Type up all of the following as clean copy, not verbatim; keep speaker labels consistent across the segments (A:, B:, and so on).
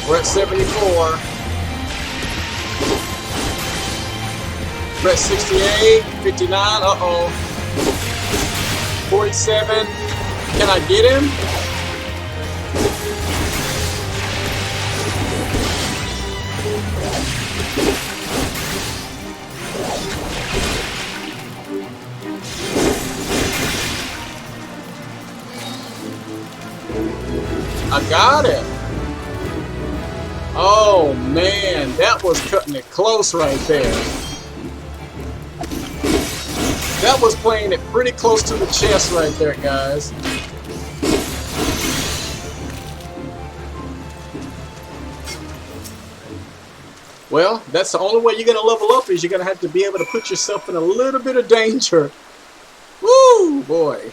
A: We're at 74. We're at 68, 59, uh-oh. 47. Can I get him? I got it. Oh man, that was cutting it close right there. That was playing it pretty close to the chest right there, guys. Well, that's the only way you're going to level up is you're going to have to be able to put yourself in a little bit of danger. Woo, boy.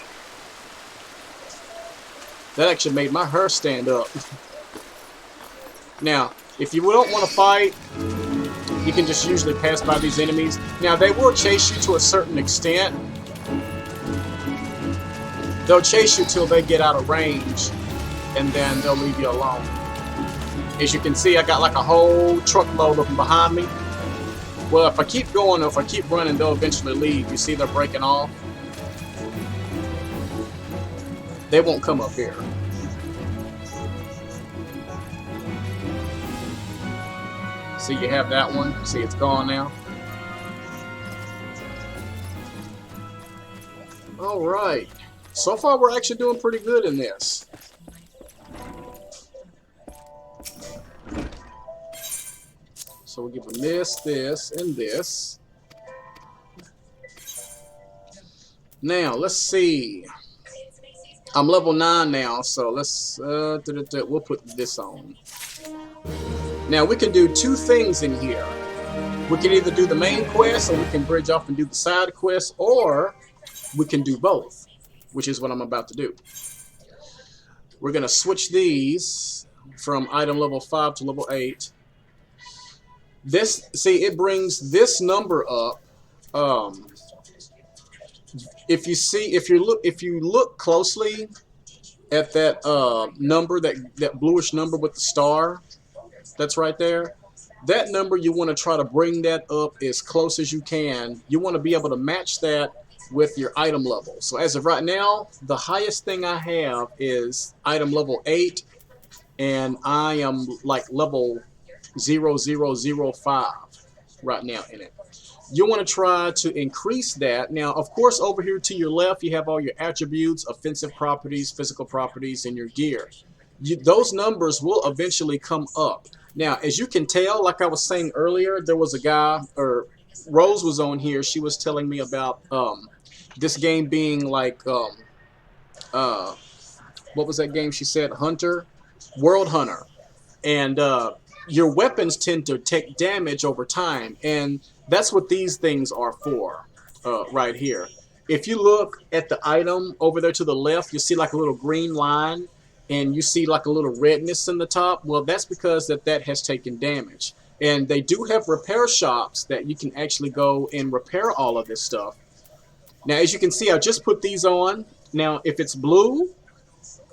A: That actually made my hair stand up. Now, if you don't want to fight, you can just usually pass by these enemies. Now, they will chase you to a certain extent. They'll chase you till they get out of range, and then they'll leave you alone. As you can see, I got like a whole truckload of them behind me. Well, if I keep going or if I keep running, they'll eventually leave. You see they're breaking off. They won't come up here. See, you have that one. See, it's gone now. All right. So far, we're actually doing pretty good in this. So we'll give them this, this, and this. Now, let's see. I'm level 9 now, so let's we'll put this on. Now we can do two things in here. We can either do the main quest, or we can bridge off and do the side quest, or we can do both, which is what I'm about to do. We're gonna switch these from item level 5 to level 8. This, see, it brings this number up. If you look closely at that number, that bluish number with the star that's right there, that number, you want to try to bring that up as close as you can. You want to be able to match that with your item level. So as of right now, the highest thing I have is item level 8, and I am like level 0005 right now in it. You want to try to increase that. Now, of course, over here to your left, you have all your attributes, offensive properties, physical properties, and your gear. Those numbers will eventually come up. Now, as you can tell, like I was saying earlier, there was a guy, or Rose was on here. She was telling me about this game being like, what was that game she said? Hunter? World Hunter. And your weapons tend to take damage over time, and that's what these things are for right here. If you look at the item over there to the left, you see like a little green line, and you see like a little redness in the top. Well, that's because that has taken damage. And they do have repair shops that you can actually go and repair all of this stuff. Now, as you can see, I just put these on. Now, if it's blue,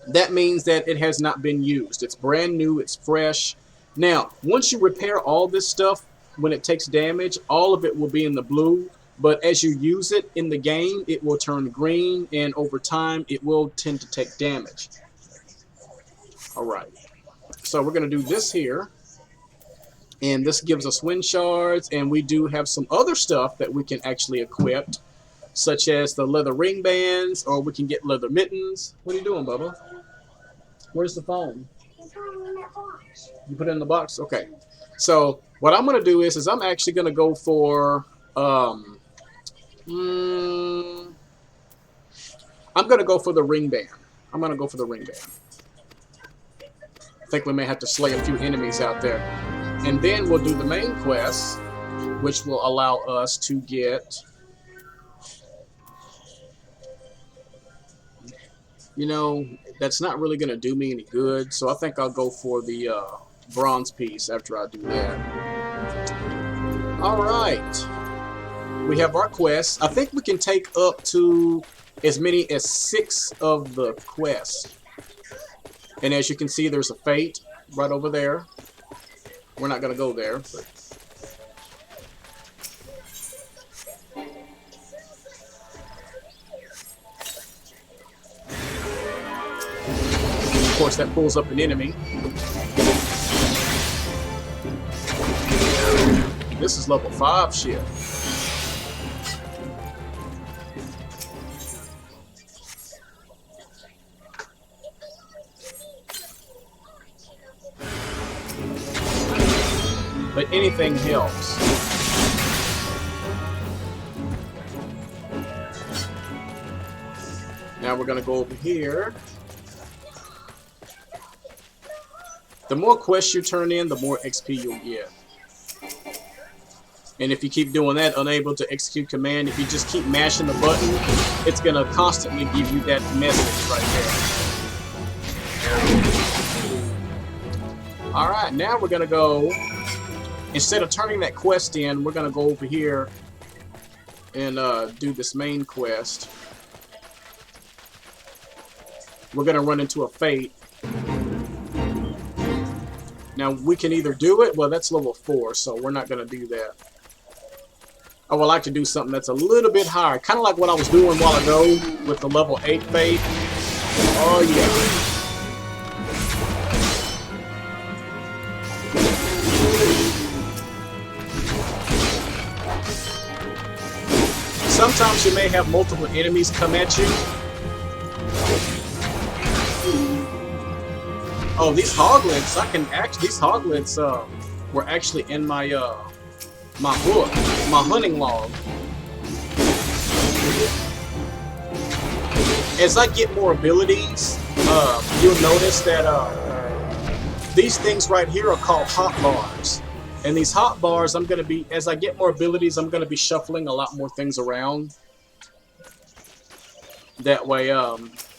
A: that means that it has not been used. It's brand new, it's fresh. Now, once you repair all this stuff, when it takes damage, all of it will be in the blue. But as you use it in the game, it will turn green, and over time, it will tend to take damage. All right. So we're going to do this here. And this gives us wind shards, and we do have some other stuff that we can actually equip, such as the leather ring bands, or we can get leather mittens. What are you doing, Bubba? Where's the phone? You put it in the box? Okay. So what I'm going to do is I'm actually going to go for, I'm going to go for the ring band. I'm going to go for the ring band. I think we may have to slay a few enemies out there. And then we'll do the main quest, which will allow us to get, you know, that's not really going to do me any good. So I think I'll go for the bronze piece after I do that. All right. We have our quests. I think we can take up to as many as 6 of the quests. And as you can see, there's a fate right over there. We're not gonna go there, but of course that pulls up an enemy. This is level 5 shit. But anything helps. Now we're gonna go over here. The more quests you turn in, the more XP you'll get. And if you keep doing that, unable to execute command, if you just keep mashing the button, it's gonna constantly give you that message right there. Alright, now we're gonna go, instead of turning that quest in, we're gonna go over here and do this main quest. We're gonna run into a fate. Now we can either do it, well that's level 4, so we're not gonna do that. I would like to do something that's a little bit higher, kind of like what I was doing a while ago with the level 8 fate. Oh yeah. Sometimes you may have multiple enemies come at you. Oh, these hoglets, these hoglets were actually in my my book, my hunting log. As I get more abilities, you'll notice that these things right here are called hot bars. And these hot bars, I'm gonna be, as I get more abilities, I'm gonna be shuffling a lot more things around. That way,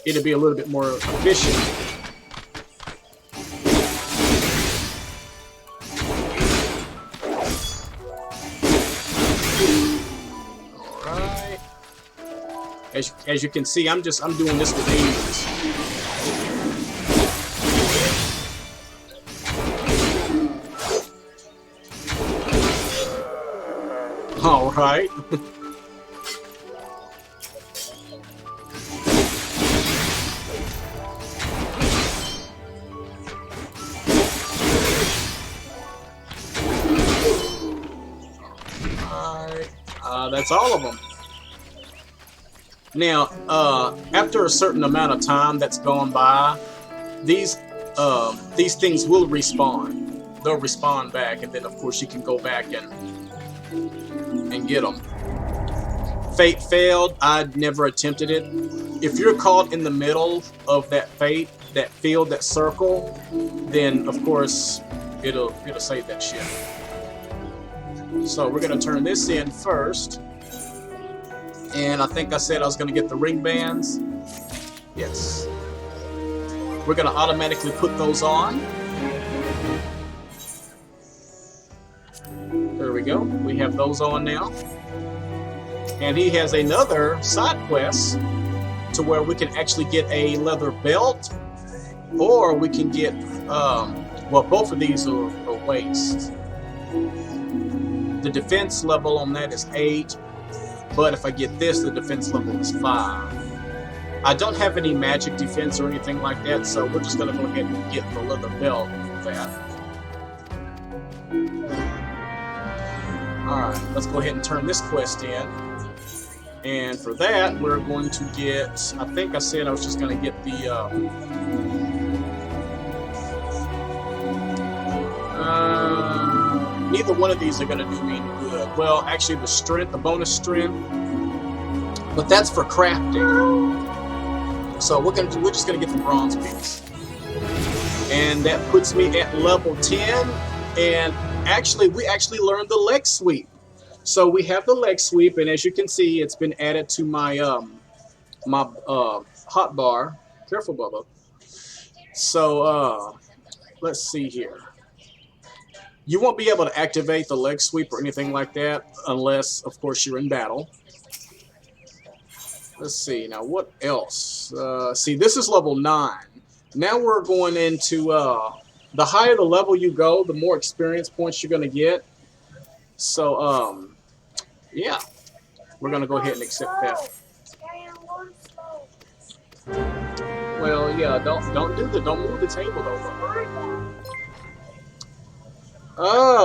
A: it'll be a little bit more efficient. As you can see, I'm doing this with ease. All right. That's all of them. Now, after a certain amount of time that's gone by, these things will respawn. They'll respawn back, and then of course you can go back and get them. Fate failed. I'd never attempted it. If you're caught in the middle of that fate, that field, that circle, then of course it'll save that shit. So we're gonna turn this in first. And I think I said I was going to get the ring bands. Yes. We're going to automatically put those on. There we go. We have those on now. And he has another side quest to where we can actually get a leather belt, or we can get, well, both of these are waist. The defense level on that is 8. But if I get this, the defense level is 5. I don't have any magic defense or anything like that, so we're just going to go ahead and get the leather belt for that. Alright, let's go ahead and turn this quest in. And for that, we're going to get, I think I said I was just going to get the, neither one of these are going to do me any good. Well, actually the strength, the bonus strength, but that's for crafting. So we're just going to get the bronze piece. And that puts me at level 10, and we actually learned the leg sweep. So we have the leg sweep, and as you can see, it's been added to my hot bar. Careful, Bubba. So let's see here. You won't be able to activate the leg sweep or anything like that unless, of course, you're in battle. Let's see. Now, what else? See, this is level 9. Now we're going into The higher the level you go, the more experience points you're gonna get. So yeah, we're gonna go ahead and accept that. Well, yeah, don't move the table over.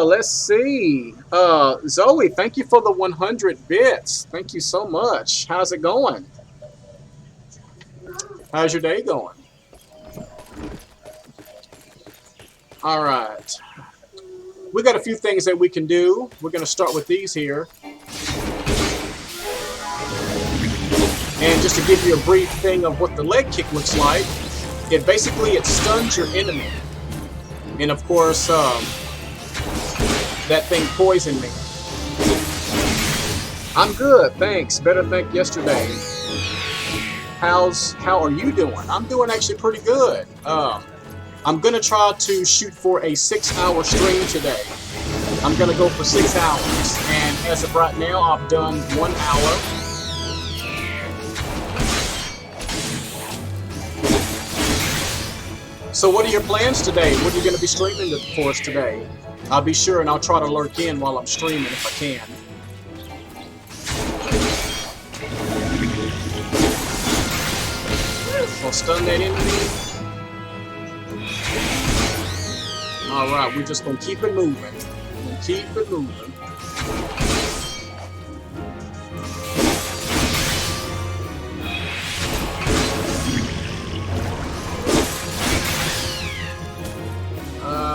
A: Let's see. Zoe, thank you for the 100 bits. Thank you so much. How's it going? How's your day going? All right. We got a few things that we can do. We're going to start with these here. And just to give you a brief thing of what the leg kick looks like, it stuns your enemy. And of course, that thing poisoned me. I'm good, thanks. Better than yesterday. How are you doing? I'm doing actually pretty good. I'm gonna try to shoot for a 6-hour stream today. I'm gonna go for 6 hours, and as of right now, I've done 1 hour. So what are your plans today? What are you gonna be streaming for us today? I'll be sure and I'll try to lurk in while I'm streaming if I can. I'll stun that enemy. Alright, we're just gonna keep it moving. Keep it moving.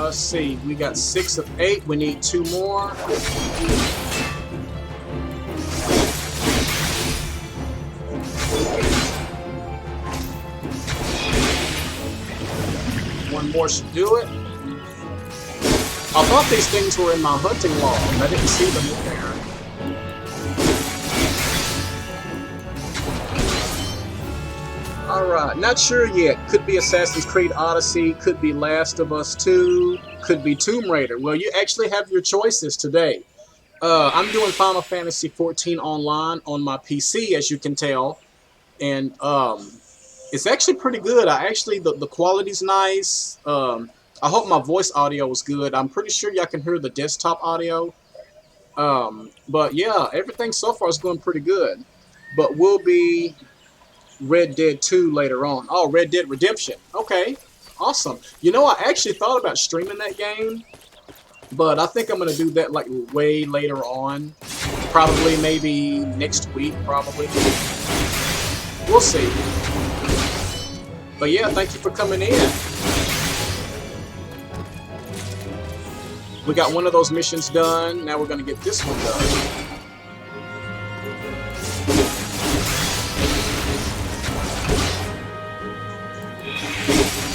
A: Let's see, we got 6 of 8. We need 2 more. One more should do it. I thought these things were in my hunting log. I didn't see them in there. Alright, not sure yet. Could be Assassin's Creed Odyssey, could be Last of Us 2, could be Tomb Raider. Well, you actually have your choices today. I'm doing Final Fantasy XIV online on my PC, as you can tell. And it's actually pretty good. The quality's nice. I hope my voice audio was good. I'm pretty sure y'all can hear the desktop audio. But yeah, everything so far is going pretty good. But we'll be Red Dead 2 later on. Oh, Red Dead Redemption. Okay, awesome. You know, I actually thought about streaming that game, but I think I'm going to do that like way later on. Probably maybe next week, probably. We'll see. But yeah, thank you for coming in. We got one of those missions done. Now we're going to get this one done.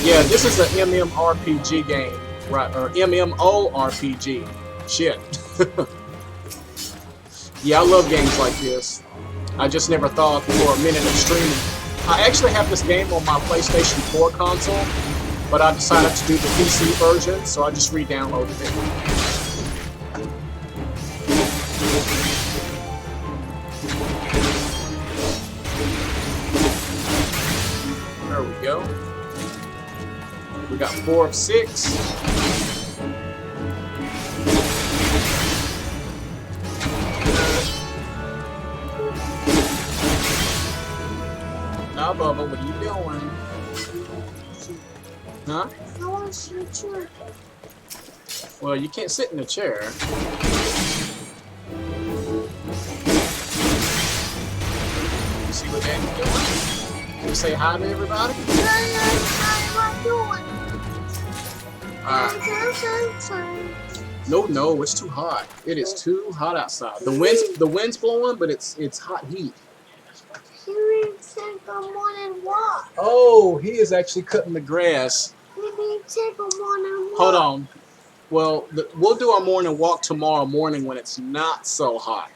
A: Yeah, this is an MMORPG game, right? Or MMORPG. Shit. Yeah, I love games like this. I just never thought for a minute of streaming. I actually have this game on my PlayStation 4 console, but I decided to do the PC version, so I just re-downloaded it. There we go. We got 4 of 6. Now, Bubba, what are you doing? Huh?
B: I want to sit in a chair.
A: Well, you can't sit in a chair. You see what Danny's doing? Can you say hi to everybody?
B: How am I doing?
A: No, it's too hot. It is too hot outside. The wind's blowing, but it's hot heat.
B: He take a morning walk.
A: Oh, he is actually cutting the grass.
B: Maybe take a morning walk.
A: Hold on. Well, we'll do our morning walk tomorrow morning when it's not so hot.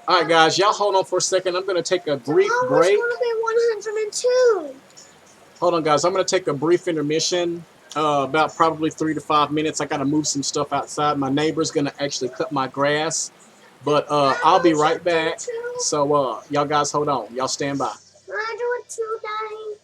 A: All right, guys, y'all hold on for a second. I'm going to take a brief break.
B: It's going to be 102.
A: Hold on, guys. I'm going to take a brief intermission, about probably 3 to 5 minutes. I got to move some stuff outside. My neighbor's going to actually cut my grass. But I'll be right back. So y'all guys hold on. Y'all stand by.
B: I do it too, Daddy.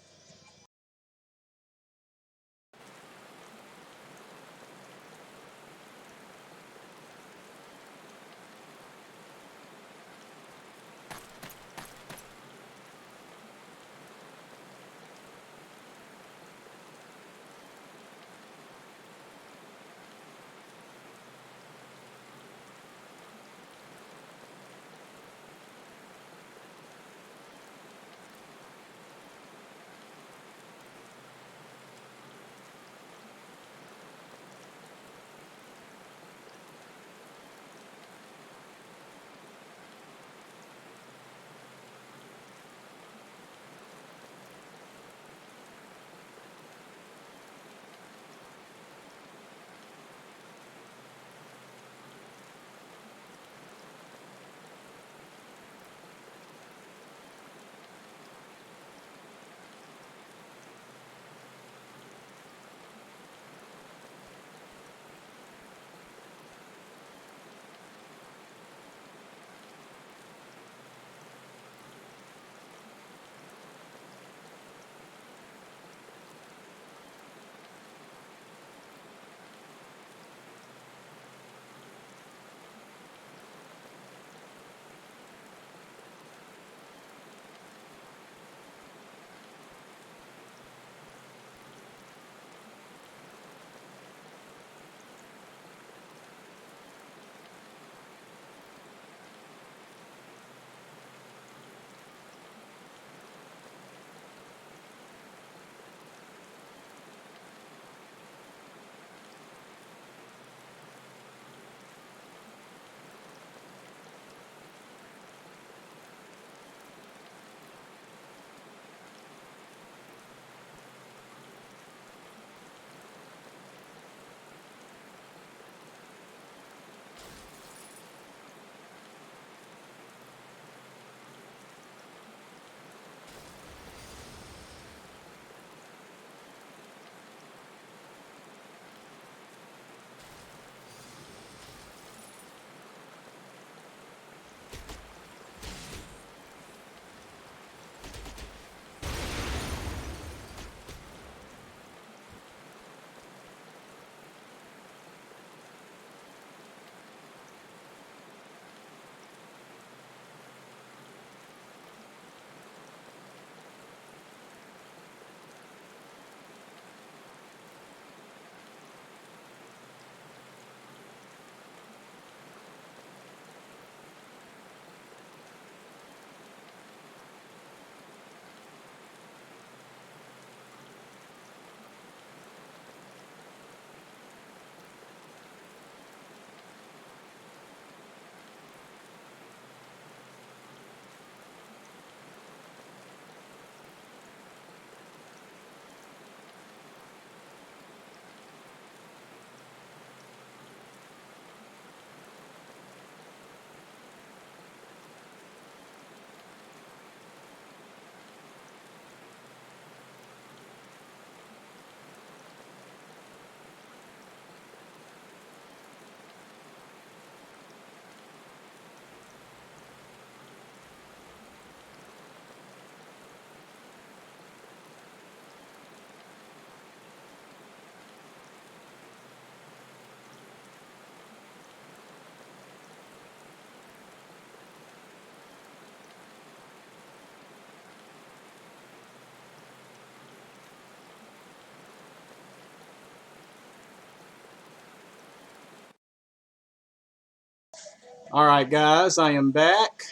A: All right, guys, I am back.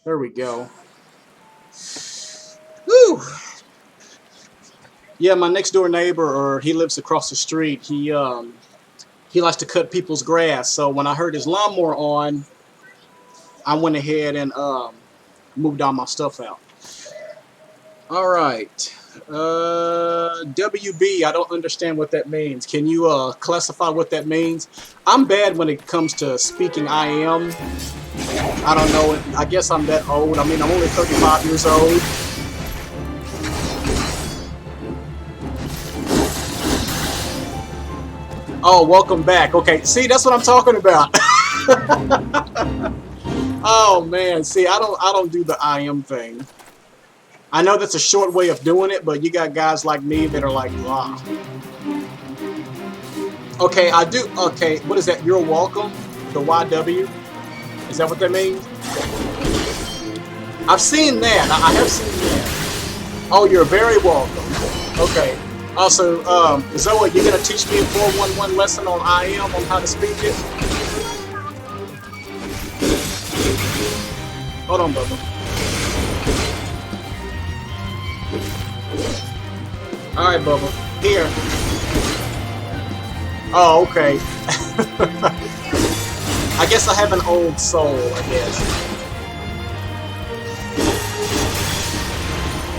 A: There we go. Whew. Yeah, my next door neighbor, or he lives across the street. He likes to cut people's grass. So when I heard his lawnmower on, I went ahead and moved all my stuff out. All right. WB, I don't understand what that means. Can you classify what that means? I'm bad when it comes to speaking I am. I don't know. I guess I'm that old. I mean, I'm only 35 years old. Oh, welcome back. Okay, see, that's what I'm talking about. Oh man, see, I don't do the I am thing. I know that's a short way of doing it, but you got guys like me that are like, wow. Okay, I do. Okay, what is that? You're welcome. The YW. Is that what that means? I've seen that. I have seen that. Oh, you're very welcome. Okay. Also, Zoe, you're gonna teach me a 411 lesson on I am on how to speak it. Hold on, Bubba. All right, Bubba. Here. Oh, okay. I guess I have an old soul, I guess.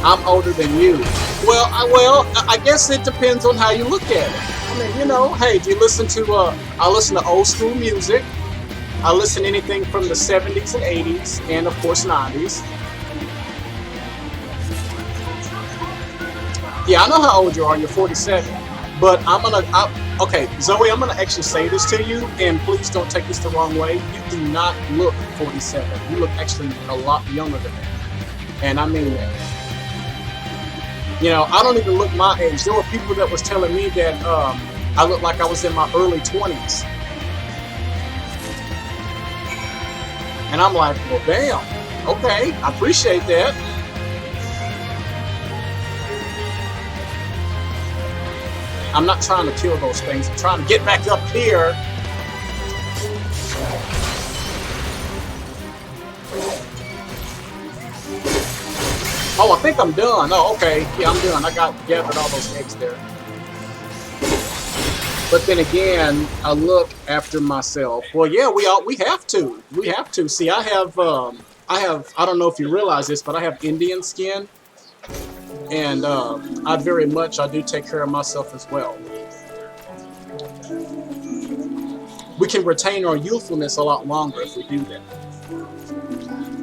A: I'm older than you. I guess it depends on how you look at it. I mean, you know, hey, do you listen to, I listen to old school music. I listen to anything from the 70s and 80s, and of course 90s. Yeah, I know how old you are. You're 47. But okay, Zoe, I'm gonna actually say this to you, and please don't take this the wrong way. You do not look 47. You look actually a lot younger than that. And I mean that. You know, I don't even look my age. There were people that was telling me that I looked like I was in my early 20s. And I'm like, well, damn. Okay, I appreciate that. I'm not trying to kill those things. I'm trying to get back up here. Oh, I think I'm done. Oh, okay. Yeah, I'm done. I gathered all those eggs there. But then again, I look after myself. Well, yeah, we have to. We have to. See, I don't know if you realize this, but I have Indian skin, and I do take care of myself as well. We can retain our youthfulness a lot longer if we do that.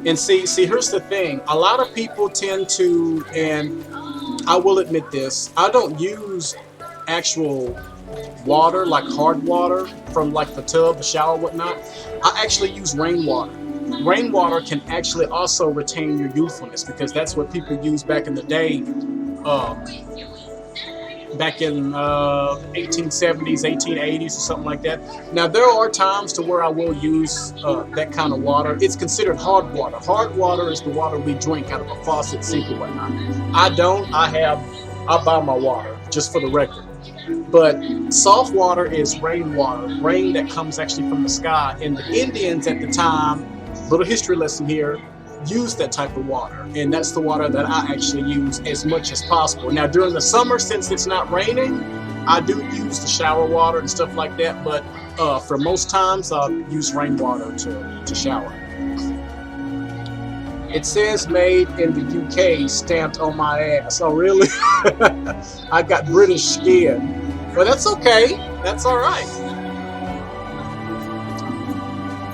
A: And see, here's the thing. A lot of people tend to, and I will admit this, I don't use actual water, like hard water from like the tub, the shower, whatnot. I actually use rainwater. Rainwater can actually also retain your youthfulness because that's what people used back in the day. Back in 1870s, 1880s, or something like that. Now, there are times to where I will use that kind of water. It's considered hard water. Hard water is the water we drink out of a faucet, sink, or whatnot. I don't. I buy my water, just for the record. But soft water is rainwater, rain that comes actually from the sky. And the Indians at the time, little history lesson here, use that type of water, and that's the water that I actually use as much as possible. Now during the summer, since it's not raining, I do use the shower water and stuff like that, but for most times I'll use rainwater to shower. It says made in the UK stamped on my ass. Oh really? I got British skin. Well, that's okay. That's all right.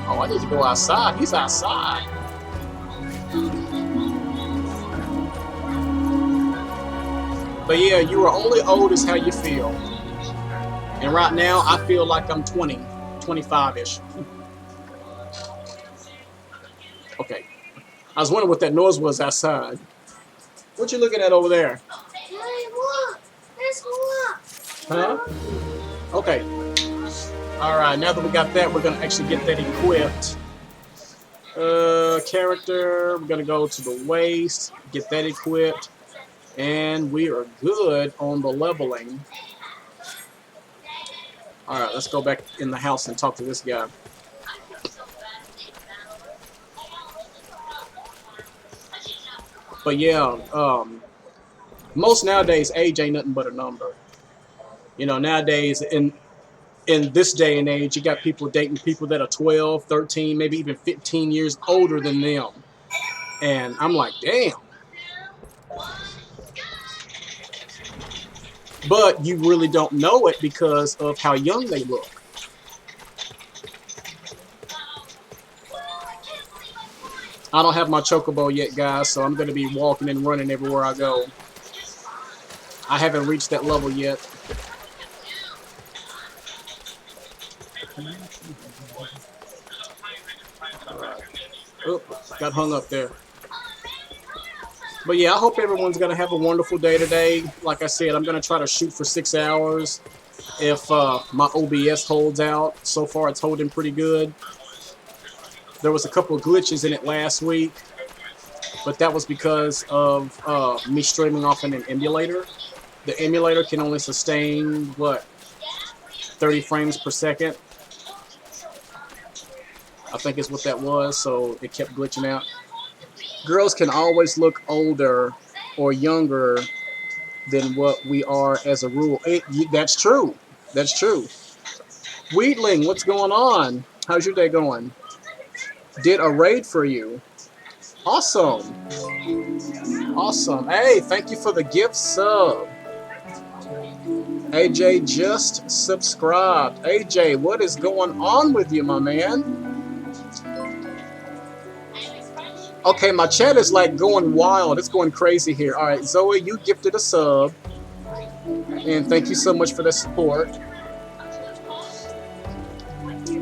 A: Oh, I need to go outside. He's outside. But yeah, you are only old as how you feel. And right now, I feel like I'm 20, 25-ish. Okay. I was wondering what that noise was outside. What you looking at over there?
B: Hey, look! There's one!
A: Huh? Okay. All right, now that we got that, we're going to actually get that equipped. Character, we're going to go to the waist, get that equipped. And we are good on the leveling. All right, let's go back in the house and talk to this guy. But yeah, most nowadays age ain't nothing but a number. Nowadays in this day and age, you got people dating people that are 12, 13, maybe even 15 years older than them. And I'm like, damn. But you really don't know it because of how young they look. I don't have my chocobo yet, guys, so I'm going to be walking and running everywhere I go. I haven't reached that level yet. All right. Oop, got hung up there. But yeah, I hope everyone's going to have a wonderful day today. Like I said, I'm going to try to shoot for 6 hours if my OBS holds out. So far, it's holding pretty good. There was a couple of glitches in it last week, but that was because of me streaming off in an emulator. The emulator can only sustain, what, 30 frames per second? I think is what that was, so it kept glitching out. Girls can always look older or younger than what we are as a rule. That's true. That's true. Wheatling, what's going on? How's your day going? Did a raid for you. Awesome. Awesome. Hey, thank you for the gift sub. AJ just subscribed. AJ, what is going on with you, my man? Okay, my chat is like going wild. It's going crazy here. All right, Zoe, you gifted a sub. And thank you so much for the support.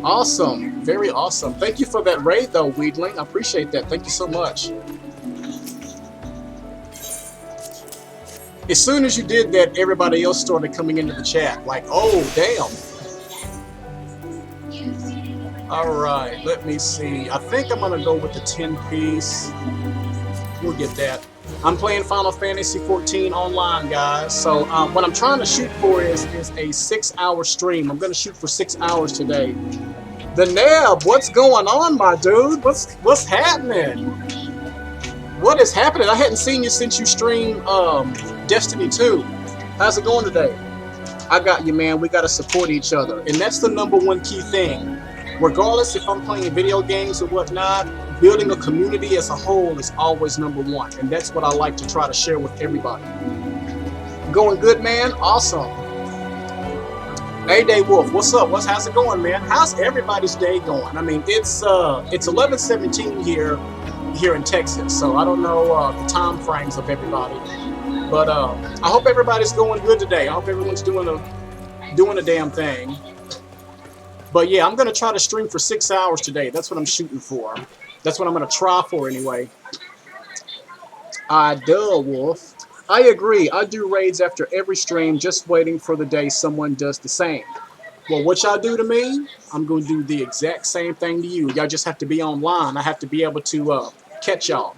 A: Awesome. Very awesome. Thank you for that raid, though, Weedling. I appreciate that. Thank you so much. As soon as you did that, everybody else started coming into the chat. Like, oh, damn. All right, let me see. I think I'm going to go with the 10-piece. We'll get that. I'm playing Final Fantasy 14 online, guys. So what I'm trying to shoot for is a 6-hour stream. I'm going to shoot for 6 hours today. The Neb, what's going on, my dude? What's happening? What is happening? I hadn't seen you since you streamed Destiny 2. How's it going today? I got you, man. We got to support each other. And that's the #1 key thing. Regardless if I'm playing video games or whatnot, building a community as a whole is always #1. And that's what I like to try to share with everybody. Going good, man? Awesome. Hey, Day Wolf, what's up? How's it going, man? How's everybody's day going? I mean, it's 11:17 here in Texas, so I don't know the time frames of everybody. But I hope everybody's going good today. I hope everyone's doing a damn thing. But yeah, I'm going to try to stream for 6 hours today. That's what I'm shooting for. That's what I'm going to try for anyway. Wolf. I agree. I do raids after every stream, just waiting for the day someone does the same. Well, what y'all do to me, I'm going to do the exact same thing to you. Y'all just have to be online. I have to be able to catch y'all.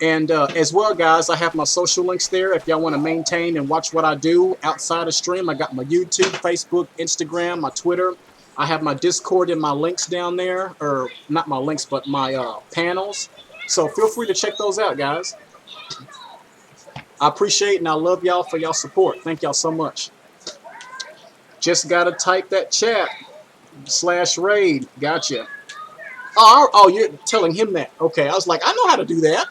A: And as well, guys, I have my social links there. If y'all want to maintain and watch what I do outside of stream, I got my YouTube, Facebook, Instagram, my Twitter. I have my Discord and my links down there. Or not my links, but my panels. So feel free to check those out, guys. I appreciate and I love y'all for y'all support. Thank y'all so much. Just got to type that chat. /raid. Gotcha. Oh, you're telling him that. Okay, I was like, I know how to do that.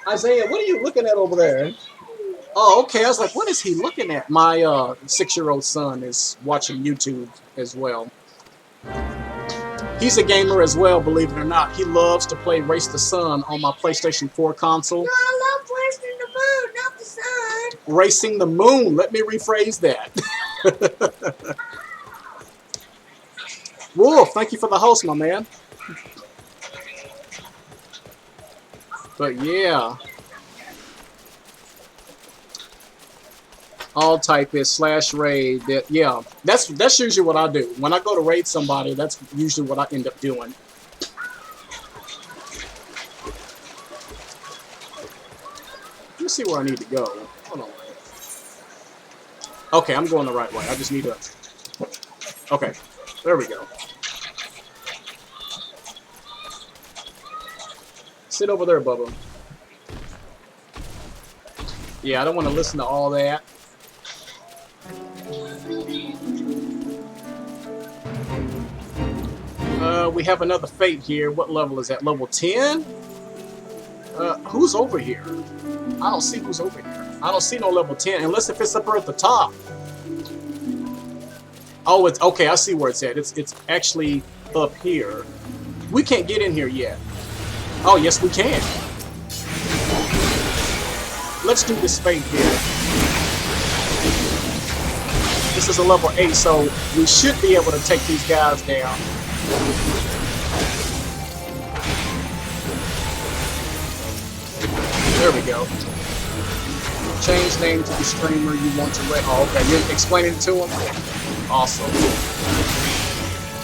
A: Isaiah, what are you looking at over there? Oh, okay. I was like, what is he looking at? My 6-year-old son is watching YouTube as well. He's a gamer as well, believe it or not. He loves to play Race the Sun on my PlayStation 4 console.
B: No, I love racing the moon, not the sun.
A: Racing the moon. Let me rephrase that. Wolf, thank you for the host, my man. But yeah. All type is /raid. Yeah, that's usually what I do. When I go to raid somebody, that's usually what I end up doing. Let me see where I need to go. Hold on. Okay, I'm going the right way. I just need to... Okay. There we go. Sit over there, Bubba. Yeah, I don't want to listen to all that. We have another fate here. What level is that? Level 10? Who's over here? I don't see who's over here. I don't see no level 10, unless if it's up there at the top. Oh, it's okay. I see where it's at. It's actually up here. We can't get in here yet. Oh, yes, we can. Let's do this fate here. This is a level 8, so we should be able to take these guys down. There we go. Change name to the streamer you want to rate. Oh, okay. You're explaining it to him? Awesome.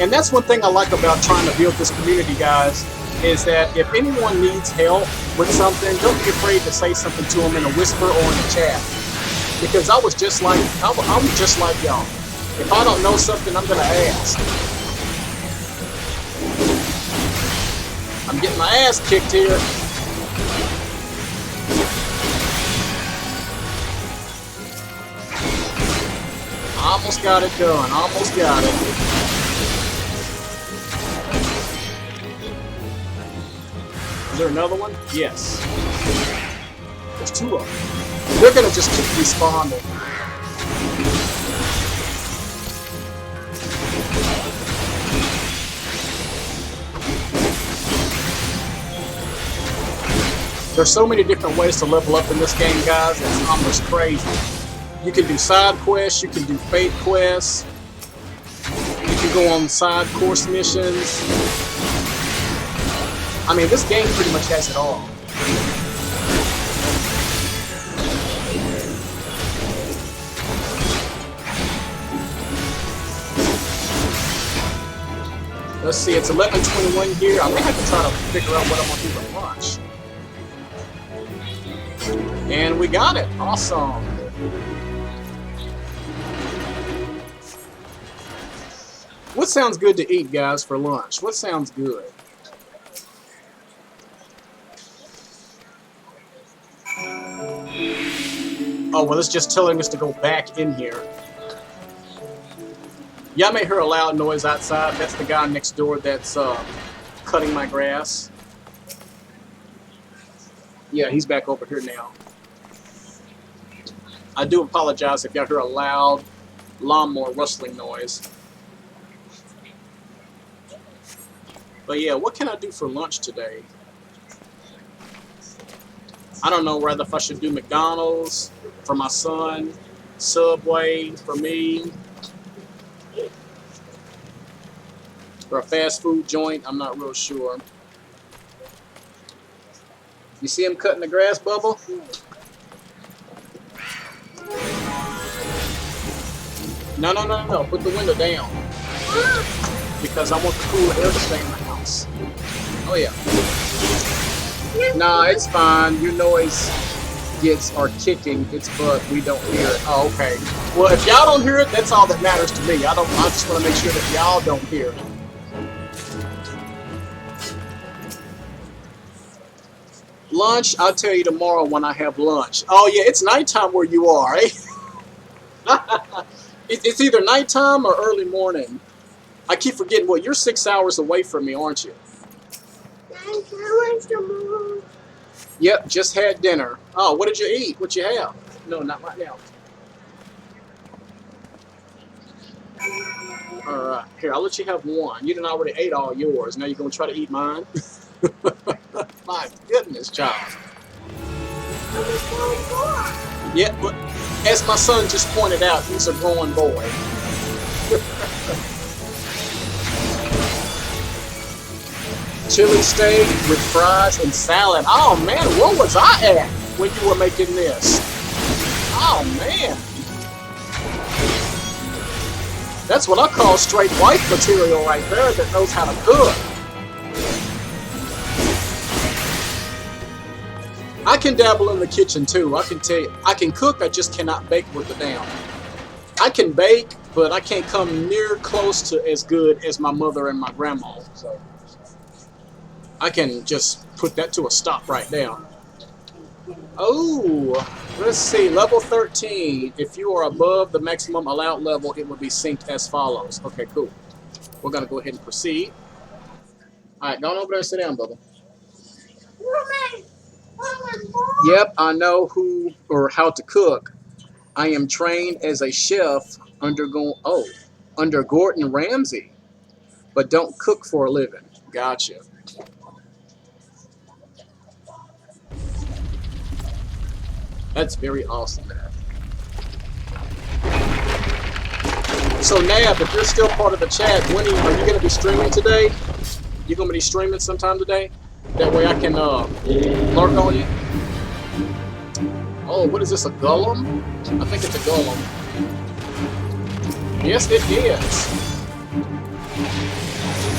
A: And that's one thing I like about trying to build this community, guys, is that if anyone needs help with something, don't be afraid to say something to them in a whisper or in the chat. Because I'm just like y'all. If I don't know something, I'm gonna ask. I'm getting my ass kicked here. Almost got it done. Almost got it. Is there another one? Yes. There's 2 of them. They're gonna just keep respawning. There's so many different ways to level up in this game, guys. It's almost crazy. You can do side quests, you can do fate quests, you can go on side course missions. I mean, this game pretty much has it all. Let's see, it's 11:21 here. I may have to try to figure out what I'm going to do for lunch. And we got it. Awesome. What sounds good to eat, guys, for lunch? What sounds good? Oh, well, it's just telling us to go back in here. Y'all may hear a loud noise outside. That's the guy next door that's cutting my grass. Yeah, he's back over here now. I do apologize if y'all hear a loud lawnmower rustling noise. But yeah, what can I do for lunch today? I don't know whether if I should do McDonald's for my son, Subway for me, or a fast food joint. I'm not real sure. You see him cutting the grass, Bubba? No. Put the window down. Because I want the cool air to stay in the house. Oh, yeah. Nah, it's fine. Your noise are kicking its butt. We don't hear it. Oh, okay. Well, if y'all don't hear it, that's all that matters to me. I just want to make sure that y'all don't hear it. Lunch, I'll tell you tomorrow when I have lunch. Oh, yeah, it's nighttime where you are, eh? It's either nighttime or early morning. I keep forgetting, well, you're 6 hours away from me, aren't you?
B: 9 hours tomorrow.
A: Yep, just had dinner. Oh, what did you eat? What you have? No, not right now. Alright, here, I'll let you have one. You done already ate all yours. Now you're going to try to eat mine? My goodness, child. Yeah, but as my son just pointed out, he's a growing boy. Chili steak with fries and salad. Oh man, where was I at when you were making this? Oh man. That's what I call straight wife material right there that knows how to cook. I can dabble in the kitchen too. I can tell you, I can cook, I just cannot bake with the down. I can bake, but I can't come near close to as good as my mother and my grandma. So I can just put that to a stop right now. Oh, let's see. Level 13. If you are above the maximum allowed level, it will be synced as follows. Okay, cool. We're going to go ahead and proceed. All right, go on over there and sit down, brother.
B: Woman, woman, boy.
A: Yep, I know who or how to cook. I am trained as a chef under Gordon Ramsay, but don't cook for a living. Gotcha. That's very awesome, man. So Nab, if you're still part of the chat, when are you going to be streaming today? You going to be streaming sometime today? That way I can lurk on you. Oh, what is this? A golem? I think it's a golem. Yes, it is.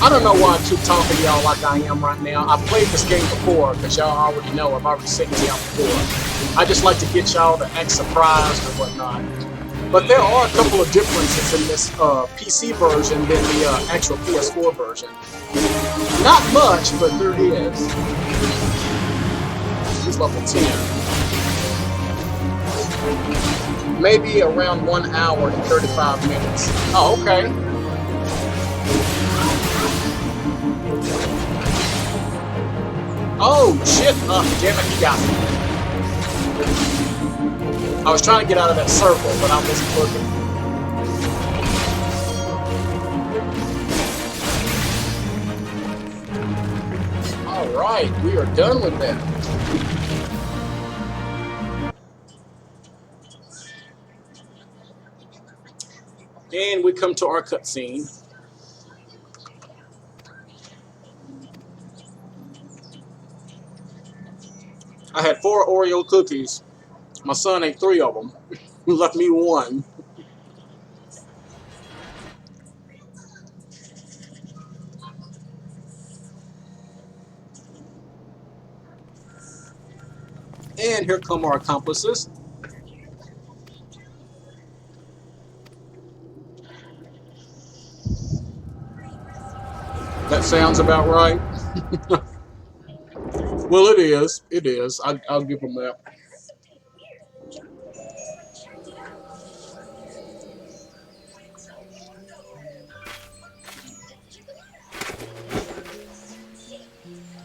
A: I don't know why I keep talking to y'all like I am right now. I've played this game before, because y'all already know I've already seen it out before. I just like to get y'all to act surprised or whatnot. But there are a couple of differences in this PC version than the actual PS4 version. Not much, but there is. He's level 10. Maybe around 1 hour and 35 minutes. Oh, okay. Oh, shit. Oh, damn it, he got me. I was trying to get out of that circle, but I wasn't looking. Alright, we are done with that. And we come to our cutscene. I had 4 Oreo cookies. My son ate 3 of them. He left me 1. And here come our accomplices. That sounds about right. Well, it is. It is. I'll give them that.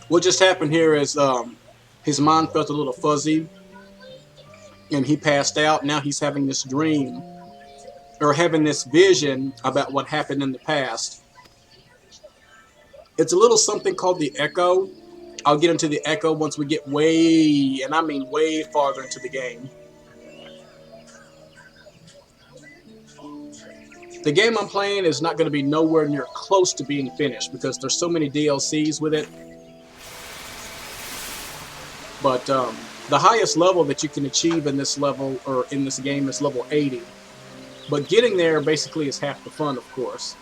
A: What just happened here is his mind felt a little fuzzy, and he passed out. Now he's having this dream, or having this vision about what happened in the past. It's a little something called the echo. I'll get into the echo once we get way, and I mean way farther into the game. The game I'm playing is not going to be nowhere near close to being finished because there's so many DLCs with it. But the highest level that you can achieve in this level, or in this game, is level 80. But getting there basically is half the fun, of course.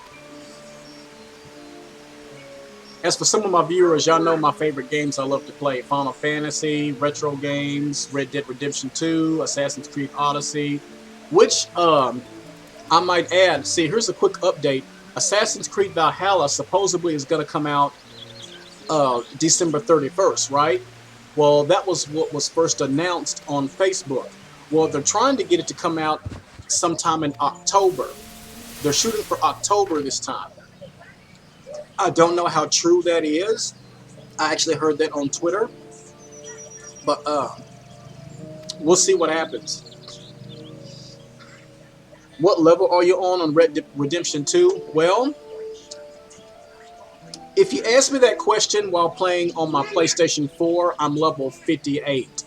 A: As for some of my viewers, y'all know my favorite games I love to play. Final Fantasy, retro games, Red Dead Redemption 2, Assassin's Creed Odyssey, which I might add, see, here's a quick update. Assassin's Creed Valhalla supposedly is going to come out December 31st, right? Well, that was what was first announced on Facebook. Well, they're trying to get it to come out sometime in October. They're shooting for October this time. I don't know how true that is. I actually heard that on Twitter. But we'll see what happens. What level are you on Red Dead Redemption 2? Well, if you ask me that question while playing on my PlayStation 4, I'm level 58.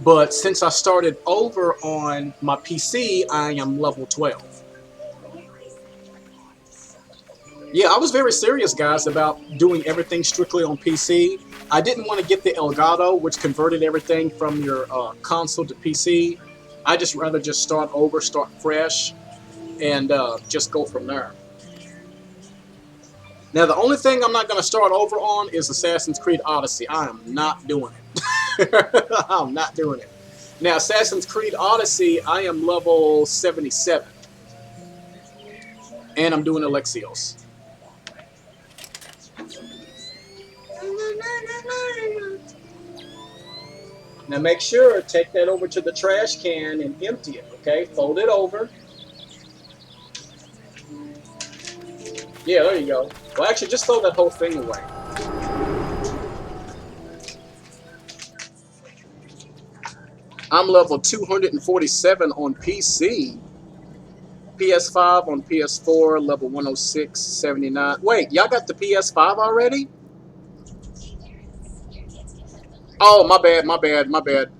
A: But since I started over on my PC, I am level 12. Yeah, I was very serious, guys, about doing everything strictly on PC. I didn't want to get the Elgato, which converted everything from your console to PC. I just rather just start over, start fresh, and just go from there. Now, the only thing I'm not going to start over on is Assassin's Creed Odyssey. I am not doing it. I'm not doing it. Now, Assassin's Creed Odyssey, I am level 77. And I'm doing Alexios. Now make sure, take that over to the trash can and empty it, okay? Fold it over. Yeah, there you go. Well, actually, just throw that whole thing away. I'm level 247 on PC. PS5 on PS4, level 106, 79. Wait, y'all got the PS5 already? Oh, my bad, my bad, my bad.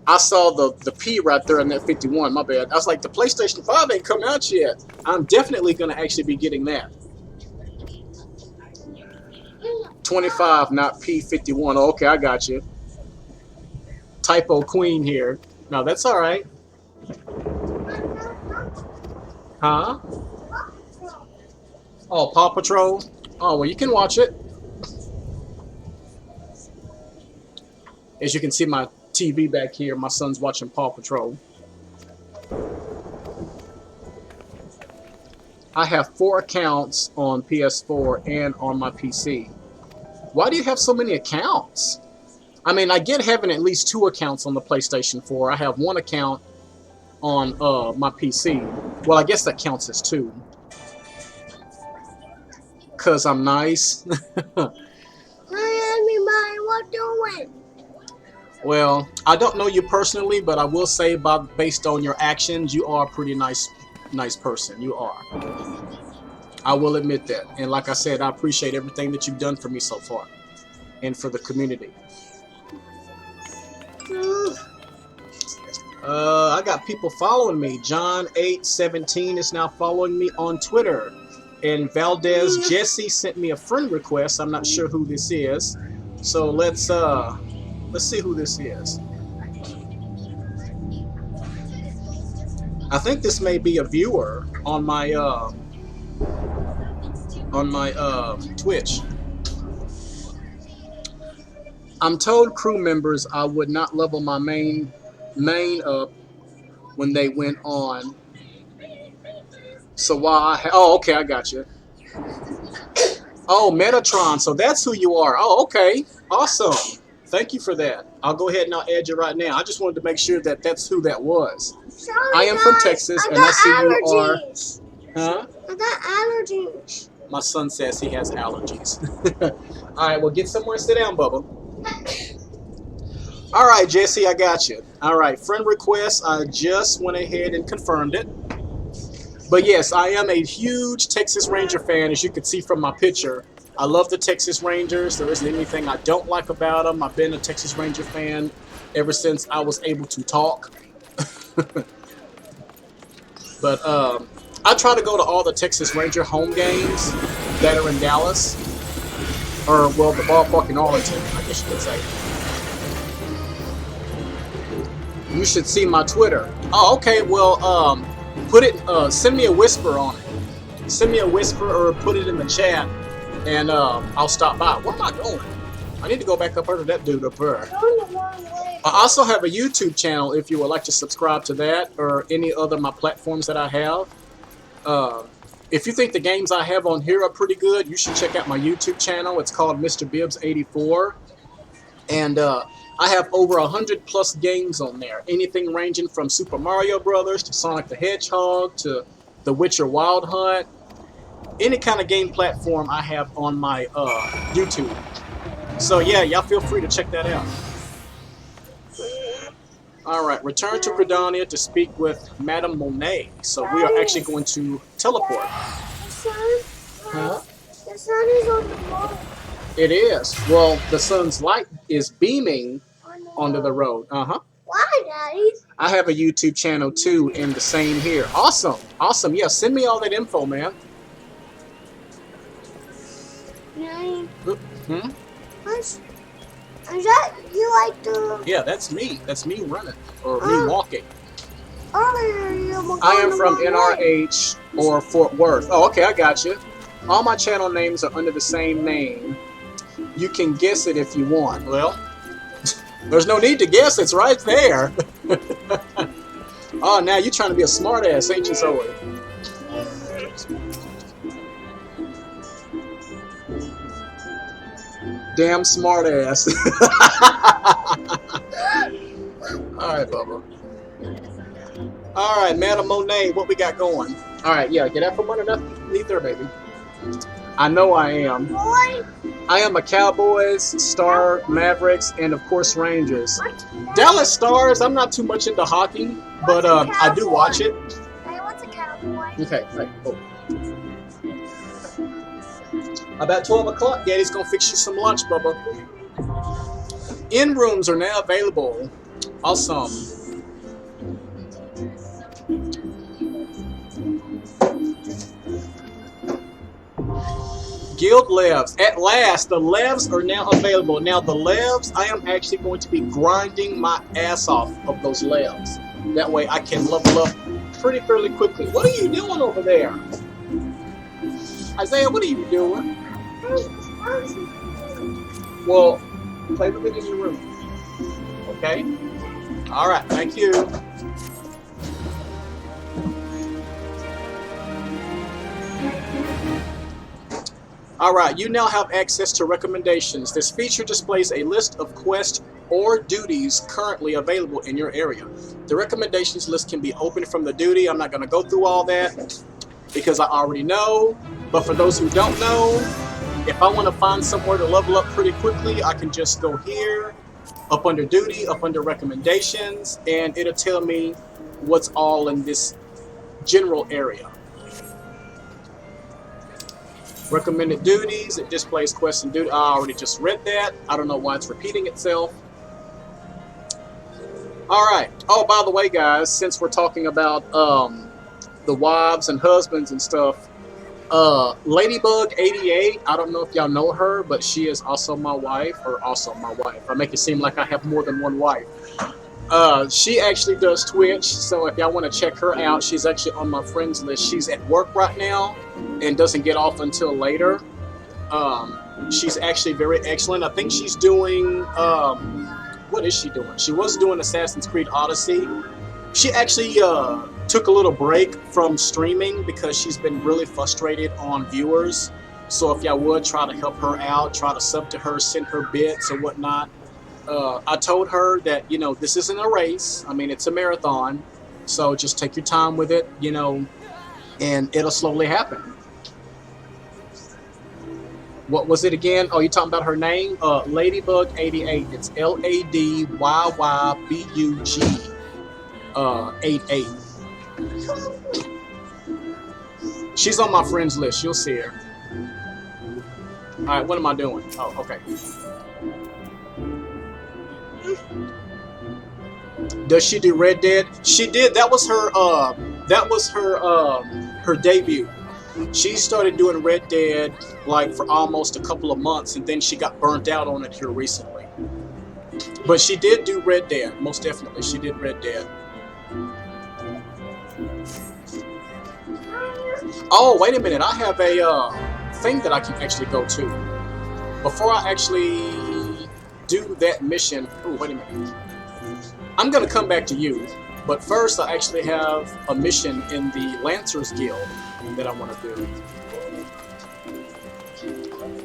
A: I saw the P right there in that 51, my bad. I was like, the PlayStation 5 ain't come out yet. I'm definitely going to actually be getting that. 25, not P51. Oh, okay, I got you. Typo queen here. No, that's all right. Huh? Oh, Paw Patrol? Oh, well, you can watch it. As you can see my TV back here, my son's watching Paw Patrol. I have 4 accounts on PS4 and on my PC. Why do you have so many accounts? I mean, I get having at least 2 accounts on the PlayStation 4. I have 1 account on my PC. Well, I guess that counts as 2. Because I'm nice.
B: Hi, everybody. What doing?
A: Well, I don't know you personally, but I will say, based on your actions, you are a pretty nice person. You are. I will admit that. And like I said, I appreciate everything that you've done for me so far and for the community. I got people following me. John817 is now following me on Twitter. And Valdez Jesse sent me a friend request. I'm not sure who this is. So let's see who this is. I think this may be a viewer on my Twitch. I'm told crew members I would not level my main up when they went on. So why? Oh, okay, I got you. Oh, Metatron. So that's who you are. Oh, okay, awesome. Thank you for that. I'll go ahead and I'll add you right now. I just wanted to make sure that that's who that was.
B: Sorry,
A: I am from Texas, and I see
B: allergies.
A: you are. Huh?
B: I got allergies.
A: My son says he has allergies. All right, well, get somewhere and sit down, Bubba. All right, Jesse, I got you. All right, friend request. I just went ahead and confirmed it. But yes, I am a huge Texas Ranger fan, as you can see from my picture. I love the Texas Rangers. There isn't anything I don't like about them. I've been a Texas Ranger fan ever since I was able to talk. But I try to go to all the Texas Ranger home games that are in Dallas. Or, well, the ballpark in Arlington, I guess you could say. You should see my Twitter. Oh, okay, well, send me a whisper on it. Send me a whisper or put it in the chat, and I'll stop by. Where am I going? I need to go back up under that dude up there. I also have a YouTube channel if you would like to subscribe to that or any other of my platforms that I have. If you think the games I have on here are pretty good, you should check out my YouTube channel. It's called Mr. Bibbs84. And I have over 100+ games on there. Anything ranging from Super Mario Brothers to Sonic the Hedgehog to The Witcher Wild Hunt. Any kind of game platform I have on my YouTube. So yeah, y'all feel free to check that out. Alright, return to Gridania to speak with Madame Monet. So we are actually going to teleport.
B: The sun,
A: Huh?
B: the sun is on the road.
A: It is. Well, the sun's light is beaming onto the road. Uh-huh.
B: Why, Daddy?
A: I have a YouTube channel too, and the same here. Awesome. Awesome. Yeah, send me all that info, man.
B: Daddy,
A: Hmm?
B: is that you like the...
A: Yeah, that's me. That's me running. Or me walking.
B: Earlier you were
A: I am
B: going
A: from
B: the wrong way.
A: NRH or Fort Worth. Oh, okay, I got you. All my channel names are under the same name. You can guess it if you want. Well, there's no need to guess. It's right there. Oh, now you're trying to be a smart ass, ain't you, Zoe? Damn smart ass. All right, Bubba. All right, Madam Monet, what we got going? All right, yeah, get out from underneath there, baby. I know I am.
B: Boy,
A: I am a Cowboys, Star, Mavericks, and of course Rangers.
B: what's that?
A: Dallas Stars. I'm not too much into hockey, but I do watch it.
B: Hey, what's a cowboy?
A: Okay, right. Oh. About 12 o'clock, Daddy's gonna fix you some lunch, Bubba. In rooms are now available. Awesome. Guild Levs. At last, the Levs are now available. Now, the Levs, I am actually going to be grinding my ass off of those Levs. That way I can level up fairly quickly. What are you doing over there? Isaiah, what are you doing? Well, play with it in your room. Okay? All right, thank you. All right, you now have access to recommendations. This feature displays a list of quests or duties currently available in your area. The recommendations list can be opened from the duty. I'm not going to go through all that because I already know. But for those who don't know, if I want to find somewhere to level up pretty quickly, I can just go here, up under duty, up under recommendations, and it'll tell me what's all in this general area. Recommended duties, it displays quests and duties. I already just read that. I don't know why it's repeating itself. All right. Oh, by the way, guys, since we're talking about the wives and husbands and stuff, Ladybug88, I don't know if y'all know her, but she is also my wife, or also my wife. I make it seem like I have more than one wife. She actually does Twitch, so if y'all want to check her out, she's actually on my friends list. She's at work right now and doesn't get off until later. She's actually very excellent. I think she's doing, what is she doing? She was doing Assassin's Creed Odyssey. She actually took a little break from streaming because she's been really frustrated on viewers. So if y'all would try to help her out, try to sub to her, send her bits or whatnot. I told her that, you know, this isn't a race. I mean, it's a marathon. So just take your time with it, you know, and it'll slowly happen. What was it again? Oh, you talking about her name? Ladybug88. It's LADYYBUG 88. She's on my friends list. You'll see her. All right, what am I doing? Oh, okay. Does she do Red Dead? She did. That was her. Her debut. She started doing Red Dead like for almost a couple of months, and then she got burnt out on it here recently. But she did do Red Dead, most definitely. She did Red Dead. Oh, wait a minute. I have a thing that I can actually go to. Before I actually do that mission. Oh, wait a minute. I'm going to come back to you. But first, I actually have a mission in the Lancers Guild that I want to do.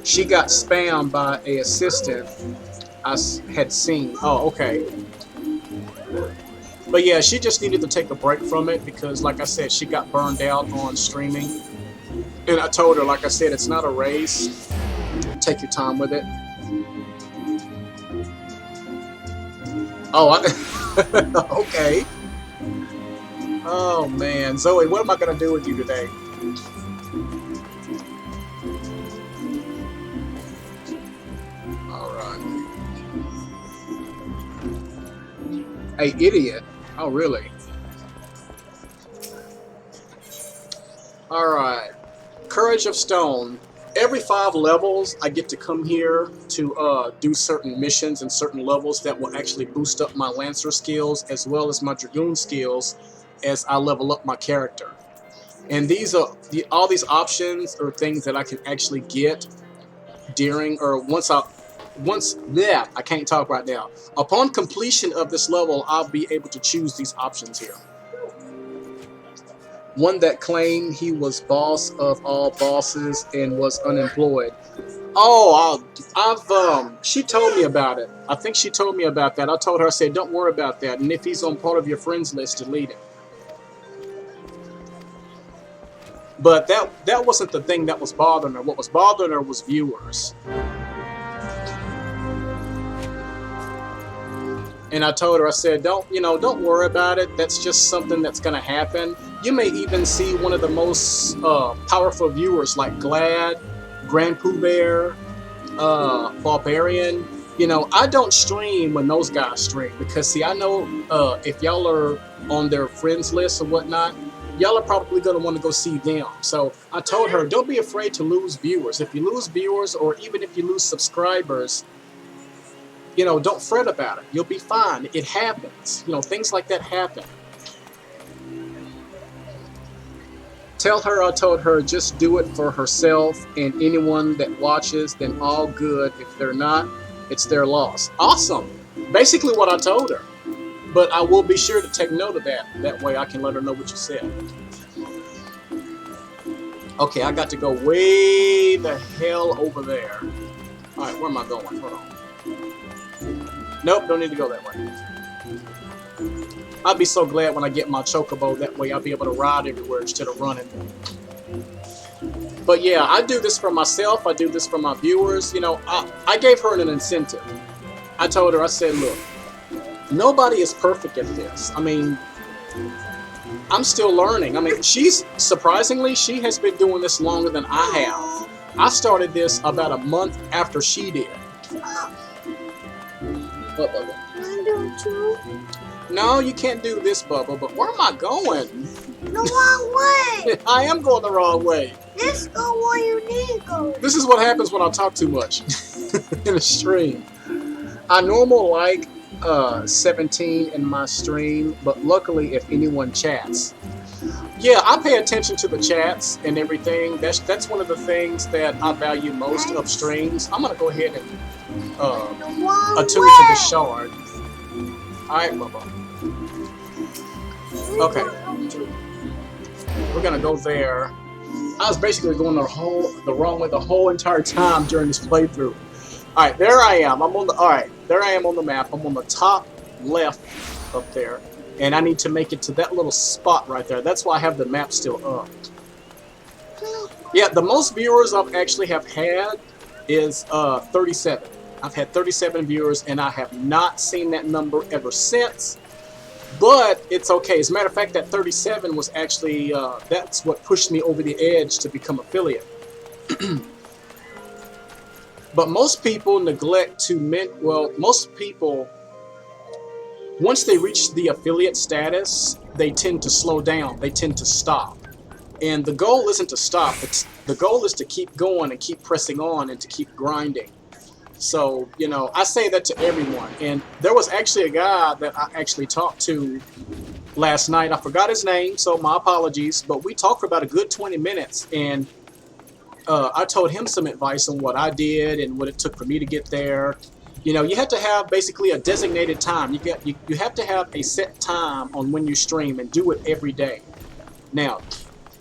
A: She got spammed by an assistant I had seen. Oh, okay. But yeah, she just needed to take a break from it because, like I said, she got burned out on streaming. And I told her, like I said, it's not a race. Take your time with it. Oh, okay. Oh, man. Zoe, what am I going to do with you today? All right. Hey, idiot. Oh, really? All right. Courage of Stone. Every 5 levels, I get to come here to do certain missions and certain levels that will actually boost up my Lancer skills as well as my Dragoon skills as I level up my character. And these are all these options are things that I can actually get during or I can't talk right now. Upon completion of this level, I'll be able to choose these options here. One that claimed he was boss of all bosses and was unemployed. Oh, she told me about it. I think she told me about that. I told her, I said, don't worry about that. And if he's on part of your friends list, delete him. But that wasn't the thing that was bothering her. What was bothering her was viewers. And I told her, I said, don't worry about it. That's just something that's going to happen. You may even see one of the most powerful viewers like Glad, Grand Pooh Bear, Barbarian. I don't stream when those guys stream because, see, I know if y'all are on their friends list or whatnot, y'all are probably going to want to go see them. So I told her, don't be afraid to lose viewers. If you lose viewers or even if you lose subscribers, don't fret about it. You'll be fine. It happens. Things like that happen. I told her, just do it for herself and anyone that watches, then all good. If they're not, it's their loss. Awesome. Basically what I told her. But I will be sure to take note of that. That way I can let her know what you said. Okay, I got to go way the hell over there. All right, where am I going? Hold on. Nope, don't need to go that way. I'll be so glad when I get my chocobo. That way I'll be able to ride everywhere instead of running. But yeah, I do this for myself. I do this for my viewers. I gave her an incentive. I told her, I said, look, nobody is perfect at this. I mean, I'm still learning. I mean, surprisingly, she has been doing this longer than I have. I started this about a month after she did. What, Bubba?
B: Can I do it too?
A: No, you can't do this, Bubba, but where am I going?
B: The wrong way!
A: I am going the wrong way.
B: Let's go where you need to go.
A: This is what happens when I talk too much in a stream. I normally like 17 in my stream, but luckily if anyone chats. Yeah, I pay attention to the chats and everything. That's one of the things that I value most of streams. I'm going to go ahead and attune to the shard. Alright, Bubba. Okay. We're going to go there. I was basically going the wrong way the whole entire time during this playthrough. Alright, there I am. There I am on the map. I'm on the top left up there. And I need to make it to that little spot right there. That's why I have the map still up. Yeah, the most viewers I've actually have had is 37. I've had 37 viewers, and I have not seen that number ever since. But it's okay. As a matter of fact, that 37 was actually, that's what pushed me over the edge to become affiliate. But most people neglect to most people, once they reach the affiliate status, they tend to slow down. They tend to stop. And the goal isn't to stop. The goal is to keep going and keep pressing on and to keep grinding. So, I say that to everyone. And there was actually a guy that I actually talked to last night. I forgot his name, so my apologies. But we talked for about a good 20 minutes. And I told him some advice on what I did and what it took for me to get there. You have to have basically a designated time. You have to have a set time on when you stream and do it every day. Now,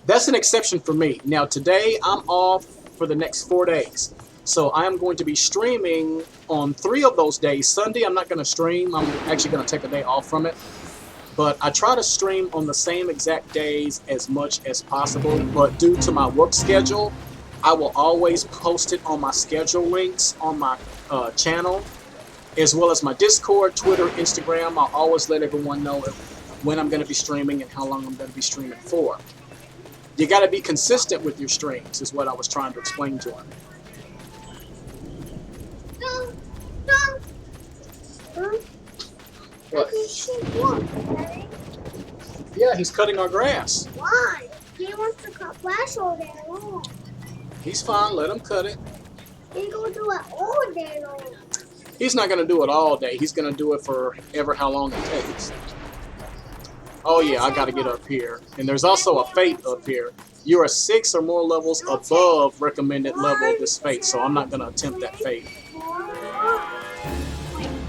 A: that's an exception for me. Now, today I'm off for the next 4 days. So I am going to be streaming on 3 of those days. Sunday I'm not going to stream. I'm actually going to take a day off from it. But I try to stream on the same exact days as much as possible. But due to my work schedule, I will always post it on my schedule links on my channel, as well as my Discord, Twitter, Instagram. I'll always let everyone know when I'm going to be streaming and how long I'm going to be streaming for. You got to be consistent with your streams, is what I was trying to explain to him. What? Yeah, he's cutting our grass.
B: Why? He wants to cut grass all day long.
A: He's fine. Let him cut it.
B: He's going to do it all day long.
A: He's not going to do it all day. He's going to do it for ever how long it takes. Oh, yeah, I got to get up here. And there's also a fate up here. You are 6 or more levels above recommended level of this fate, so I'm not going to attempt that fate.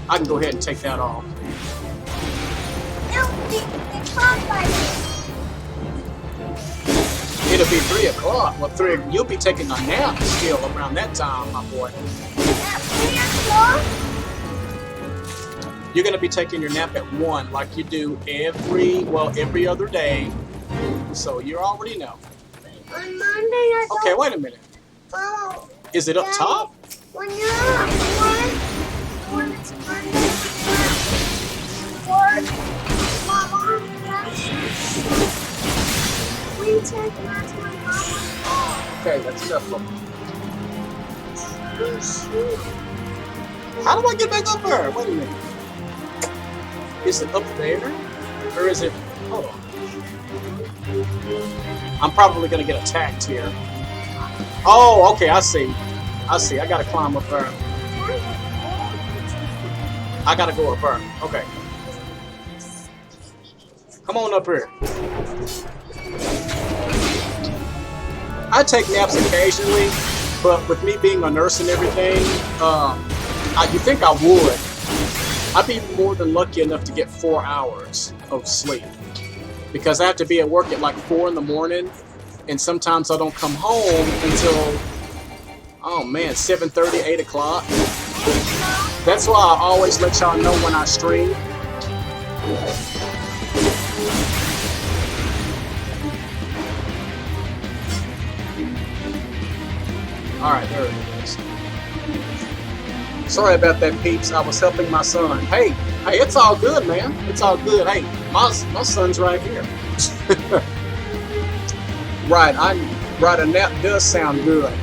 A: I can go ahead and take that off. It'll be 3 o'clock. Well, you'll be taking a nap still around that time, my boy.
B: At 3 o'clock?
A: You're gonna be taking your nap at 1, like you do every other day. So you already know.
B: On Monday, I don't.
A: Okay, wait a minute.
B: Oh,
A: Is it up
B: Daddy,
A: top?
B: when you're at work, when it's Monday, work, my mom does. We take naps when mom was off.
A: Okay, that's enough for me.
B: Oh, shoot.
A: How do I get back up there? Wait a minute. Is it up there? Or is it... Hold on. I'm probably going to get attacked here. Oh, okay, I see. I got to climb up there. I got to go up there. Okay. Come on up here. I take naps occasionally, but with me being a nurse and everything, you think I would. I'd be more than lucky enough to get 4 hours of sleep. Because I have to be at work at like 4 in the morning, and sometimes I don't come home until, oh man, 7:30, 8 o'clock. That's why I always let y'all know when I stream. Alright, there it is. Sorry about that, peeps. I was helping my son. Hey, it's all good, man. It's all good. Hey, my son's right here. Right, a nap does sound good.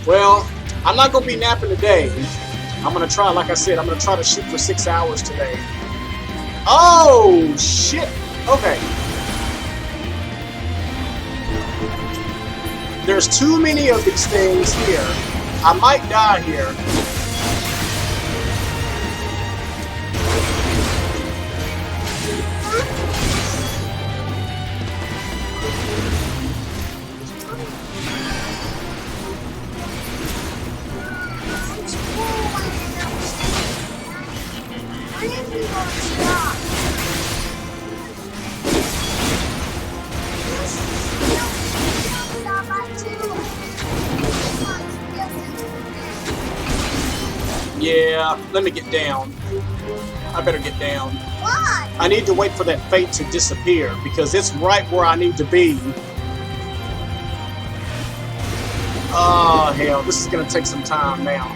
A: Well, I'm not going to be napping today. I'm going to try, like I said, I'm going to try to shoot for 6 hours today. Oh, shit. Okay. There's too many of these things here. I might die here. Yeah, let me get down. I better get down.
B: Why?
A: I need to wait for that fate to disappear because it's right where I need to be. Oh hell, this is gonna take some time now.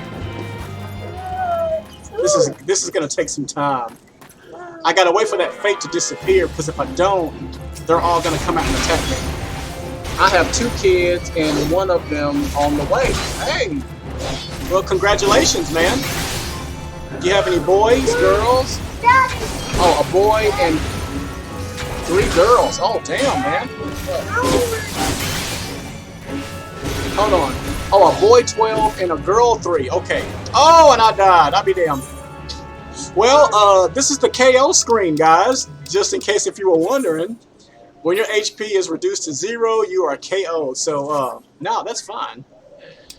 A: This is gonna take some time. I gotta wait for that fate to disappear because if I don't, they're all gonna come out and attack me. I have 2 kids and one of them on the way. Hey, well, congratulations, man. Do you have any boys, girls?
B: Daddy.
A: Oh, a boy and 3 girls. Oh, damn, man. Hold on. Oh, a boy 12 and a girl 3. Okay. Oh, and I died. I'll be damned. Well, this is the KO screen, guys. Just in case if you were wondering. When your HP is reduced to 0, you are KO. So, no, that's fine.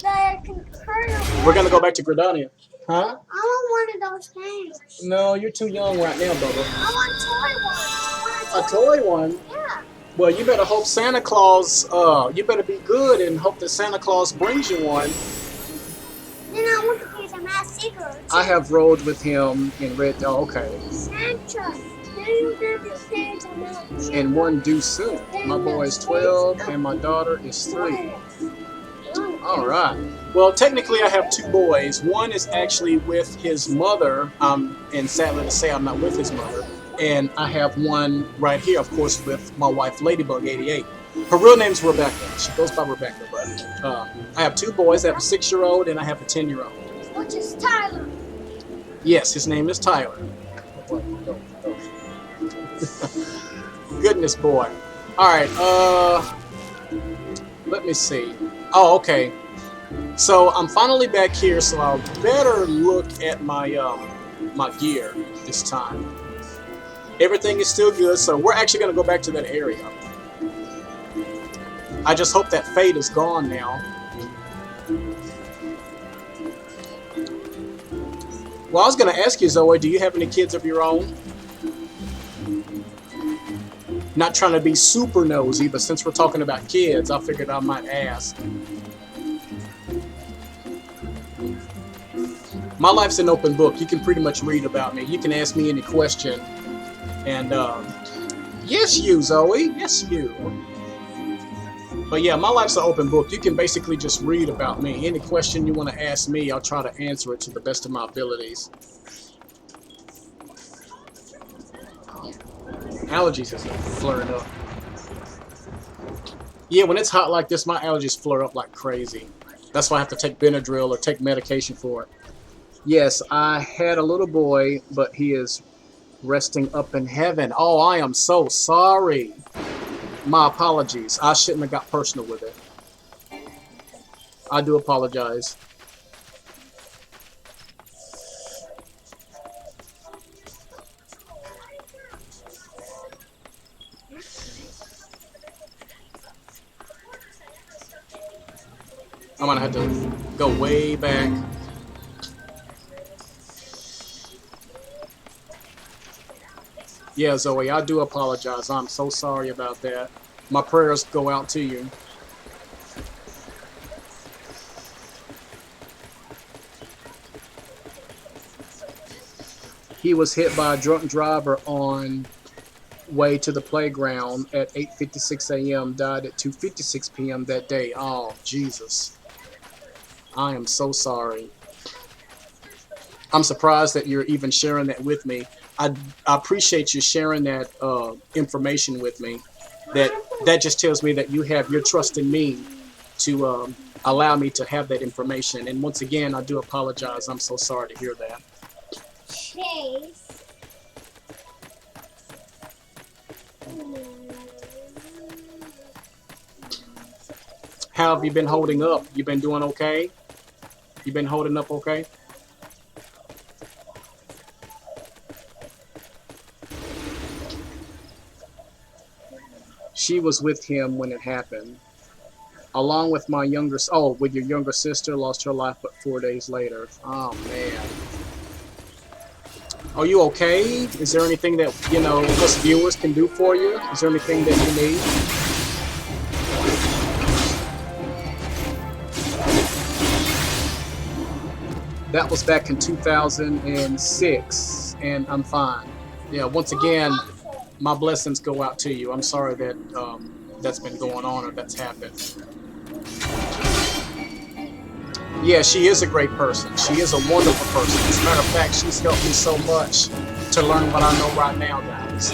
A: We're going to go back to Gridania. Huh?
B: I want one of those games.
A: No, you're too young right now, Bubba.
B: I want a toy one.
A: A toy one?
B: Yeah.
A: Well, you better hope Santa Claus, you better be good and hope that Santa Claus brings you one.
B: Then I want to play some Masked Singer.
A: I have rode with him in Red. Oh, okay.
B: Santa, do you ever say to me?
A: And one due soon. My boy is 12 and my daughter is 3. All right. Well, technically, I have 2 boys. One is actually with his mother, and sadly to say, I'm not with his mother. And I have one right here, of course, with my wife, Ladybug88. Her real name's Rebecca. She goes by Rebecca, but I have 2 boys. I have a 6-year-old and I have a 10-year-old.
B: Which is Tyler.
A: Yes, his name is Tyler. Goodness boy. All right. Let me see. Oh, okay. So I'm finally back here, so I'll better look at my my gear this time. Everything is still good, so we're actually going to go back to that area. I just hope that fate is gone now. Well, I was going to ask you, Zoe, do you have any kids of your own? Not trying to be super nosy, but since we're talking about kids, I figured I might ask. My life's an open book. You can pretty much read about me. You can ask me any question. And yes, you, Zoe. Yes, you. But yeah, my life's an open book. You can basically just read about me. Any question you want to ask me, I'll try to answer it to the best of my abilities. Allergies is flaring up. Yeah, when it's hot like this, my allergies flare up like crazy. That's why I have to take Benadryl or take medication for it. Yes, I had a little boy, but he is resting up in heaven. Oh, I am so sorry. My apologies. I shouldn't have got personal with it. I do apologize. I'm gonna have to go way back. Yeah, Zoe, I do apologize. I'm so sorry about that. My prayers go out to you. He was hit by a drunk driver on way to the playground at 8:56 a.m. Died at 2:56 p.m. that day. Oh, Jesus. I am so sorry. I'm surprised that you're even sharing that with me. I appreciate you sharing that information with me. That that just tells me that you have your trust in me to allow me to have that information. And once again, I do apologize. I'm so sorry to hear that.
B: Chase.
A: How have you been holding up? You been doing okay? You been holding up okay? She was with him when it happened, along with my younger. Oh, with your younger sister, lost her life, but 4 days later. Oh man. Are you okay? Is there anything that us viewers can do for you? Is there anything that you need? That was back in 2006, and I'm fine. Yeah. Once again, my blessings go out to you. I'm sorry that that's been going on or that's happened. Yeah, she is a great person. She is a wonderful person. As a matter of fact, she's helped me so much to learn what I know right now, guys.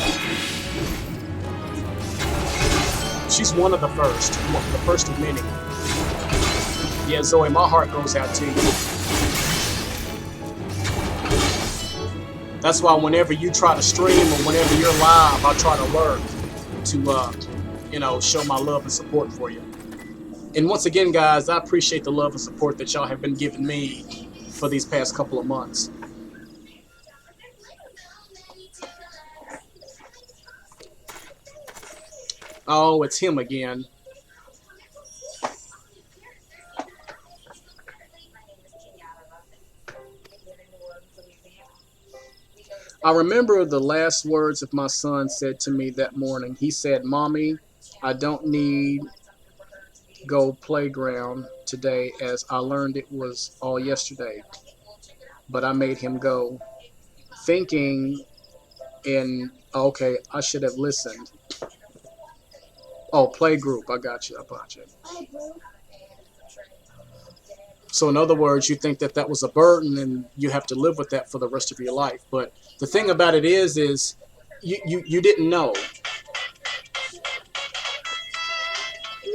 A: She's one of the first of many. Yeah, Zoe, my heart goes out to you. That's why whenever you try to stream or whenever you're live, I try to lurk to, show my love and support for you. And once again, guys, I appreciate the love and support that y'all have been giving me for these past couple of months. Oh, it's him again. I remember the last words of my son said to me that morning. He said, "Mommy, I don't need go playground today as I learned it was all yesterday." But I made him go, thinking in okay, I should have listened. Oh, play group. I got you. I got you. So in other words, you think that that was a burden and you have to live with that for the rest of your life. But the thing about it is you didn't know.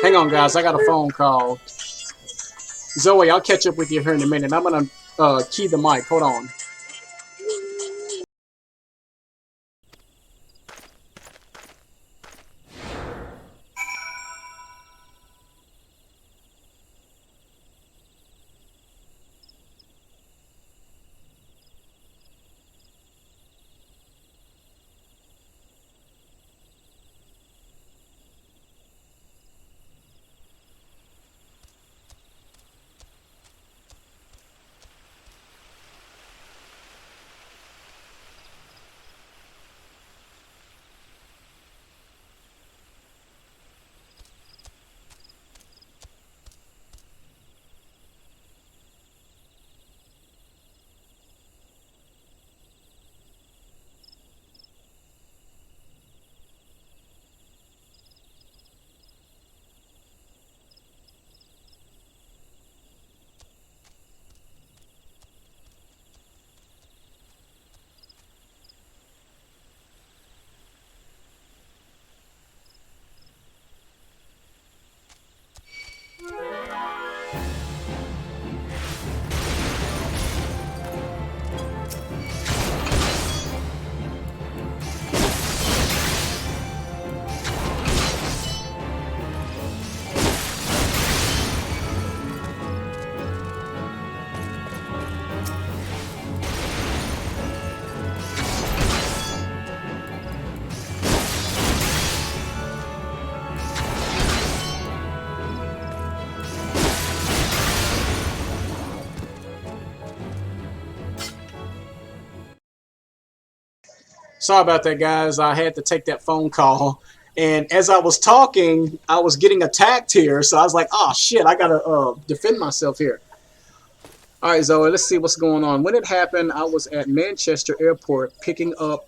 A: Hang on, guys. I got a phone call. Zoe, I'll catch up with you here in a minute. I'm gonna key the mic. Hold on. Sorry about that, guys. I had to take that phone call. And as I was talking, I was getting attacked here. So I was like, oh, shit, I got to defend myself here. All right, Zoe, let's see what's going on. When it happened, I was at Manchester Airport picking up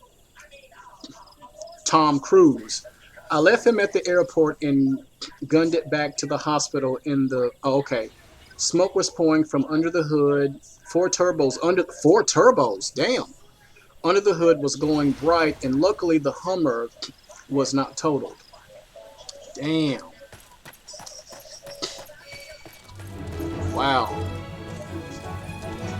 A: Tom Cruise. I left him at the airport and gunned it back to the hospital in the. Oh, okay. Smoke was pouring from under the hood. Four turbos. Damn. Under the hood was glowing bright, and luckily the Hummer was not totaled. Damn. Wow.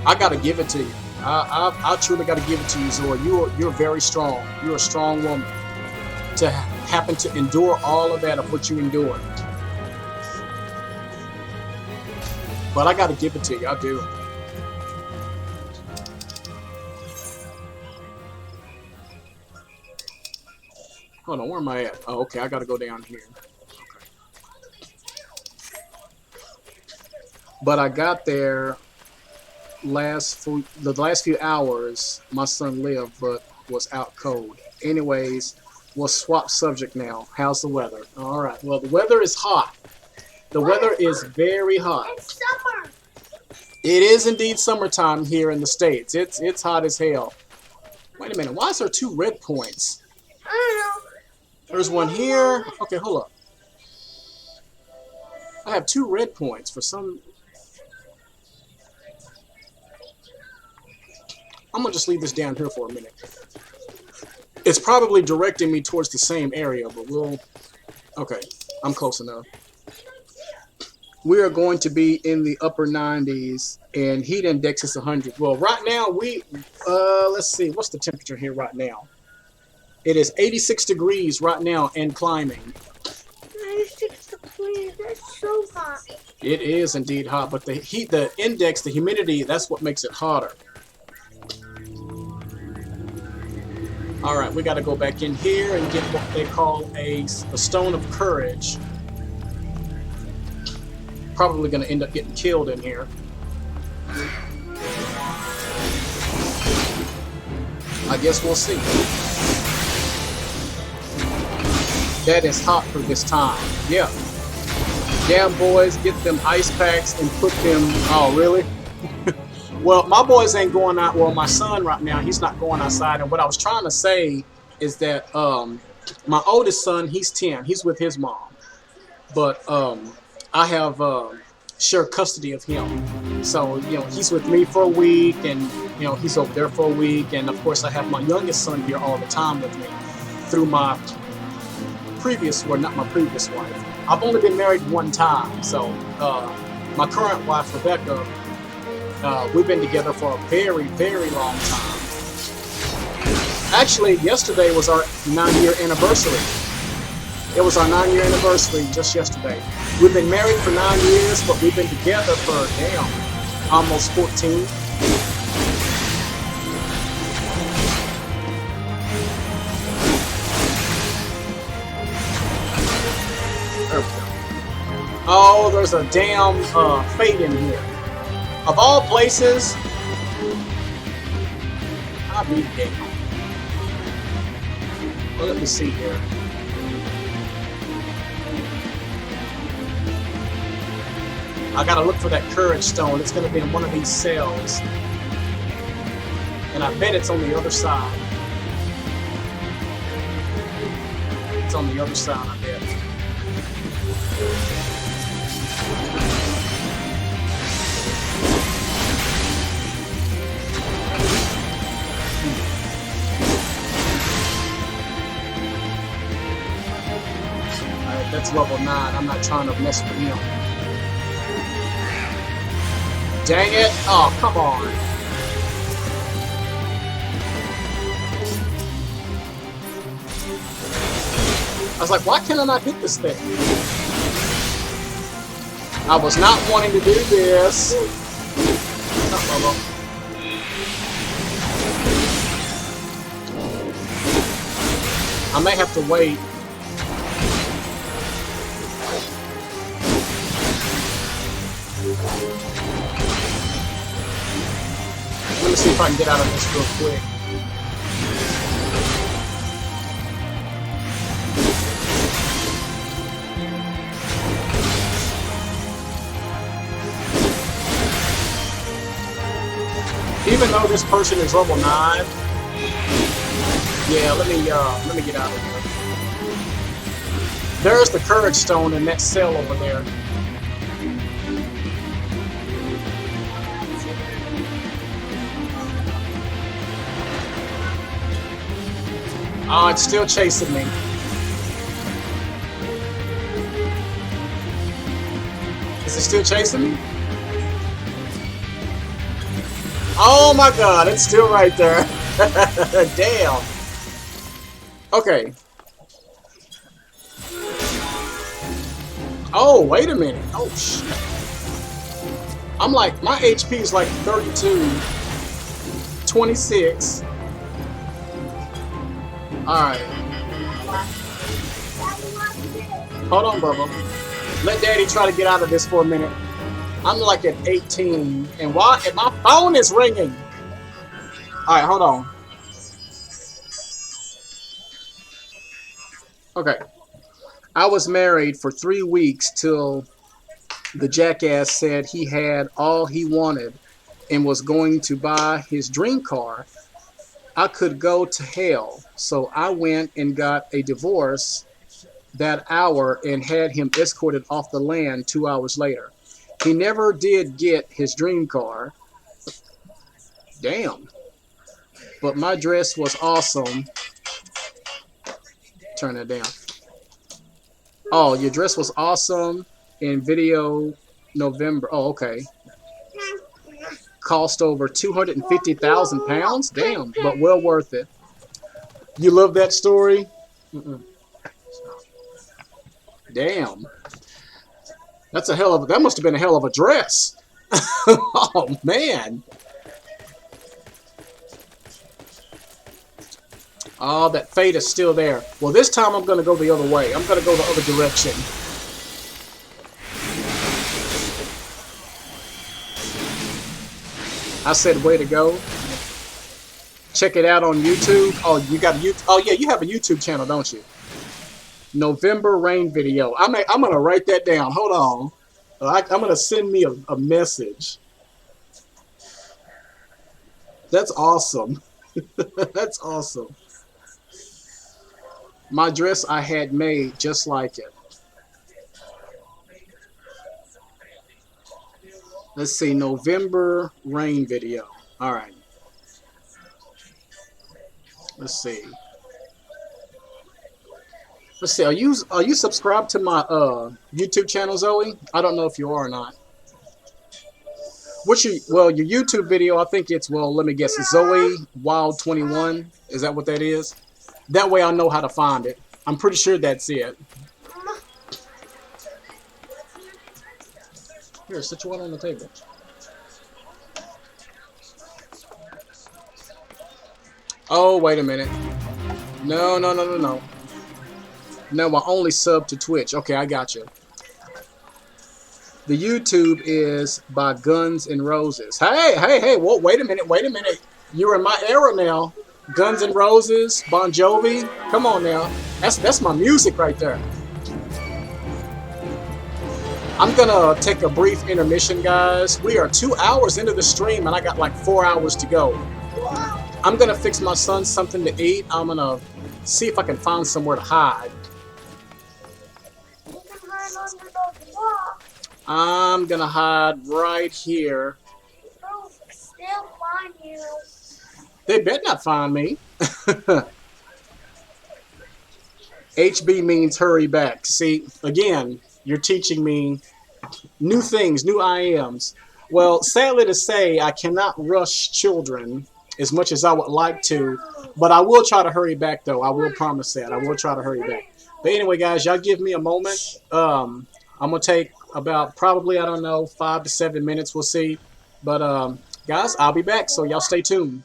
A: I gotta give it to you. I truly gotta give it to you, Zora. You're very strong. You're a strong woman to happen to endure all of that of what you endured. But I gotta give it to you. I do. Hold on, where am I at? Oh, okay, I gotta go down here. Okay. But I got there the last few hours. My son lived, but was out cold. Anyways, we'll swap subject now. How's the weather? All right. Well, the weather is hot. The weather is very hot.
B: It's summer.
A: It is indeed summertime here in the States. It's hot as hell. Wait a minute. Why is there two red points?
B: I don't know.
A: There's one here. Okay, hold up. I have two red points for some. I'm gonna just leave this down here for a minute. It's probably directing me towards the same area, but we'll. Okay, I'm close enough. We are going to be in the upper 90s, and heat index is 100. Well, right now let's see, what's the temperature here right now? It is 86 degrees right now and climbing.
B: 96 degrees. That's so hot.
A: It is indeed hot, but the index, the humidity, that's what makes it hotter. All right, we got to go back in here and get what they call a stone of courage. Probably going to end up getting killed in here. I guess we'll see. That is hot for this time. Yeah. Damn, boys, get them ice packs and put them. Oh, really? Well, my boys ain't going out. Well, my son right now, he's not going outside. And what I was trying to say is that my oldest son, he's 10. He's with his mom. But I have shared custody of him. So, he's with me for a week, and, he's over there for a week. And, of course, I have my youngest son here all the time with me through my not my previous wife. I've only been married one time. So, my current wife, Rebecca, we've been together for a very, very long time. Actually, yesterday was our 9-year anniversary. It was our 9-year anniversary just yesterday. We've been married for 9 years, but we've been together for, almost 14. There we go. Oh, there's a damn fate in here. Of all places, I'll be damned. Well, let me see here. I gotta look for that courage stone. It's gonna be in one of these cells. And I bet it's on the other side. It's on the other side, I bet. That's level 9. I'm not trying to mess with him. Dang it! Oh, come on. I was like, why can't I not hit this thing? I was not wanting to do this. I may have to wait. Let me see if I can get out of this real quick. though this person is level 9. Yeah, let me get out of here. There's the courage stone in that cell over there. Oh, it's still chasing me. Is it still chasing me? Oh my god, it's still right there. Damn. Okay. Oh, wait a minute. Oh, shit. I'm like, my HP is like 32, 26. Alright. Hold on, Bubba. Let Daddy try to get out of this for a minute. I'm like at 18. And why? And my phone is ringing. Alright, hold on. Okay. I was married for 3 weeks till the jackass said he had all he wanted and was going to buy his dream car. I could go to hell. So I went and got a divorce that hour and had him escorted off the land 2 hours later. He never did get his dream car. Damn. But my dress was awesome. Turn that down. Oh, your dress was awesome in video November. Oh, okay. Cost over 250,000 pounds. Damn, but well worth it. You love that story? Mm-mm. Damn. That's a hell of that must have been a hell of a dress. Oh man. Oh, that fate is still there. Well, this time I'm gonna go the other way. I'm gonna go the other direction. I said way to go. Check it out on YouTube. Oh, you got a YouTube. Oh yeah, you have a YouTube channel, don't you? November rain video. I'm gonna write that down. Hold on. I'm gonna send me a message. That's awesome. That's awesome. My dress I had made just like it. Let's see, November rain video. All right. Let's see. Let's see. Are you subscribed to my YouTube channel, Zoe? I don't know if you are or not. What's your YouTube video? I think it's let me guess. Zoe Wild 21. Is that what that is? That way I know how to find it. I'm pretty sure that's it. Here, sit your one on the table. Oh, wait a minute. No, no, no, no, no. No, I only sub to Twitch. Okay, I got you. The YouTube is by Guns N' Roses. Hey, hey, hey! Whoa, wait a minute, wait a minute. You're in my era now. Guns N' Roses, Bon Jovi. Come on now. That's my music right there. I'm gonna take a brief intermission, guys. We are 2 hours into the stream, and I got like 4 hours to go. I'm gonna fix my son something to eat. I'm gonna see if I can find somewhere to hide. I'm gonna hide right here.
B: They'll find you.
A: They better not find me. HB means hurry back. See, again, you're teaching me new things, new IMs. Well, sadly to say, I cannot rush children as much as I would like to, but I will try to hurry back, though. I will promise that. I will try to hurry back. But anyway, guys, y'all give me a moment. I'm going to take about probably, I don't know, 5 to 7 minutes. We'll see. But, guys, I'll be back, so y'all stay tuned.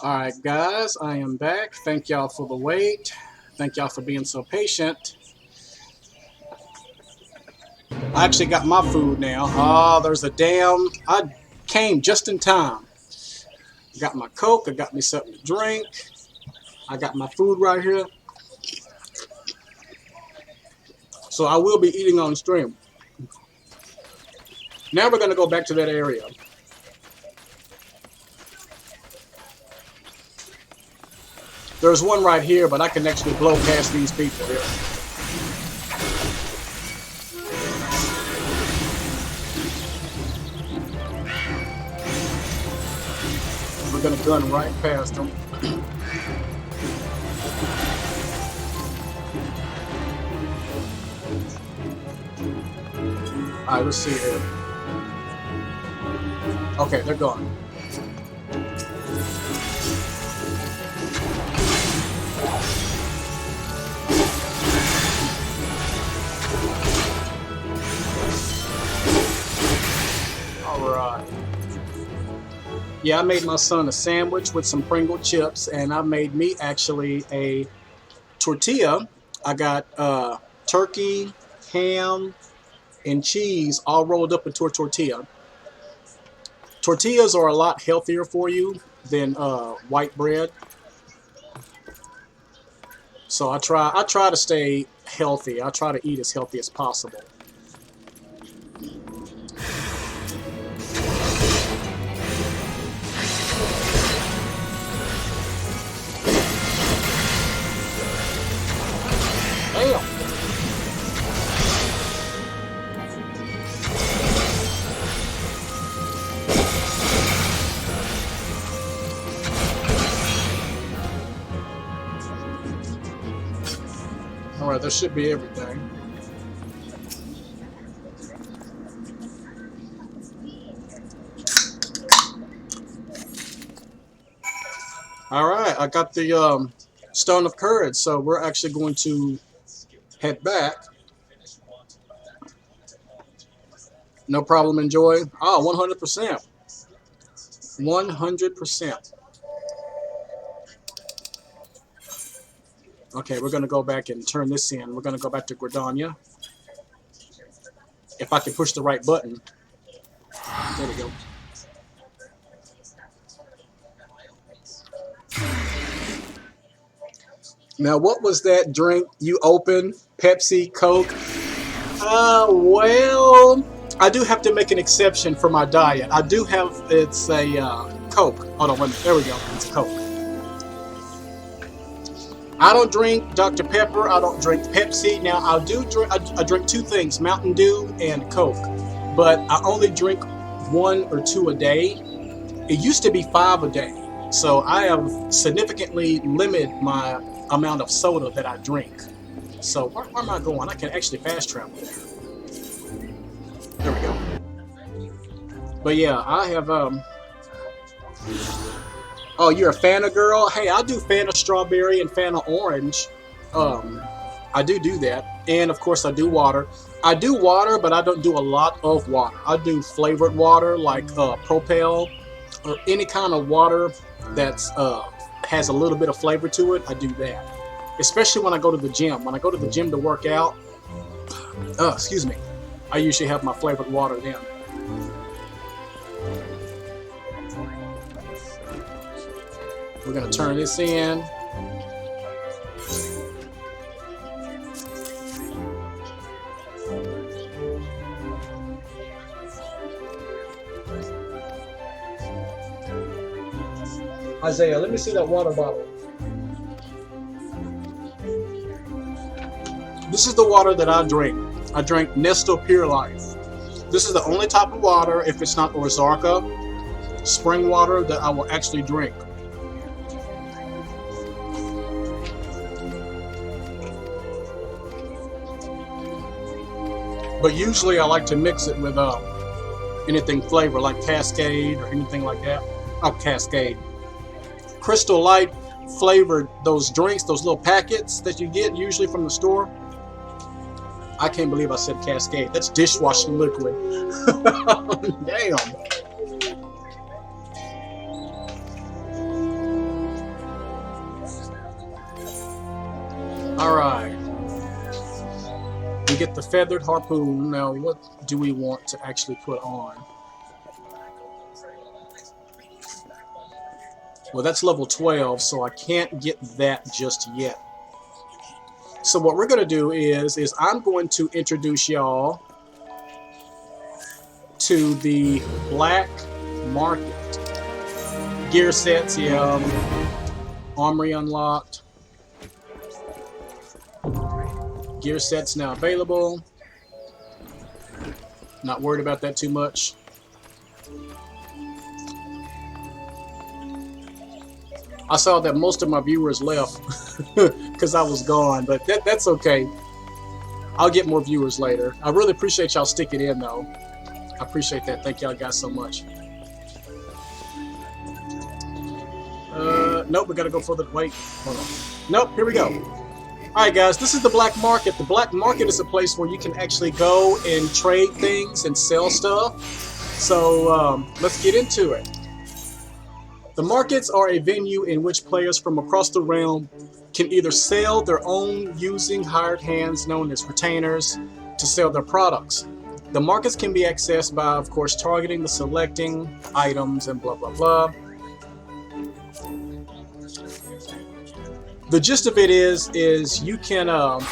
A: Alright guys, I am back. Thank y'all for the wait. Thank y'all for being so patient. I actually got my food now. Oh, there's a damn... I came just in time. Got my Coke, I got me something to drink. I got my food right here. So I will be eating on stream. Now we're going to go back to that area. There's one right here, but I can actually blow past these people here. We're going to gun right past them. Alright, let's see here. Okay, they're gone. Alright. Yeah, I made my son a sandwich with some Pringle chips, and I made me actually a tortilla. I got turkey, ham, and cheese all rolled up into a tortilla. Tortillas are a lot healthier for you than white bread. So I try to stay healthy. I try to eat as healthy as possible. Damn. Alright, there should be everything. Alright, I got the Stone of Courage, so we're actually going to head back. No problem, enjoy. Oh, 100%. 100%. Okay, we're going to go back and turn this in. We're going to go back to Gridania. If I can push the right button. There we go. Now, what was that drink you opened? Pepsi, Coke? Well, I do have to make an exception for my diet. I do have, it's a Coke. Hold on, wait a minute. There we go. It's Coke. I don't drink Dr. Pepper. I don't drink Pepsi. Now, I drink two things, Mountain Dew and Coke. But I only drink 1 or 2 a day. It used to be 5 a day. So I have significantly limited my amount of soda that I drink. So where am I going? I can actually fast travel there. There we go. But yeah, I have oh, you're a Fanta girl? Hey, I do Fanta strawberry and Fanta orange. I do that. And of course I do water. I do water, but I don't do a lot of water. I do flavored water like Propel or any kind of water that's has a little bit of flavor to it. I do that. Especially when I go to the gym. When I go to the gym to work out, excuse me, I usually have my flavored water then. We're going to turn this in. Isaiah, let me see that water bottle. This is the water that I drink. I drink Nestle Pure Life. This is the only type of water, if it's not Ozarka, spring water, that I will actually drink. But usually I like to mix it with anything flavor, like Cascade or anything like that. Oh, Cascade. Crystal Light flavored, those drinks, those little packets that you get usually from the store. I can't believe I said Cascade. That's dishwashing liquid. Damn. Alright. We get the feathered harpoon. Now, what do we want to actually put on? Well, that's level 12, so I can't get that just yet. So what we're going to do is I'm going to introduce y'all to the black market. Gear sets, yeah. Armory unlocked. Gear sets now available. Not worried about that too much. I saw that most of my viewers left because I was gone, but that's okay. I'll get more viewers later. I really appreciate y'all sticking in, though. I appreciate that. Thank y'all guys so much. Nope, we gotta go further. Wait, hold on. Nope, here we go. Alright guys, this is the black market. The black market is a place where you can actually go and trade things and sell stuff. So let's get into it. The markets are a venue in which players from across the realm can either sell their own using hired hands known as retainers to sell their products. The markets can be accessed by, of course, targeting the selecting items and blah blah blah. The gist of it is you can,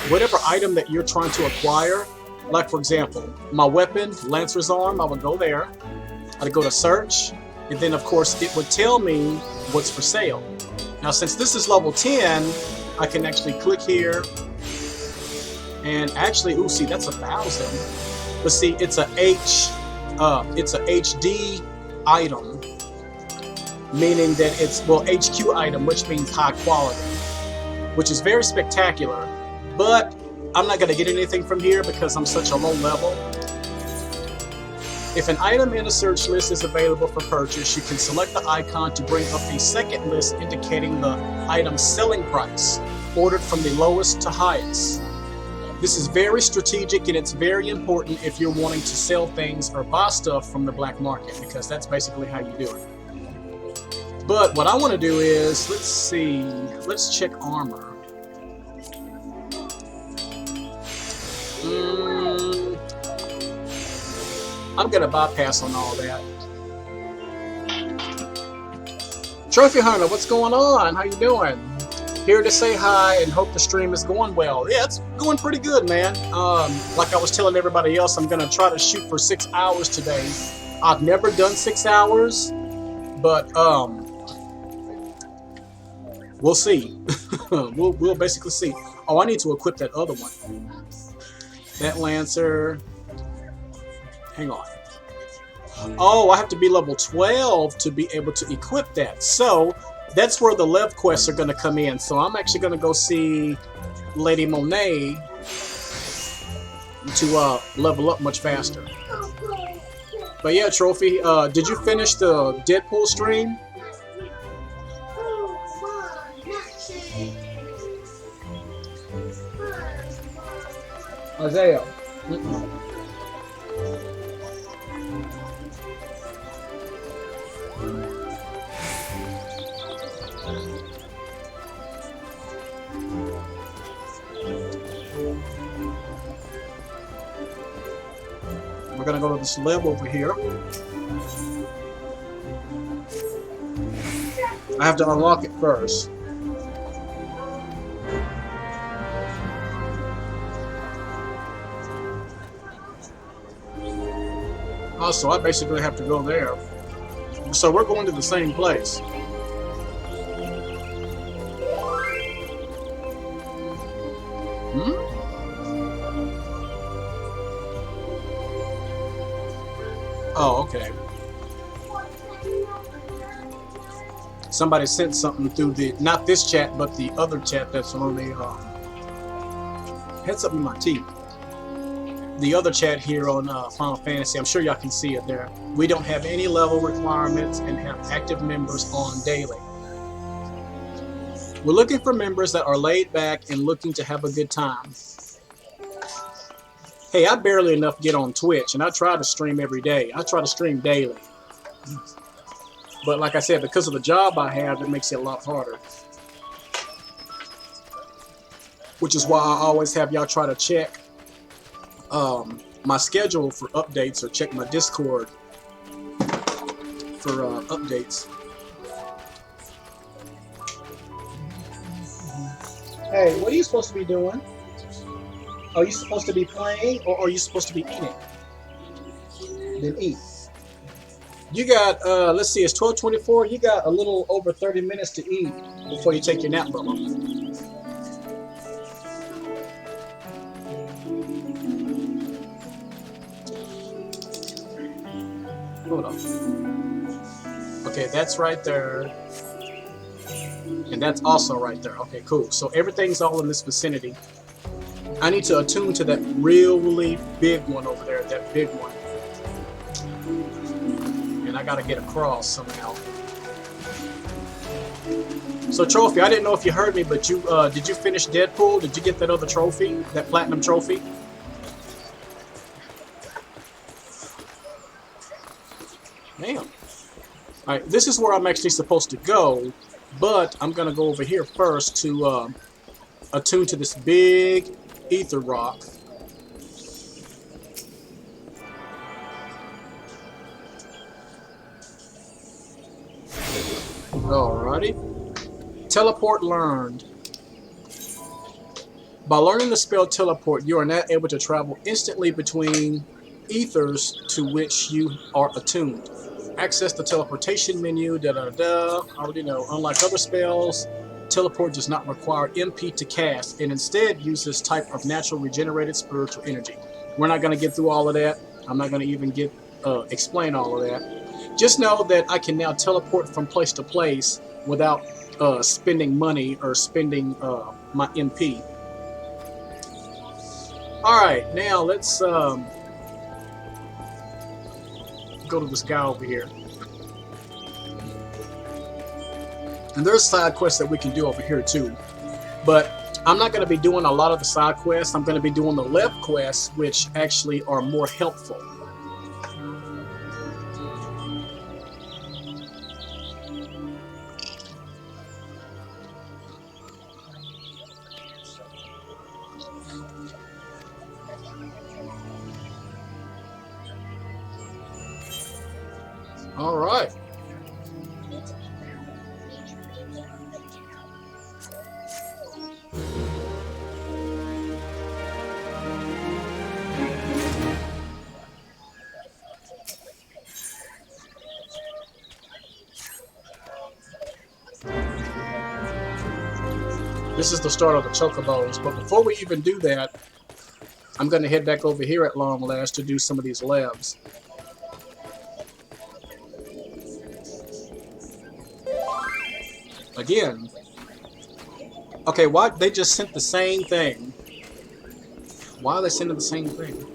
A: whatever item that you're trying to acquire, like for example, my weapon, Lancer's Arm, I would go there, I'd go to search, and then of course it would tell me what's for sale. Now since this is level 10, I can actually click here, and actually, ooh, see, that's 1,000. But see, it's a HD item, meaning that it's, well, HQ item, which means high quality, which is very spectacular, but I'm not going to get anything from here because I'm such a low level. If an item in a search list is available for purchase, you can select the icon to bring up a second list indicating the item's selling price, ordered from the lowest to highest. This is very strategic and it's very important if you're wanting to sell things or buy stuff from the black market, because that's basically how you do it. But what I want to do is, let's see, let's check armor. I'm going to bypass on all that. Trophy Hunter, what's going on? How you doing? Here to say hi and hope the stream is going well. Yeah, it's going pretty good, man. Like I was telling everybody else, I'm going to try to shoot for 6 hours today. I've never done 6 hours, but we'll see. we'll basically see. Oh, I need to equip that other one. That Lancer. Hang on. Oh, I have to be level 12 to be able to equip that. So that's where the Lev quests are going to come in. So I'm actually going to go see Lady Monet to level up much faster. But yeah, Trophy, did you finish the Deadpool stream? Isaiah. We're gonna go to this level over here. I have to unlock it first. Also, I basically have to go there. So we're going to the same place. Oh, okay. Somebody sent something through the, not this chat, but the other chat that's on the, had something in my teeth. The other chat here on Final Fantasy, I'm sure y'all can see it there. We don't have any level requirements and have active members on daily. We're looking for members that are laid back and looking to have a good time. Hey, I barely enough get on Twitch, and I try to stream every day. I try to stream daily. But like I said, because of the job I have, it makes it a lot harder. which is why I always have y'all try to check my schedule for updates or check my Discord for updates. Hey, what are you supposed to be doing? Are you supposed to be playing or are you supposed to be eating? Then eat. You got, let's see, it's 12:24. You got a little over 30 minutes to eat before you take your nap, Bubba. Hold on. Okay, that's right there. And that's also right there. Okay, cool. So everything's all in this vicinity. I need to attune to that really big one over there, that big one. And I gotta get across somehow. So Trophy, I didn't know if you heard me, but you did you finish Deadpool? Did you get that other trophy, that platinum trophy? Damn. Alright, this is where I'm actually supposed to go, but I'm gonna go over here first to attune to this big ether rock. Alrighty. Teleport learned. By learning the spell teleport, you are now able to travel instantly between ethers to which you are attuned. Access the teleportation menu, I already know. Unlike other spells, teleport does not require MP to cast and instead uses type of natural regenerated spiritual energy. We're not going to get through all of that. I'm not going to even explain all of that. Just know that I can now teleport from place to place without spending money or spending my MP. Alright, now let's go to this guy over here. And there's side quests that we can do over here too. But I'm not going to be doing a lot of the side quests. I'm going to be doing the left quests, which actually are more helpful. All right. This is the start of the chocobos, but before we even do that, I'm going to head back over here at long last to do some of these labs. Again. Okay, why they just sent the same thing? Why are they sending the same thing?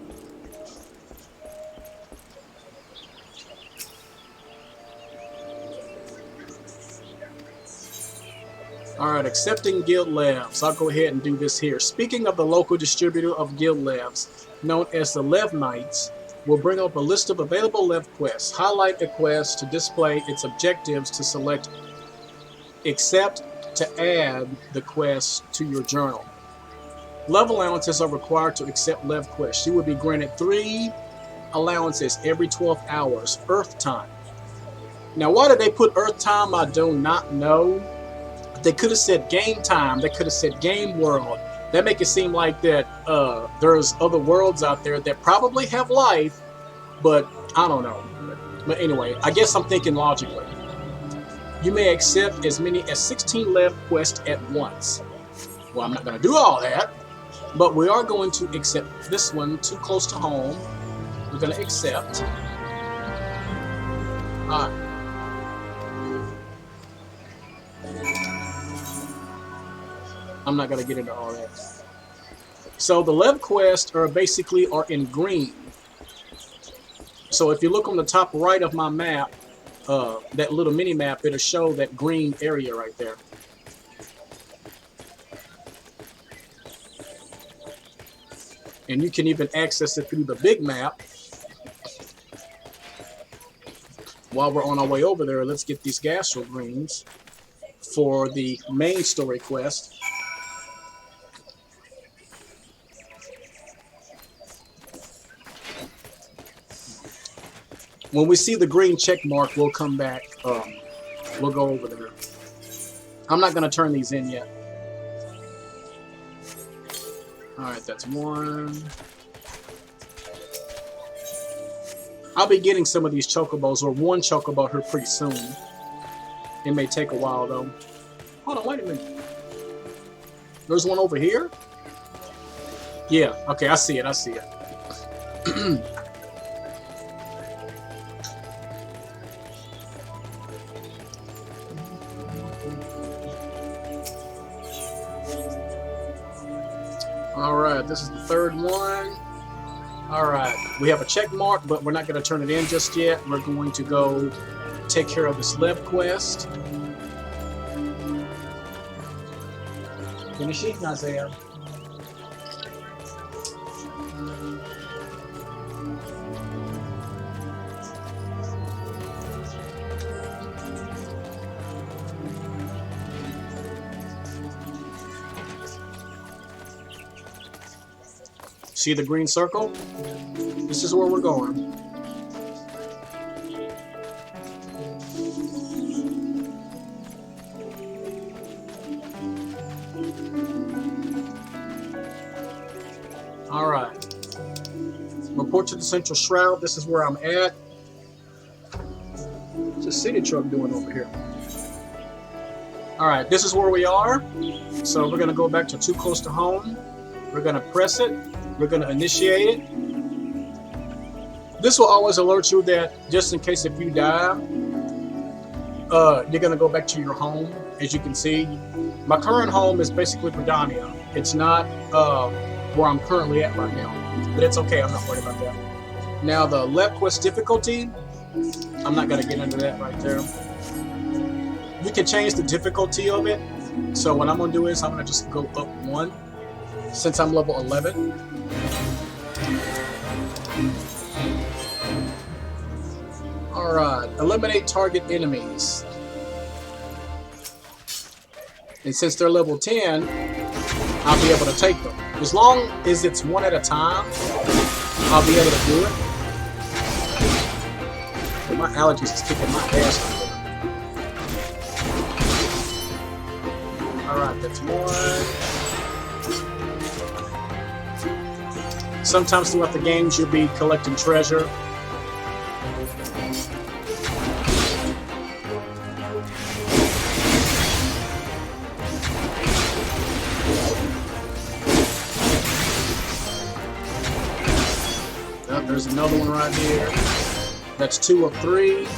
A: Alright, accepting guild labs. I'll go ahead and do this here. Speaking of the local distributor of guild labs, known as the Lev Knights, will bring up a list of available Lev quests. Highlight a quest to display its objectives to select accept to add the quest to your journal. Lev allowances are required to accept Lev quests. You will be granted 3 allowances every 12 hours, Earth time. Now, why did they put Earth time? I do not know. They could have said game time. They could have said game world. That make it seem like that there's other worlds out there that probably have life, but I don't know. But anyway, I guess I'm thinking logically. You may accept as many as 16 Lev quests at once. Well, I'm not going to do all that, but we are going to accept this one too close to home. We're going to accept. All right. I'm not going to get into all that. So the Lev quests are basically in green. So if you look on the top right of my map, that little mini map, it'll show that green area right there. And you can even access it through the big map. While we're on our way over there, let's get these gastro greens for the main story quest. When we see the green check mark, we'll come back. We'll go over there. I'm not gonna turn these in yet. All right, that's one. I'll be getting some of these chocobos, or one chocobo here pretty soon. It may take a while though. Hold on, wait a minute. There's one over here? Yeah, okay, I see it, I see it. Alright, this is the third one. Alright, we have a check mark, but we're not going to turn it in just yet. We're going to go take care of this lab quest. Finish it, Isaiah. See the green circle? This is where we're going. Alright. Report to the Central Shroud. This is where I'm at. What's the city truck doing over here? Alright, this is where we are. So we're going to go back to Too Close to Home. We're going to press it. We're going to initiate it. This will always alert you that just in case if you die, you're going to go back to your home. As you can see, my current home is basically Britannia. It's not where I'm currently at right now, but it's okay. I'm not worried about that. Now the left quest difficulty, I'm not going to get into that right there. You can change the difficulty of it. So what I'm going to do is I'm going to just go up one since I'm level 11. Alright, eliminate target enemies. And since they're level 10, I'll be able to take them. As long as it's one at a time, I'll be able to do it. But my allergies is kicking my ass. Alright, that's one. Sometimes throughout the games you'll be collecting treasure. Oh, there's another one right here. That's 2 of 3.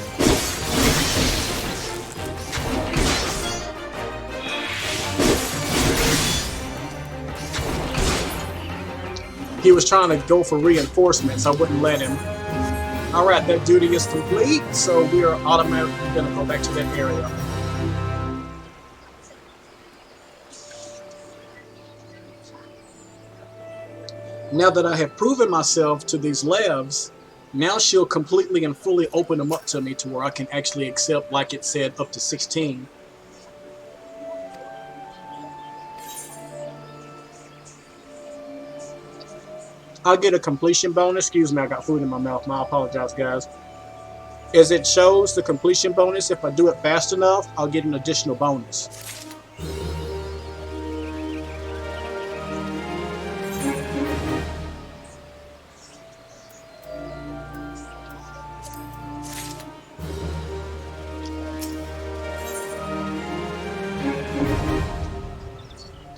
A: He was trying to go for reinforcements. I wouldn't let him. Alright, that duty is complete, so we are automatically going to go back to that area. Now that I have proven myself to these labs, now she'll completely and fully open them up to me to where I can actually accept, like it said, up to 16. I'll get a completion bonus. Excuse me, I got food in my mouth. I apologize, guys. As it shows the completion bonus, if I do it fast enough, I'll get an additional bonus.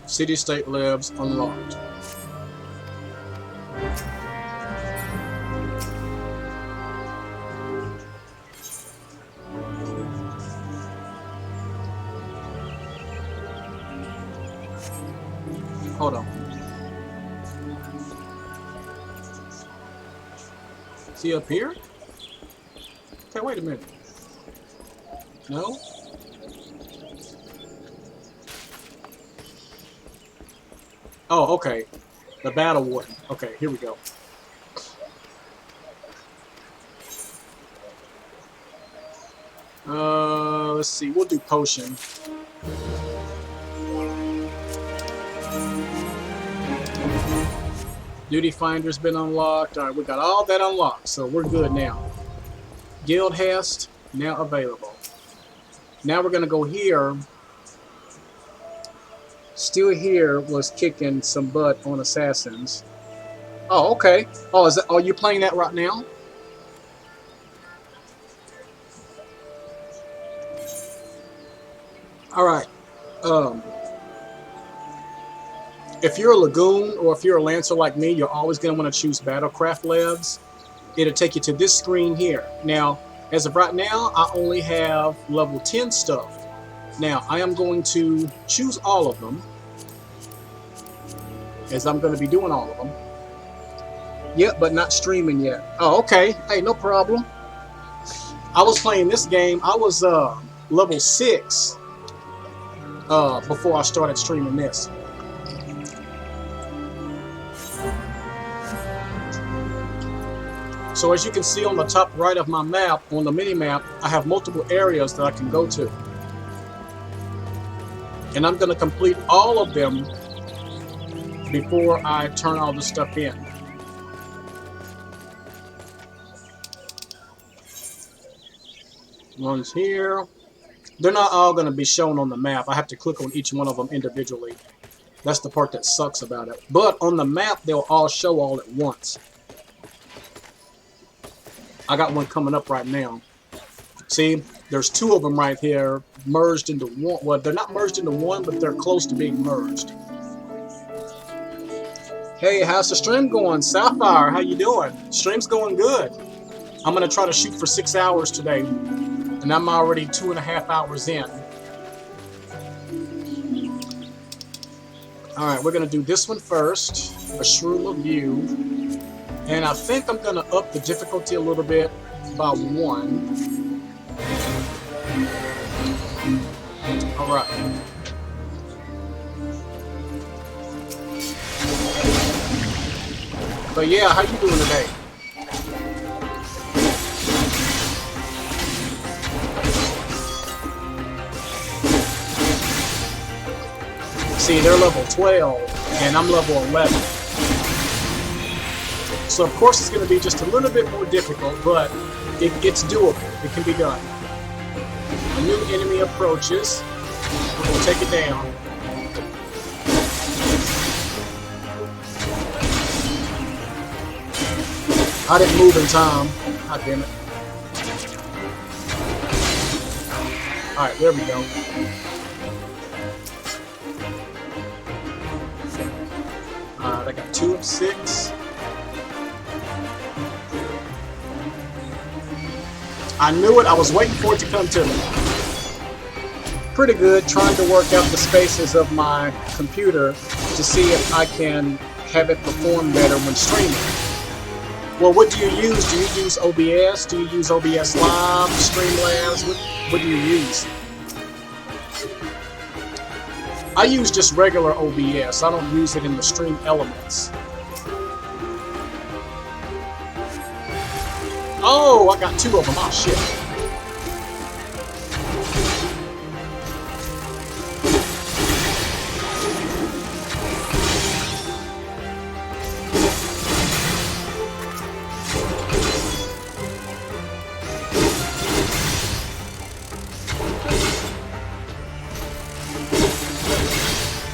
A: City State Labs unlocked. Hold on. Is he up here? Okay, wait a minute. No? Oh, okay. The Battle Warden. Okay, here we go. Let's see. We'll do Potion. Duty Finder's been unlocked. Alright, we got all that unlocked, so we're good now. Guild Hest, now available. Now we're going to go here. Still here was kicking some butt on Assassins. Oh, okay. Oh, is that? Oh, you playing that right now? All right. Um, if you're a Lagoon or if you're a Lancer like me, you're always going to want to choose Battlecraft Labs. It'll take you to this screen here. Now, as of right now, I only have level 10 stuff. Now, I am going to choose all of them, as I'm going to be doing all of them. Yep, but not streaming yet. Oh, okay. Hey, no problem. I was playing this game. I was level 6 before I started streaming this. So as you can see on the top right of my map, on the mini map, I have multiple areas that I can go to. And I'm going to complete all of them before I turn all this stuff in. One's here. They're not all going to be shown on the map. I have to click on each one of them individually. That's the part that sucks about it. But on the map, they'll all show all at once. I got one coming up right now. See, there's 2 of them right here merged into one. Well, they're not merged into one, but they're close to being merged. Hey, how's the stream going? Sapphire, how you doing? Stream's going good. I'm going to try to shoot for 6 hours today, and I'm already 2.5 hours in. Alright, we're going to do this one first, a Shroom of View. And I think I'm going to up the difficulty a little bit by 1. Alright. But yeah, how you doing today? See, they're level 12, and I'm level 11. So of course it's going to be just a little bit more difficult, but it's doable. It can be done. A new enemy approaches. We're going to take it down. I didn't move in time. God damn it. Alright, there we go. Alright, I got 2 of 6. I knew it. I was waiting for it to come to me. Pretty good. Trying to work out the spaces of my computer to see if I can have it perform better when streaming. Well, what do you use? Do you use OBS? Do you use OBS Live, Streamlabs? What do you use? I use just regular OBS. I don't use it in the Stream Elements. Oh, I got 2 of them. Oh, shit.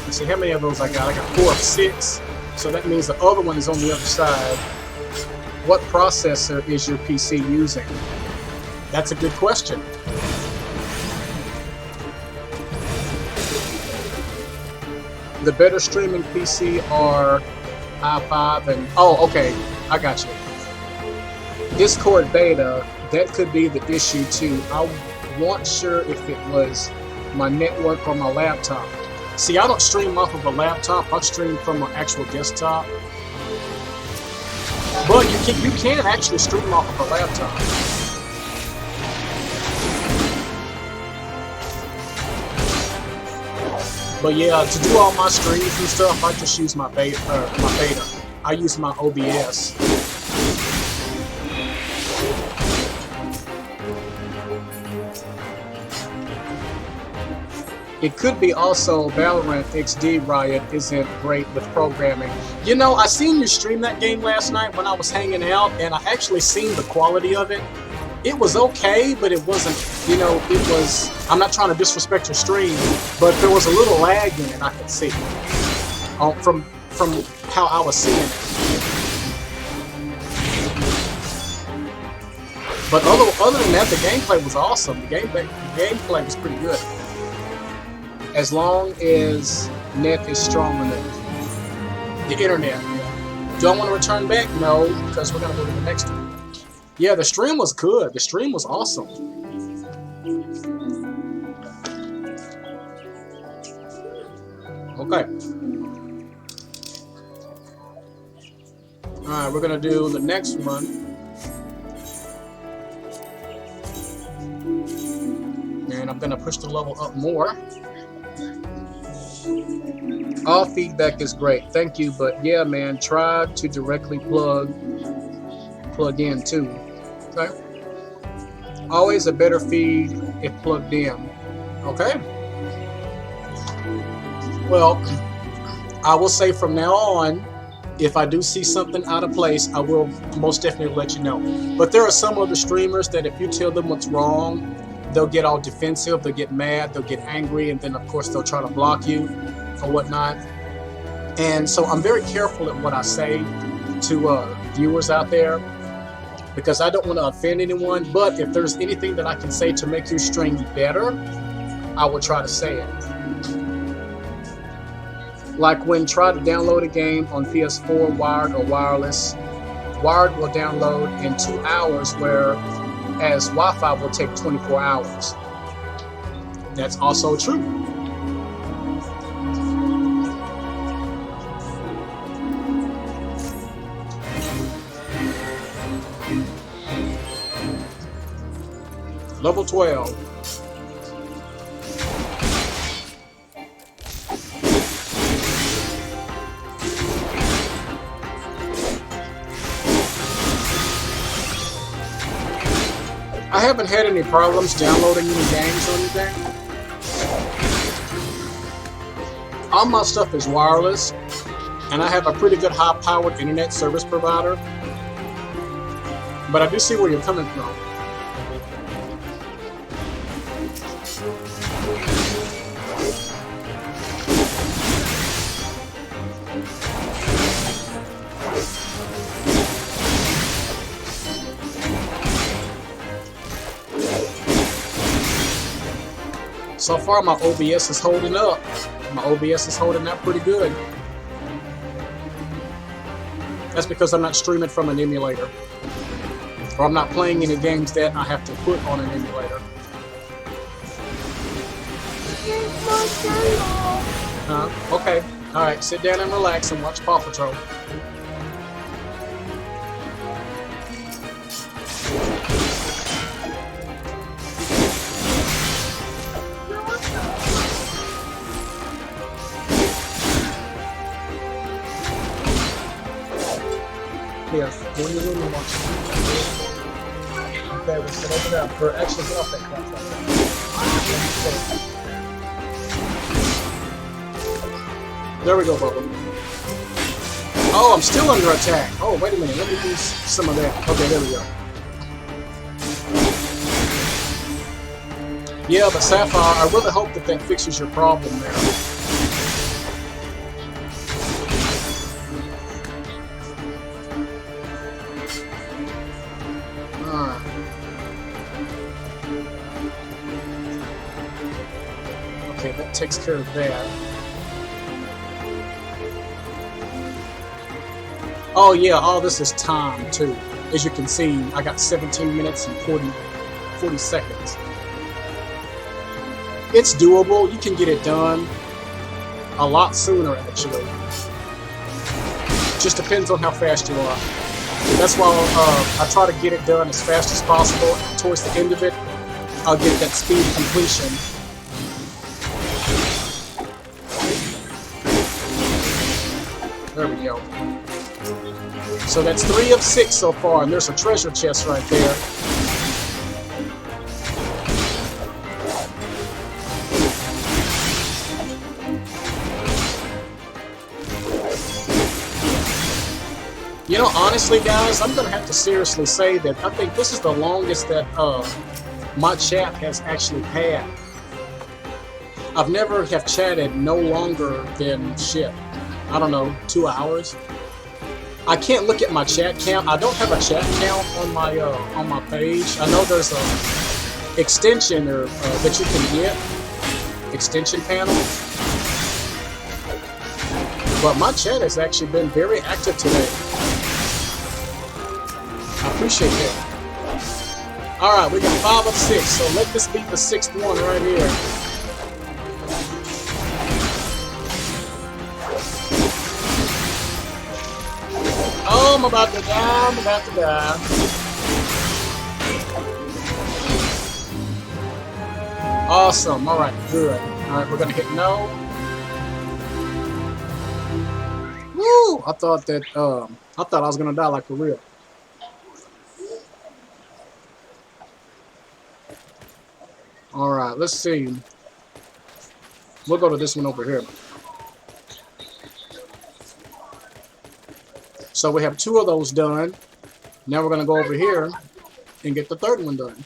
A: Let's see how many of those I got. I got 4 of 6. So that means the other one is on the other side. What processor is your PC using? That's a good question. The better streaming PC are i5 and... Oh, okay. I got you. Discord beta, that could be the issue too. I wasn't sure if it was my network or my laptop. See, I don't stream off of a laptop. I stream from an actual desktop. But you can actually stream off of a laptop. But yeah, to do all my streams and stuff, I just use my beta. I use my OBS. It could be also Valorant XD Riot isn't great with programming. You know, I seen you stream that game last night when I was hanging out, and I actually seen the quality of it. It was okay, but it wasn't, you know, it was, I'm not trying to disrespect your stream, but there was a little lag in it, I could see. From how I was seeing it. But other than that, the gameplay was awesome. The gameplay was pretty good. As long as net is strong enough. The internet. Do I want to return back? No, because we're going to go to the next one. Yeah, the stream was good. The stream was awesome. Okay. Alright, we're going to do the next one. And I'm going to push the level up more. All feedback is great. Thank you. But yeah, man, try to directly plug in too. Okay. Always a better feed if plugged in. Okay. Well, I will say from now on, if I do see something out of place, I will most definitely let you know. But there are some other streamers that if you tell them what's wrong, they'll get all defensive, they'll get mad, they'll get angry, and then of course they'll try to block you or whatnot. And so I'm very careful at what I say to viewers out there, because I don't want to offend anyone. But if there's anything that I can say to make your stream better, I will try to say it. Like when try to download a game on PS4 wired or wireless, wired will download in 2 hours, whereas Wi-Fi will take 24 hours. That's also true. Level 12. I haven't had any problems downloading any games or anything. All my stuff is wireless, and I have a pretty good high-powered internet service provider. But I do see where you're coming from. So far, my OBS is holding up. My OBS is holding up pretty good. That's because I'm not streaming from an emulator. Or I'm not playing any games that I have to put on an emulator. Okay. Alright, sit down and relax and watch Paw Patrol. Here, go in your room and watch it. Okay, we'll sit over there. Or actually, get off that couch right there. There we go, Bubba. Oh, I'm still under attack. Oh, wait a minute. Let me use some of that. Okay, there we go. Yeah, but Sapphire, I really hope that that fixes your problem there. Okay, that takes care of that. Oh yeah, all this is time too. As you can see, I got 17 minutes and 40 seconds. It's doable. You can get it done a lot sooner, actually. Just depends on how fast you are. That's why I try to get it done as fast as possible. Towards the end of it, I'll get that speed completion. There we go. So that's 3 of 6 so far, and there's a treasure chest right there. You know, honestly, guys, I'm gonna have to seriously say that I think this is the longest that my chat has actually had. I've never have chatted no longer than shit. I don't know, 2 hours. I can't look at my chat count. I don't have a chat count on my page. I know there's a extension or that you can get, extension panel. But my chat has actually been very active today. I appreciate that. All right, we got 5 of 6, so let this be the 6th one right here. Oh, I'm about to die. I'm about to die. Awesome. All right, good. All right, we're gonna hit no. Woo! I thought I was gonna die like for real. All right, let's see. We'll go to this one over here. So we have 2 of those done. Now we're gonna go over here and get the 3rd one done.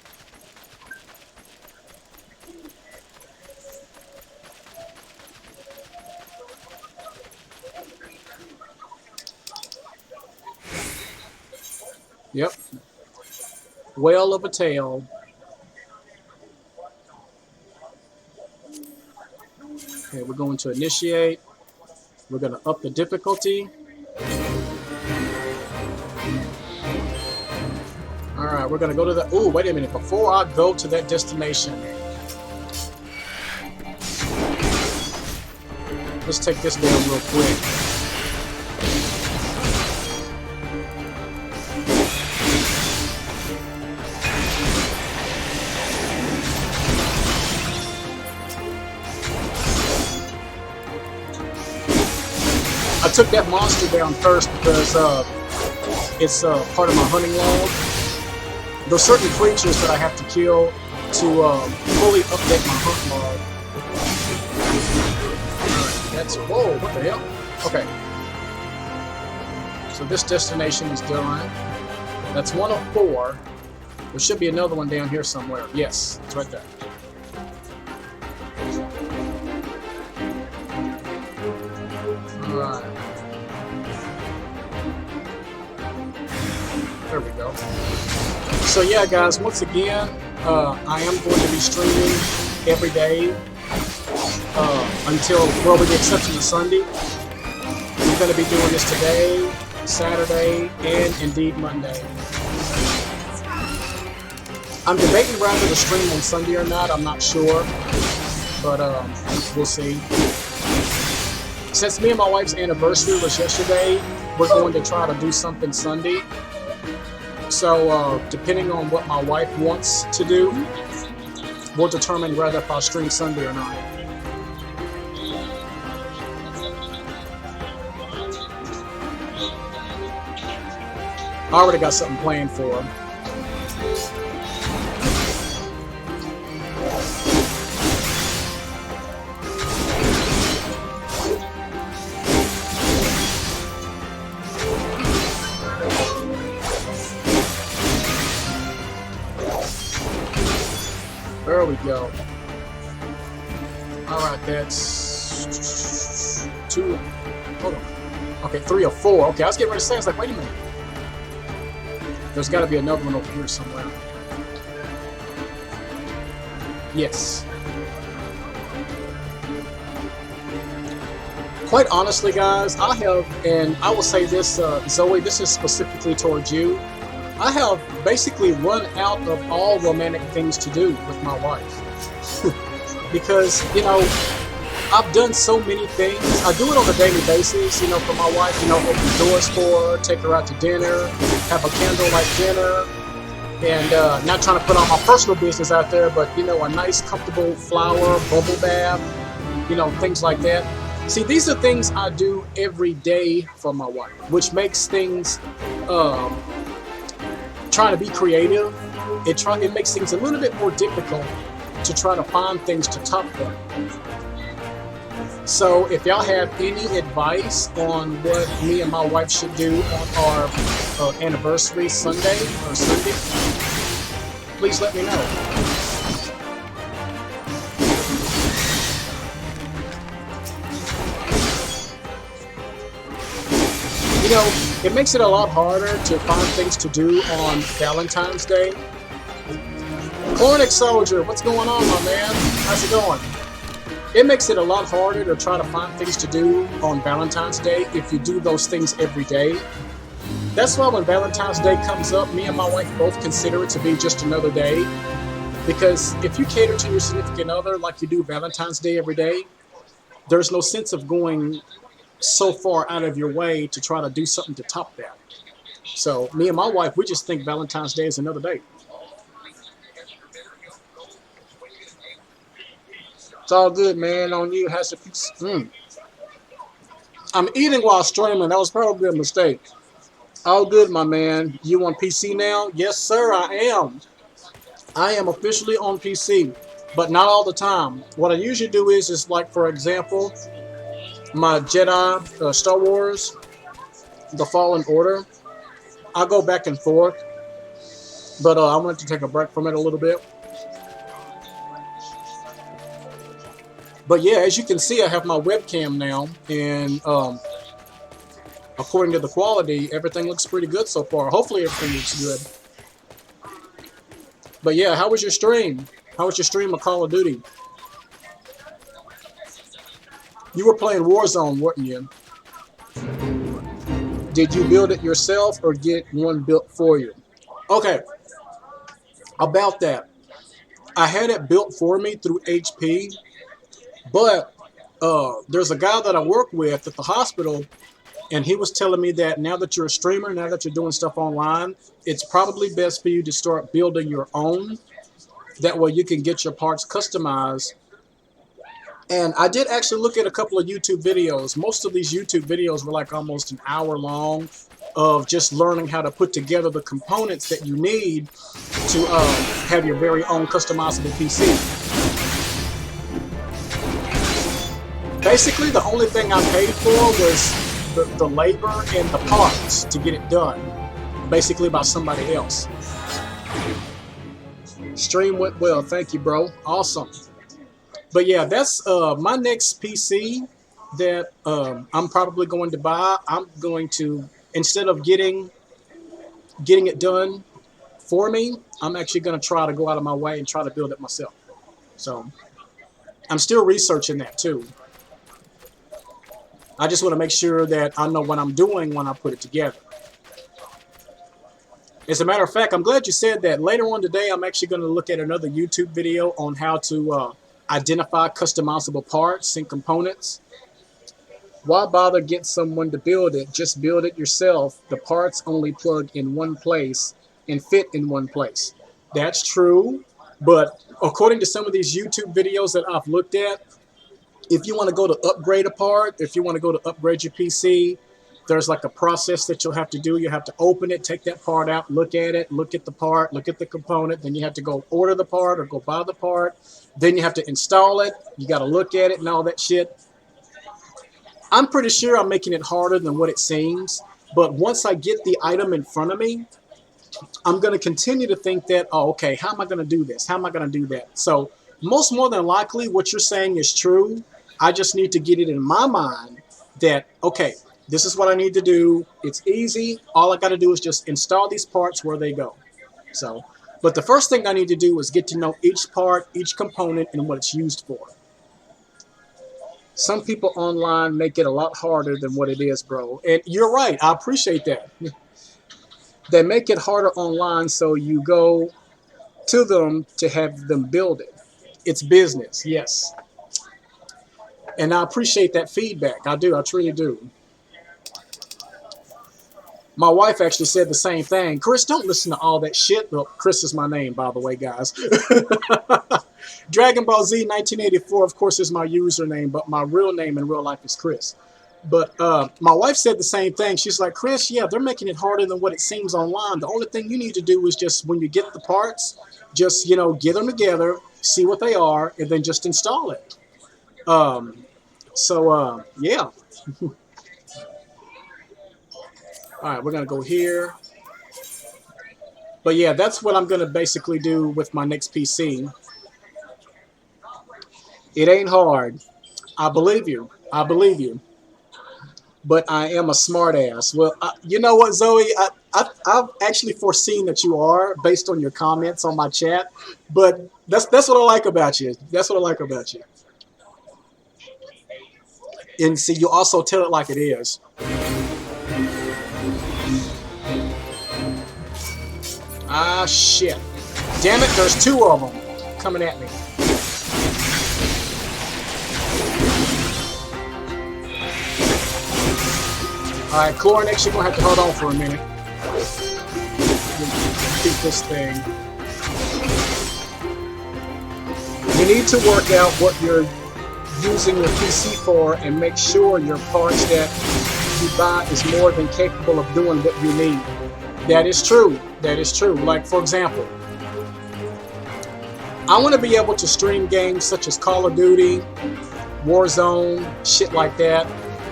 A: Yep. Whale of a tail. Okay, we're going to initiate. We're going to up the difficulty. All right, we're going to go to the... Ooh, wait a minute. Before I go to that destination, let's take this down real quick. I took that monster down first because it's part of my hunting log. There's certain creatures that I have to kill to fully update my hunt log. Alright, that's... Whoa, what the hell? Okay. So this destination is done. That's 1 of 4. There should be another one down here somewhere. Yes, it's right there. Alright. There we go. So yeah, guys, once again, I am going to be streaming every day until, well, with the exception of Sunday. I'm going to be doing this today, Saturday, and indeed Monday. I'm debating whether to stream on Sunday or not. I'm not sure, but we'll see. Since me and my wife's anniversary was yesterday, we're going to try to do something Sunday. So, depending on what my wife wants to do, we'll determine whether if I'll stream Sunday or not. I already got something planned for her. There we go. Alright, that's 2. Hold on. Okay, 3 or 4. Okay, I was getting ready to say, I was like, wait a minute. There's got to be another one over here somewhere. Yes. Quite honestly, guys, I have, and I will say this, Zoe, this is specifically towards you. I have basically run out of all romantic things to do with my wife. Because, you know, I've done so many things. I do it on a daily basis, you know, for my wife, you know, open doors for her, take her out to dinner, have a candlelight dinner, and not trying to put all my personal business out there, but, you know, a nice, comfortable flower, bubble bath, you know, things like that. See, these are things I do every day for my wife, which makes things, trying to be creative, it makes things a little bit more difficult to try to find things to top that. So if y'all have any advice on what me and my wife should do on our anniversary Sunday or Sunday, please let me know. You know, it makes it a lot harder to find things to do on Valentine's Day. Cornic Soldier, what's going on, my man? How's it going? It makes it a lot harder to try to find things to do on Valentine's Day if you do those things every day. That's why when Valentine's Day comes up, me and my wife both consider it to be just another day. Because if you cater to your significant other like you do Valentine's Day every day, there's no sense of going so far out of your way to try to do something to top that. So me and my wife, we just think Valentine's Day is another day. It's all good, man. On you has to be. I'm eating while streaming. That was probably a mistake. All good, my man. You on PC now? Yes, sir, I am. I am officially on PC, but not all the time. What I usually do is like, for example, my Jedi Star Wars, The Fallen Order. I go back and forth, but I wanted to take a break from it a little bit. But yeah, as you can see, I have my webcam now, and according to the quality, everything looks pretty good so far. Hopefully everything looks good. But yeah, how was your stream? How was your stream of Call of Duty? You were playing Warzone, weren't you? Did you build it yourself or get one built for you? Okay, about that. I had it built for me through HP, but there's a guy that I work with at the hospital, and he was telling me that now that you're a streamer, now that you're doing stuff online, it's probably best for you to start building your own. That way you can get your parts customized. And I did actually look at a couple of YouTube videos. Most of these YouTube videos were like almost an hour long of just learning how to put together the components that you need to have your very own customizable PC. Basically, the only thing I paid for was the labor and the parts to get it done, basically by somebody else. Stream went well. Thank you, bro. Awesome. But yeah, that's my next PC that I'm probably going to buy. I'm going to, instead of getting it done for me, I'm actually going to try to go out of my way and try to build it myself. So I'm still researching that too. I just want to make sure that I know what I'm doing when I put it together. As a matter of fact, I'm glad you said that. Later on today, I'm actually going to look at another YouTube video on how to identify customizable parts and components. Why bother get someone to build it? Just build it yourself. The parts only plug in one place and fit in one place. That's true, but according to some of these YouTube videos that I've looked at, if you want to go to upgrade a part, if you want to go to upgrade your PC, there's like a process that you'll have to do. You have to open it, take that part out, look at it, look at the part, look at the component. Then you have to go order the part or go buy the part. Then you have to install it. You got to look at it and all that shit. I'm pretty sure I'm making it harder than what it seems. But once I get the item in front of me, I'm going to continue to think that, oh, okay, how am I going to do this? How am I going to do that? So most more than likely, what you're saying is true. I just need to get it in my mind that, okay, this is what I need to do. It's easy. All I got to do is just install these parts where they go. So, but the first thing I need to do is get to know each part, each component, and what it's used for. Some people online make it a lot harder than what it is, bro. And you're right. I appreciate that. They make it harder online, so you go to them to have them build it. It's business, yes. And I appreciate that feedback. I do. I truly do. My wife actually said the same thing. Chris, don't listen to all that shit. Well, Chris is my name, by the way, guys. Dragon Ball Z 1984, of course, is my username, but my real name in real life is Chris. But my wife said the same thing. She's like, Chris, yeah, they're making it harder than what it seems online. The only thing you need to do is just, when you get the parts, just, get them together, see what they are, and then just install it. So yeah. All right, we're gonna go here. But yeah, that's what I'm gonna basically do with my next PC. It ain't hard. I believe you. I believe you. But I am a smartass. Well, you know what, Zoe? I've actually foreseen that you are based on your comments on my chat. But that's what I like about you. That's what I like about you. And see, you also tell it like it is. Ah, shit. Damn it, there's two of them coming at me. Alright, Chlornex, you're gonna have to hold on for a minute. Keep this thing. You need to work out what you're using your PC for and make sure your parts that you buy is more than capable of doing what you need. That is true. That is true. Like, for example, I want to be able to stream games such as Call of Duty, Warzone, shit like that.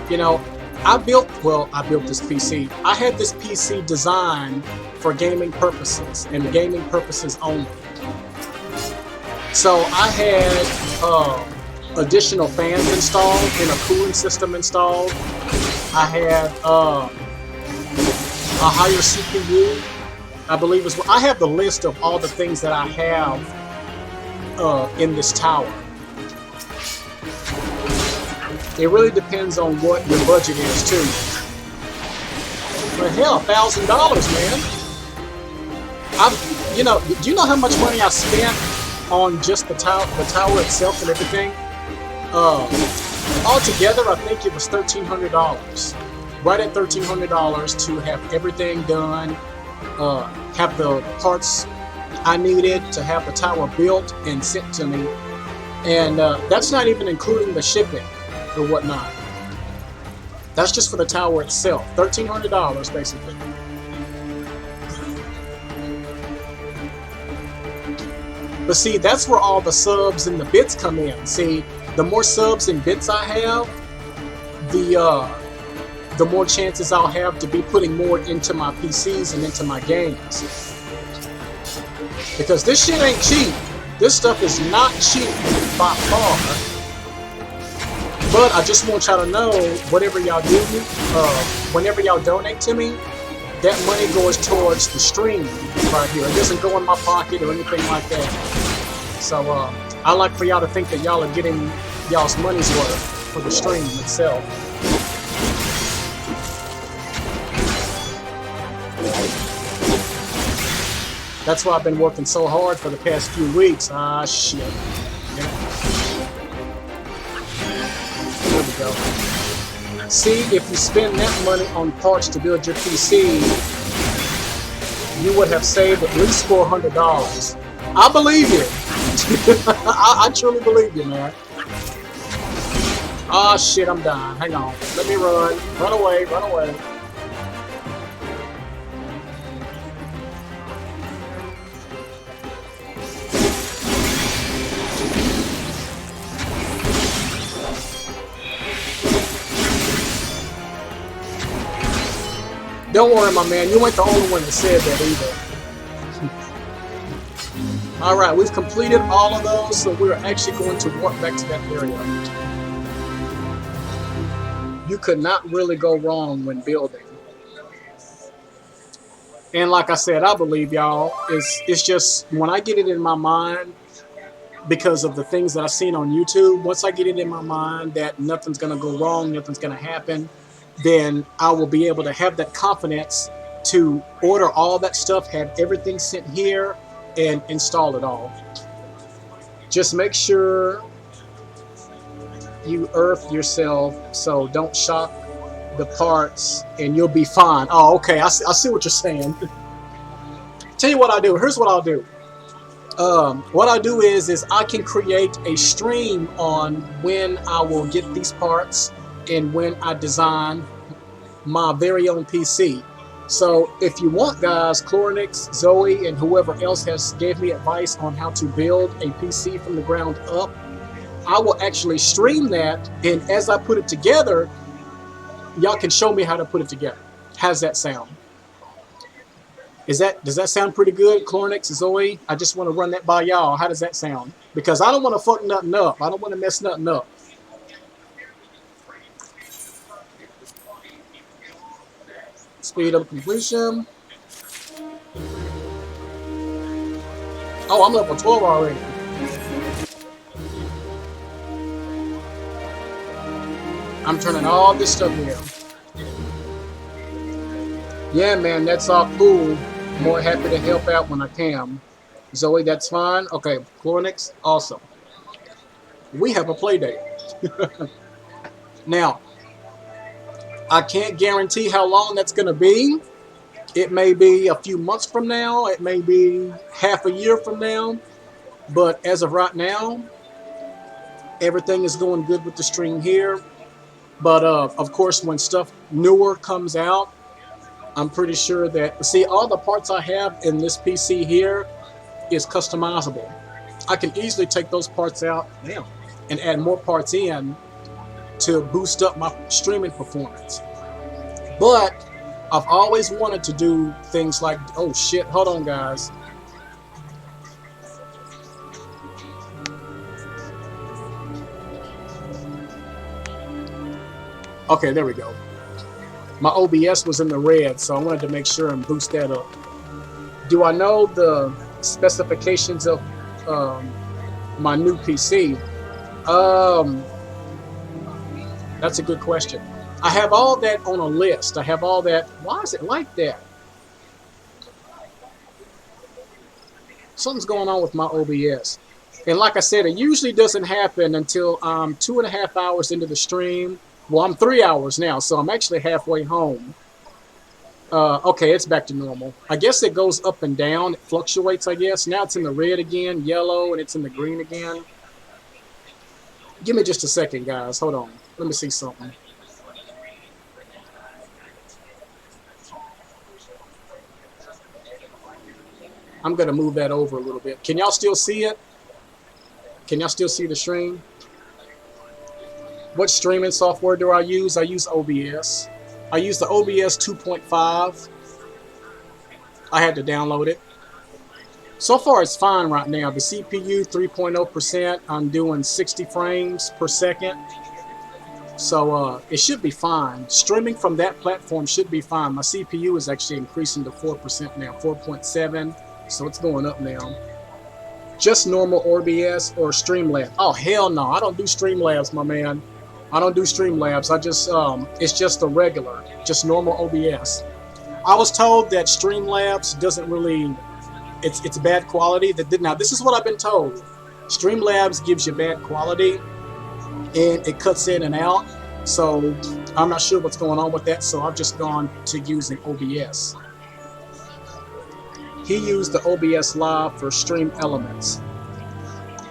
A: You know, I built this PC. I had this PC designed for gaming purposes and gaming purposes only. So I had additional fans installed and a cooling system installed. I had a higher CPU, I believe is what I have the list of all the things that I have in this tower. It really depends on what your budget is too. But hell, $1,000, man. Do you know how much money I spent on just the tower itself and everything? Altogether, I think it was $1,300. Right at $1,300 to have everything done, have the parts I needed to have the tower built and sent to me, and that's not even including the shipping or whatnot. That's just for the tower itself. $1,300 basically. But see, that's where all the subs and the bits come in. See, the more subs and bits I have, the more chances I'll have to be putting more into my PCs and into my games. Because this shit ain't cheap. This stuff is not cheap by far. But I just want y'all to know, whatever y'all do, whenever y'all donate to me, that money goes towards the stream right here. It doesn't go in my pocket or anything like that. So I like for y'all to think that y'all are getting y'all's money's worth for the stream itself. That's why I've been working so hard for the past few weeks. Ah, shit. Yeah. There we go. See, if you spend that money on parts to build your PC, you would have saved at least $400. I believe you. I truly believe you, man. Ah, shit, I'm dying. Hang on. Let me run. Run away, run away. Don't worry, my man. You ain't the only one that said that either. Alright, we've completed all of those, so we're actually going to warp back to that area. You could not really go wrong when building. And like I said, I believe y'all, it's just when I get it in my mind, because of the things that I've seen on YouTube, once I get it in my mind that nothing's going to go wrong, nothing's going to happen, then I will be able to have that confidence to order all that stuff, have everything sent here, and install it all. Just make sure you earth yourself, so don't shock the parts, and you'll be fine. Oh, okay, I see what you're saying. Tell you what I do. Here's what I'll do. What I do is I can create a stream on when I will get these parts and when I design my very own PC. So if you want, guys, Chlornix, Zoe, and whoever else has gave me advice on how to build a PC from the ground up, I will actually stream that, and as I put it together, y'all can show me how to put it together. How's that sound? Does that sound pretty good, Clornix, Zoe? I just want to run that by y'all. How does that sound? Because I don't want to fuck nothing up. I don't want to mess nothing up. Speed of completion. Oh, I'm level 12 already. I'm turning all this stuff in. Yeah, man, that's all cool. More happy to help out when I can. Zoe, that's fine. Okay, Clornix, awesome. We have a play date. Now, I can't guarantee how long that's going to be. It may be a few months from now. It may be half a year from now. But as of right now, everything is going good with the stream here. But of course, when stuff newer comes out, I'm pretty sure that, see, all the parts I have in this PC here is customizable. I can easily take those parts out now and add more parts in to boost up my streaming performance. But I've always wanted to do things like, oh shit, hold on guys. Okay, there we go. My OBS was in the red, so I wanted to make sure and boost that up. Do I know the specifications of my new PC? That's a good question. I have all that on a list. I have all that. Why is it like that? Something's going on with my OBS. And like I said, it usually doesn't happen until I'm 2.5 hours into the stream. Well, I'm 3 hours now, so I'm actually halfway home. Okay, it's back to normal. I guess it goes up and down. It fluctuates, I guess. Now it's in the red again, yellow, and it's in the green again. Give me just a second, guys. Hold on. Let me see something. I'm going to move that over a little bit. Can y'all still see it? Can y'all still see the stream? What streaming software do I use? I use OBS. I use the OBS 2.5. I had to download it. So far it's fine right now. The CPU 3.0%. I'm doing 60 frames per second. So it should be fine. Streaming from that platform should be fine. My CPU is actually increasing to 4% now, 4.7. So it's going up now. Just normal OBS or Streamlabs? Oh hell no! I don't do Streamlabs, my man. I don't do Streamlabs. I just it's just the regular, just normal OBS. I was told that Streamlabs doesn't really, it's bad quality. Now this is what I've been told. Streamlabs gives you bad quality, and it cuts in and out. So I'm not sure what's going on with that. So I've just gone to using OBS. He used the OBS Live for Stream Elements.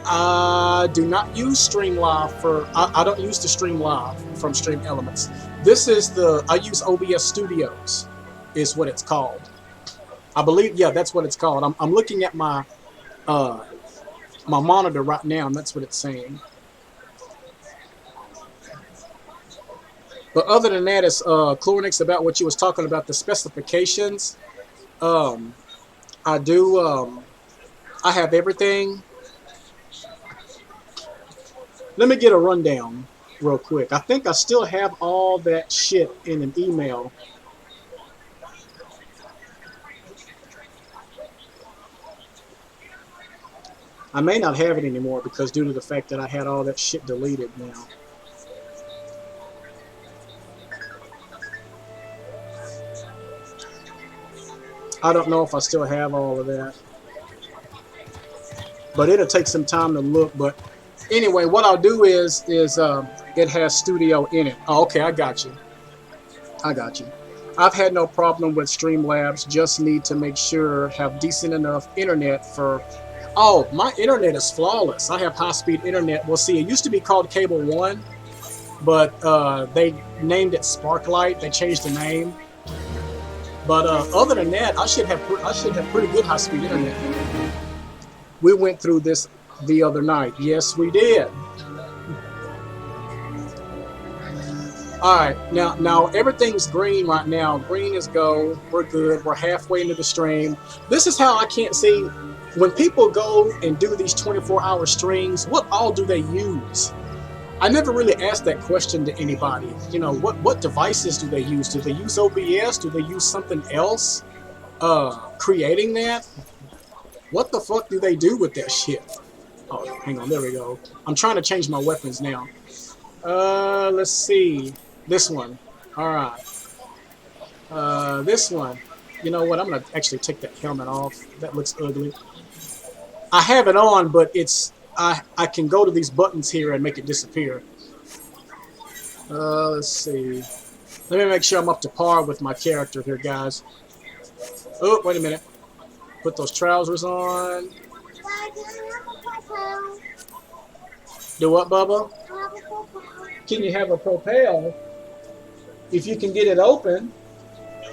A: I do not use Stream Live for, I don't use the Stream Live from Stream Elements. This is I use OBS Studios, is what it's called. I believe, yeah, that's what it's called. I'm looking at my monitor right now, and that's what it's saying. But other than that, it's Clornix, about what you was talking about, the specifications. I do, I have everything. Let me get a rundown real quick. I think I still have all that shit in an email. I may not have it anymore because due to the fact that I had all that shit deleted now. I don't know if I still have all of that. But it'll take some time to look. But anyway, what I'll do is it has Studio in it. Oh, okay, I got you. I got you. I've had no problem with Streamlabs. Just need to make sure have decent enough internet for. Oh, my internet is flawless. I have high-speed internet. Well, see, it used to be called Cable One, but they named it Sparklight. They changed the name. But other than that, I should have pretty good high-speed internet. We went through this the other night. Yes, we did. All right, now everything's green right now. Green is go. We're good. We're halfway into the stream. This is how I can't see when people go and do these 24-hour streams. What all do they use? I never really asked that question to anybody. You know, what devices do they use? Do they use OBS? Do they use something else? Creating that? What the fuck do they do with that shit? Oh, hang on. There we go. I'm trying to change my weapons now. Let's see. This one. All right. This one. You know what? I'm gonna actually take that helmet off. That looks ugly. I have it on, but I can go to these buttons here and make it disappear. Let's see. Let me make sure I'm up to par with my character here, guys. Oh, wait a minute. Put those trousers on. Do what, Bubba? Can you have a propel? If you can get it open.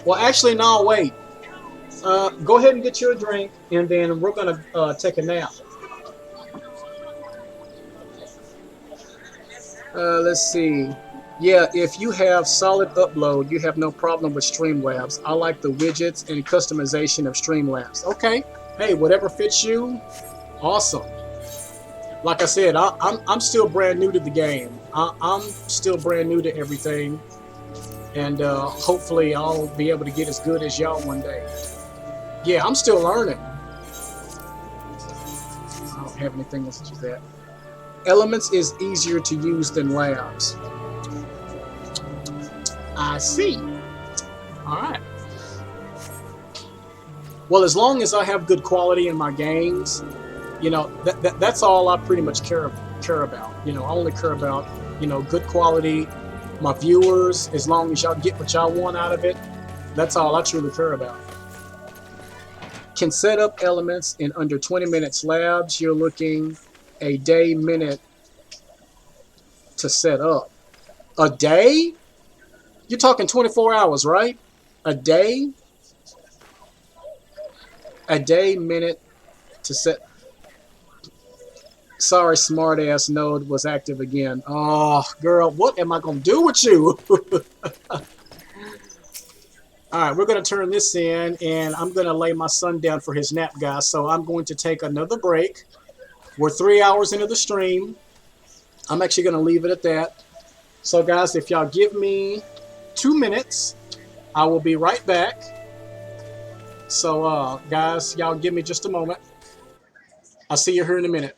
A: Well, actually, no, wait. Go ahead and get you a drink, and then we're going to take a nap. Let's see. Yeah, if you have solid upload, you have no problem with Streamlabs. I like the widgets and customization of Streamlabs. Okay. Hey, whatever fits you, awesome. Like I said, I'm still brand new to the game. I'm still brand new to everything. And hopefully I'll be able to get as good as y'all one day. Yeah, I'm still learning. I don't have anything else to that. Elements is easier to use than Labs. I see. All right. Well, as long as I have good quality in my games, you know, that's all I pretty much care about. You know, I only care about, you know, good quality, my viewers. As long as y'all get what y'all want out of it, that's all I truly care about. Can set up elements in under 20 minutes. Labs, you're looking a day, minute to set up. A day? You're talking 24 hours, right? A day? A day, minute to set. Sorry, smartass node was active again. Oh, girl, what am I going to do with you? All right, we're going to turn this in, and I'm going to lay my son down for his nap, guys. So I'm going to take another break. We're 3 hours into the stream. I'm actually going to leave it at that. So, guys, if y'all give me 2 minutes, I will be right back. So, guys, y'all give me just a moment. I'll see you here in a minute.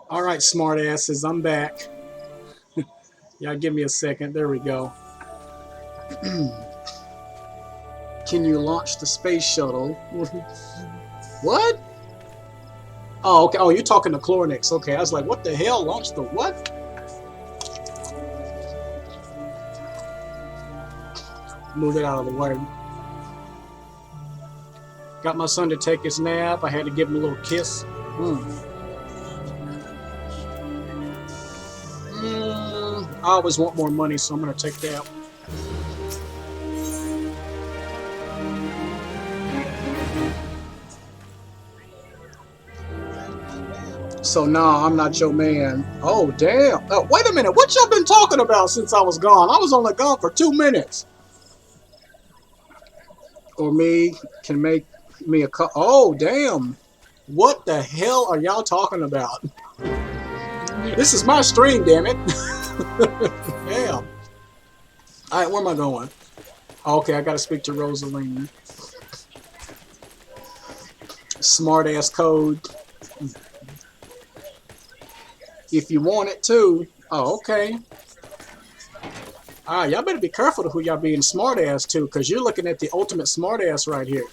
A: All right, smartasses, I'm back. Yeah, give me a second. There we go. Can you launch the space shuttle? What? Oh, okay. Oh, you're talking to Chlornix. Okay, I was like, what the hell? Launched the what? Move it out of the way. Got my son to take his nap. I had to give him a little kiss. I always want more money, so I'm gonna take that. So nah, I'm not your man. Oh damn! Wait a minute. What y'all been talking about since I was gone? I was only gone for 2 minutes. Or me can make me a cut. Oh damn! What the hell are y'all talking about? This is my stream, damn it! Damn. All right, where am I going? Okay, I gotta speak to Rosaline. Smart ass code. If you want it too. Oh, okay. Y'all better be careful to who y'all being smart ass to, because you're looking at the ultimate smart ass right here.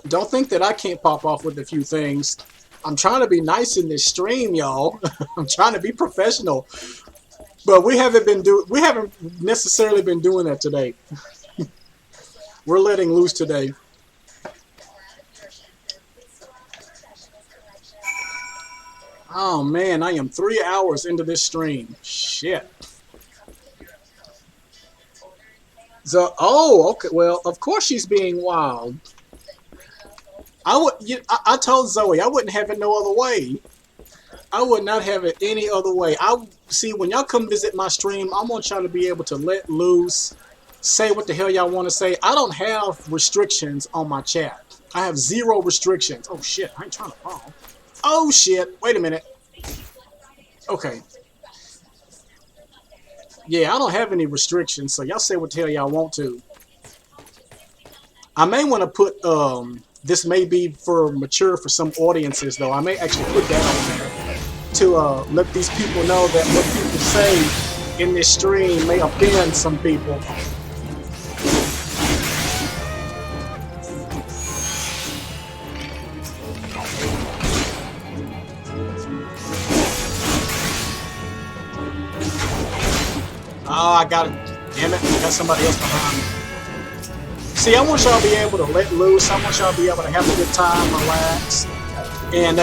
A: Don't think that I can't pop off with a few things. I'm trying to be nice in this stream, y'all. I'm trying to be professional. But we haven't necessarily been doing that today. We're letting loose today. Oh man, I am 3 hours into this stream. Shit. So, oh, okay. Well, of course she's being wild. I told Zoe I wouldn't have it no other way. I would not have it any other way. I see when y'all come visit my stream, I want y'all to be able to let loose, say what the hell y'all want to say. I don't have restrictions on my chat. I have 0 restrictions. Oh shit, I ain't trying to fall. Oh shit, wait a minute. Okay. Yeah, I don't have any restrictions, so y'all say what the hell y'all want to. I may want to put this may be for mature for some audiences though. I may actually put that on there to let these people know that what people say in this stream may offend some people. Oh, I got it. Damn it, I got somebody else behind me. See, I want y'all to be able to let loose. I want y'all to be able to have a good time, relax, and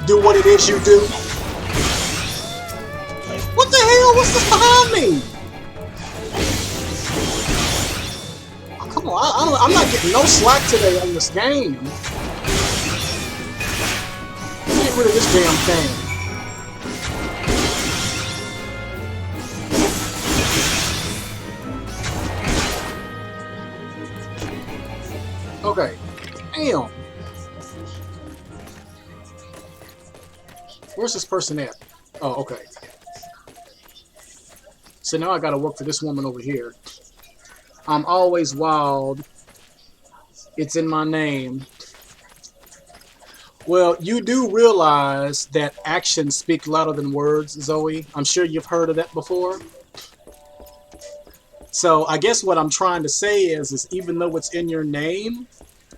A: do what it is you do. What the hell? What's this behind me? Oh, come on, I'm not getting no slack today on this game. Get rid of this damn thing. Okay. Damn. Where's this person at? Oh, okay. So now I gotta work for this woman over here. I'm always wild. It's in my name. Well, you do realize that actions speak louder than words, Zoe. I'm sure you've heard of that before. So I guess what I'm trying to say is even though it's in your name,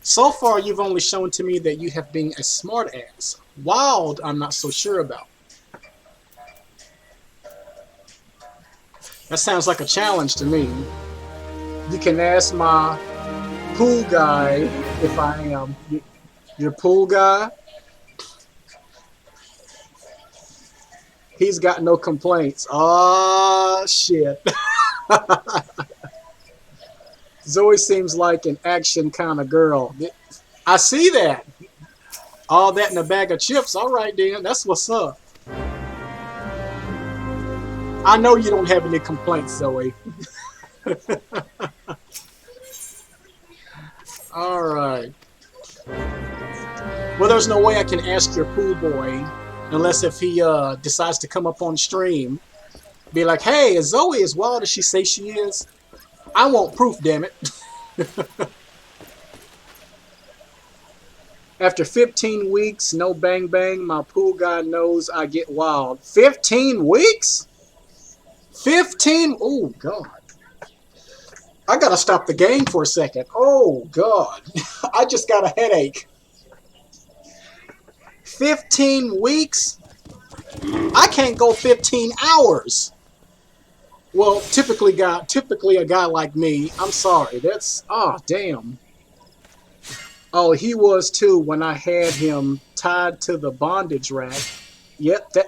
A: so far you've only shown to me that you have been a smart ass. Wild, I'm not so sure about. That sounds like a challenge to me. You can ask my pool guy if I am. Your pool guy? He's got no complaints. Oh, shit. Zoe seems like an action kind of girl. I see that. All that in a bag of chips. All right, then. That's what's up. I know you don't have any complaints, Zoe. All right. Well, there's no way I can ask your pool boy unless if he decides to come up on stream. Be like, hey, is Zoe as wild as she says she is? I want proof, damn it. After 15 weeks, no bang bang, my pool guy knows I get wild. 15 weeks? 15? Oh, God. I gotta stop the game for a second. Oh, God. I just got a headache. 15 weeks? I can't go 15 hours. Well, typically a guy like me, I'm sorry. That's oh damn. Oh, he was too when I had him tied to the bondage rack. Yep, that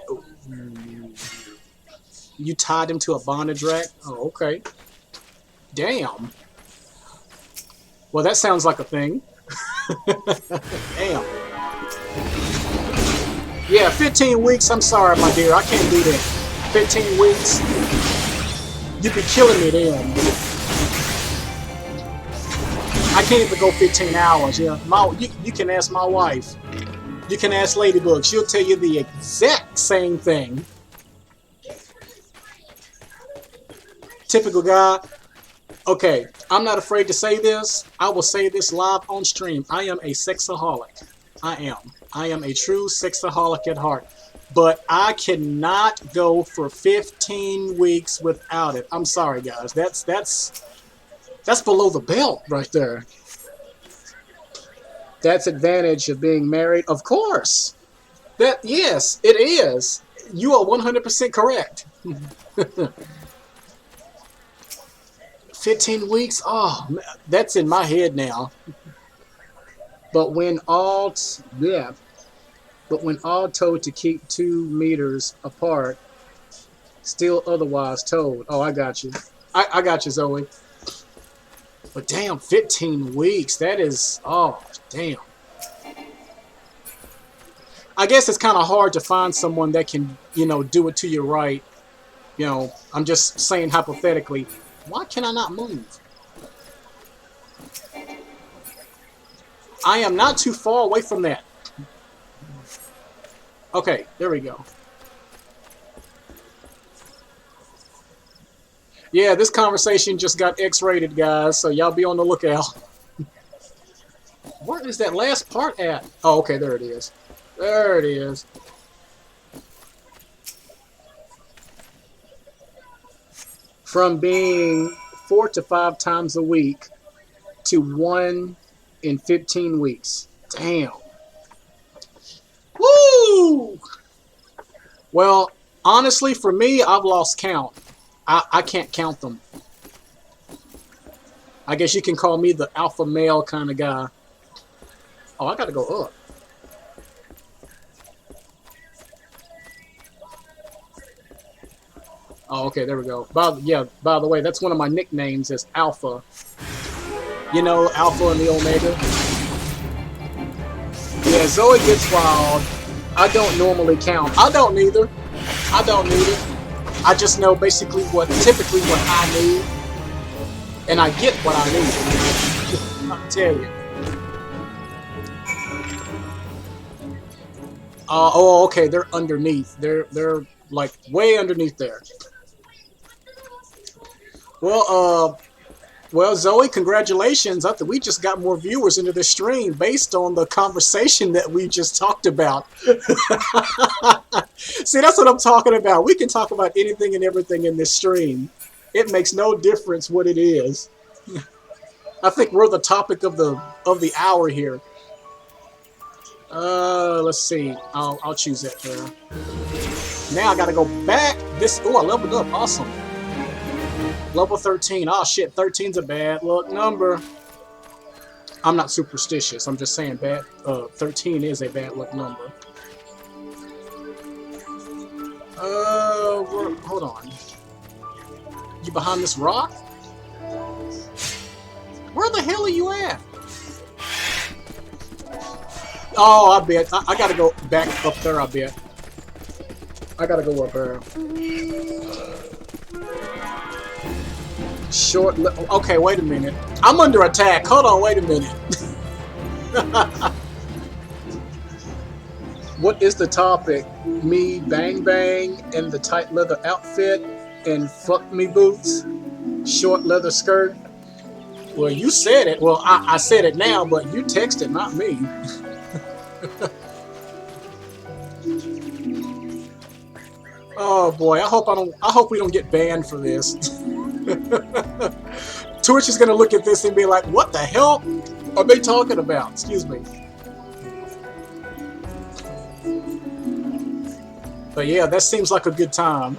A: you tied him to a bondage rack. Oh, okay. Damn. Well, that sounds like a thing. Damn. Yeah, 15 weeks. I'm sorry, my dear. I can't do that. 15 weeks. You'd be killing me then. I can't even go 15 hours. Yeah, you can ask my wife. You can ask Ladybug. She'll tell you the exact same thing. Typical guy. Okay, I'm not afraid to say this. I will say this live on stream. I am a sexaholic. I am. I am a true sexaholic at heart. But I cannot go for 15 weeks without it. I'm sorry, guys. That's below the belt right there. That's advantage of being married. Of course. That yes, it is. You are 100% correct. 15 weeks? Oh, that's in my head now. But when all yeah, but when all told to keep 2 meters apart, still otherwise told. Oh, I got you. I got you, Zoe. But damn, 15 weeks. That is, oh, damn. I guess it's kind of hard to find someone that can, do it to you right. I'm just saying hypothetically. Why can I not move? I am not too far away from that. Okay, there we go. Yeah, this conversation just got X-rated, guys, so y'all be on the lookout. Where is that last part at? Oh, okay, there it is. There it is. From being 4 to 5 times a week to 1 in 15 weeks. Damn. Woo! Well, honestly, for me, I've lost count. I can't count them. I guess you can call me the alpha male kind of guy. Oh, I gotta go up. Oh, okay, there we go. By the way, that's one of my nicknames is Alpha. You know, Alpha and the Omega. Yeah, Zoe gets wild. I don't normally count. I don't either. I don't either. I just know basically typically what I need. And I get what I need. I'll tell you. Oh, okay, they're underneath. They're like way underneath there. Well, Zoe, congratulations. I think we just got more viewers into the stream based on the conversation that we just talked about. See, that's what I'm talking about. We can talk about anything and everything in this stream. It makes no difference what it is. I think we're the topic of the hour here. Let's see. I'll choose that there. Now I gotta go back. I leveled up. Awesome. Level 13. Oh shit, 13's a bad luck number. I'm not superstitious. I'm just saying 13 is a bad luck number. Hold on. You behind this rock? Where the hell are you at? Oh, I bet. I gotta go back up there, I bet. I gotta go up there. Okay, wait a minute. I'm under attack. Hold on, wait a minute. What is the topic? Me bang bang in the tight leather outfit and fuck me boots? Short leather skirt? Well, you said it. Well, I said it now, but you texted, not me. Oh boy, I hope we don't get banned for this. Twitch is gonna look at this and be like, what the hell are they talking about? Excuse me. But yeah, that seems like a good time.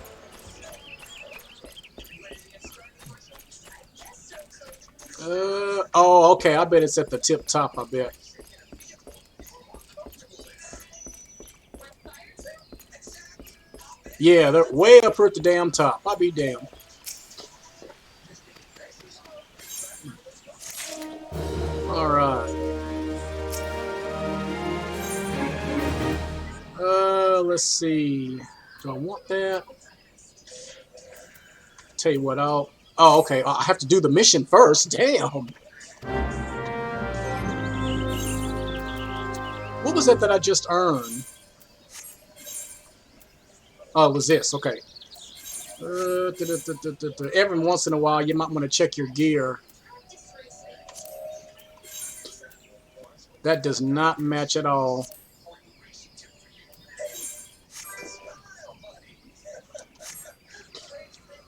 A: Oh, okay. I bet it's at the tip top. I bet. Yeah, they're way up here at the damn top. I'll be damned. All right. Let's see. Do I want that? Tell you what, I'll. Oh, okay. I have to do the mission first. Damn. What was it that I just earned? Oh, it was this. Okay. Every once in a while, you might want to check your gear. That does not match at all.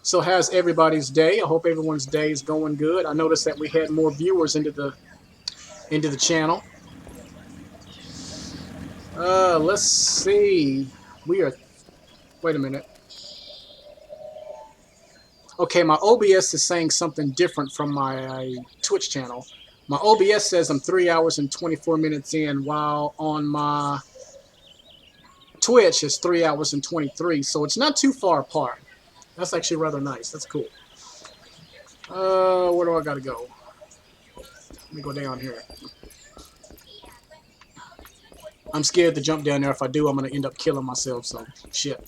A: So how's everybody's day? I hope everyone's day is going good. I noticed that we had more viewers into the channel. Let's see. We are. Wait a minute. Okay, my OBS is saying something different from my Twitch channel. My OBS says I'm 3 hours and 24 minutes in, while on my Twitch it's 3 hours and 23. So it's not too far apart. That's actually rather nice. That's cool. Where do I gotta go? Let me go down here. I'm scared to jump down there. If I do, I'm gonna end up killing myself. So shit.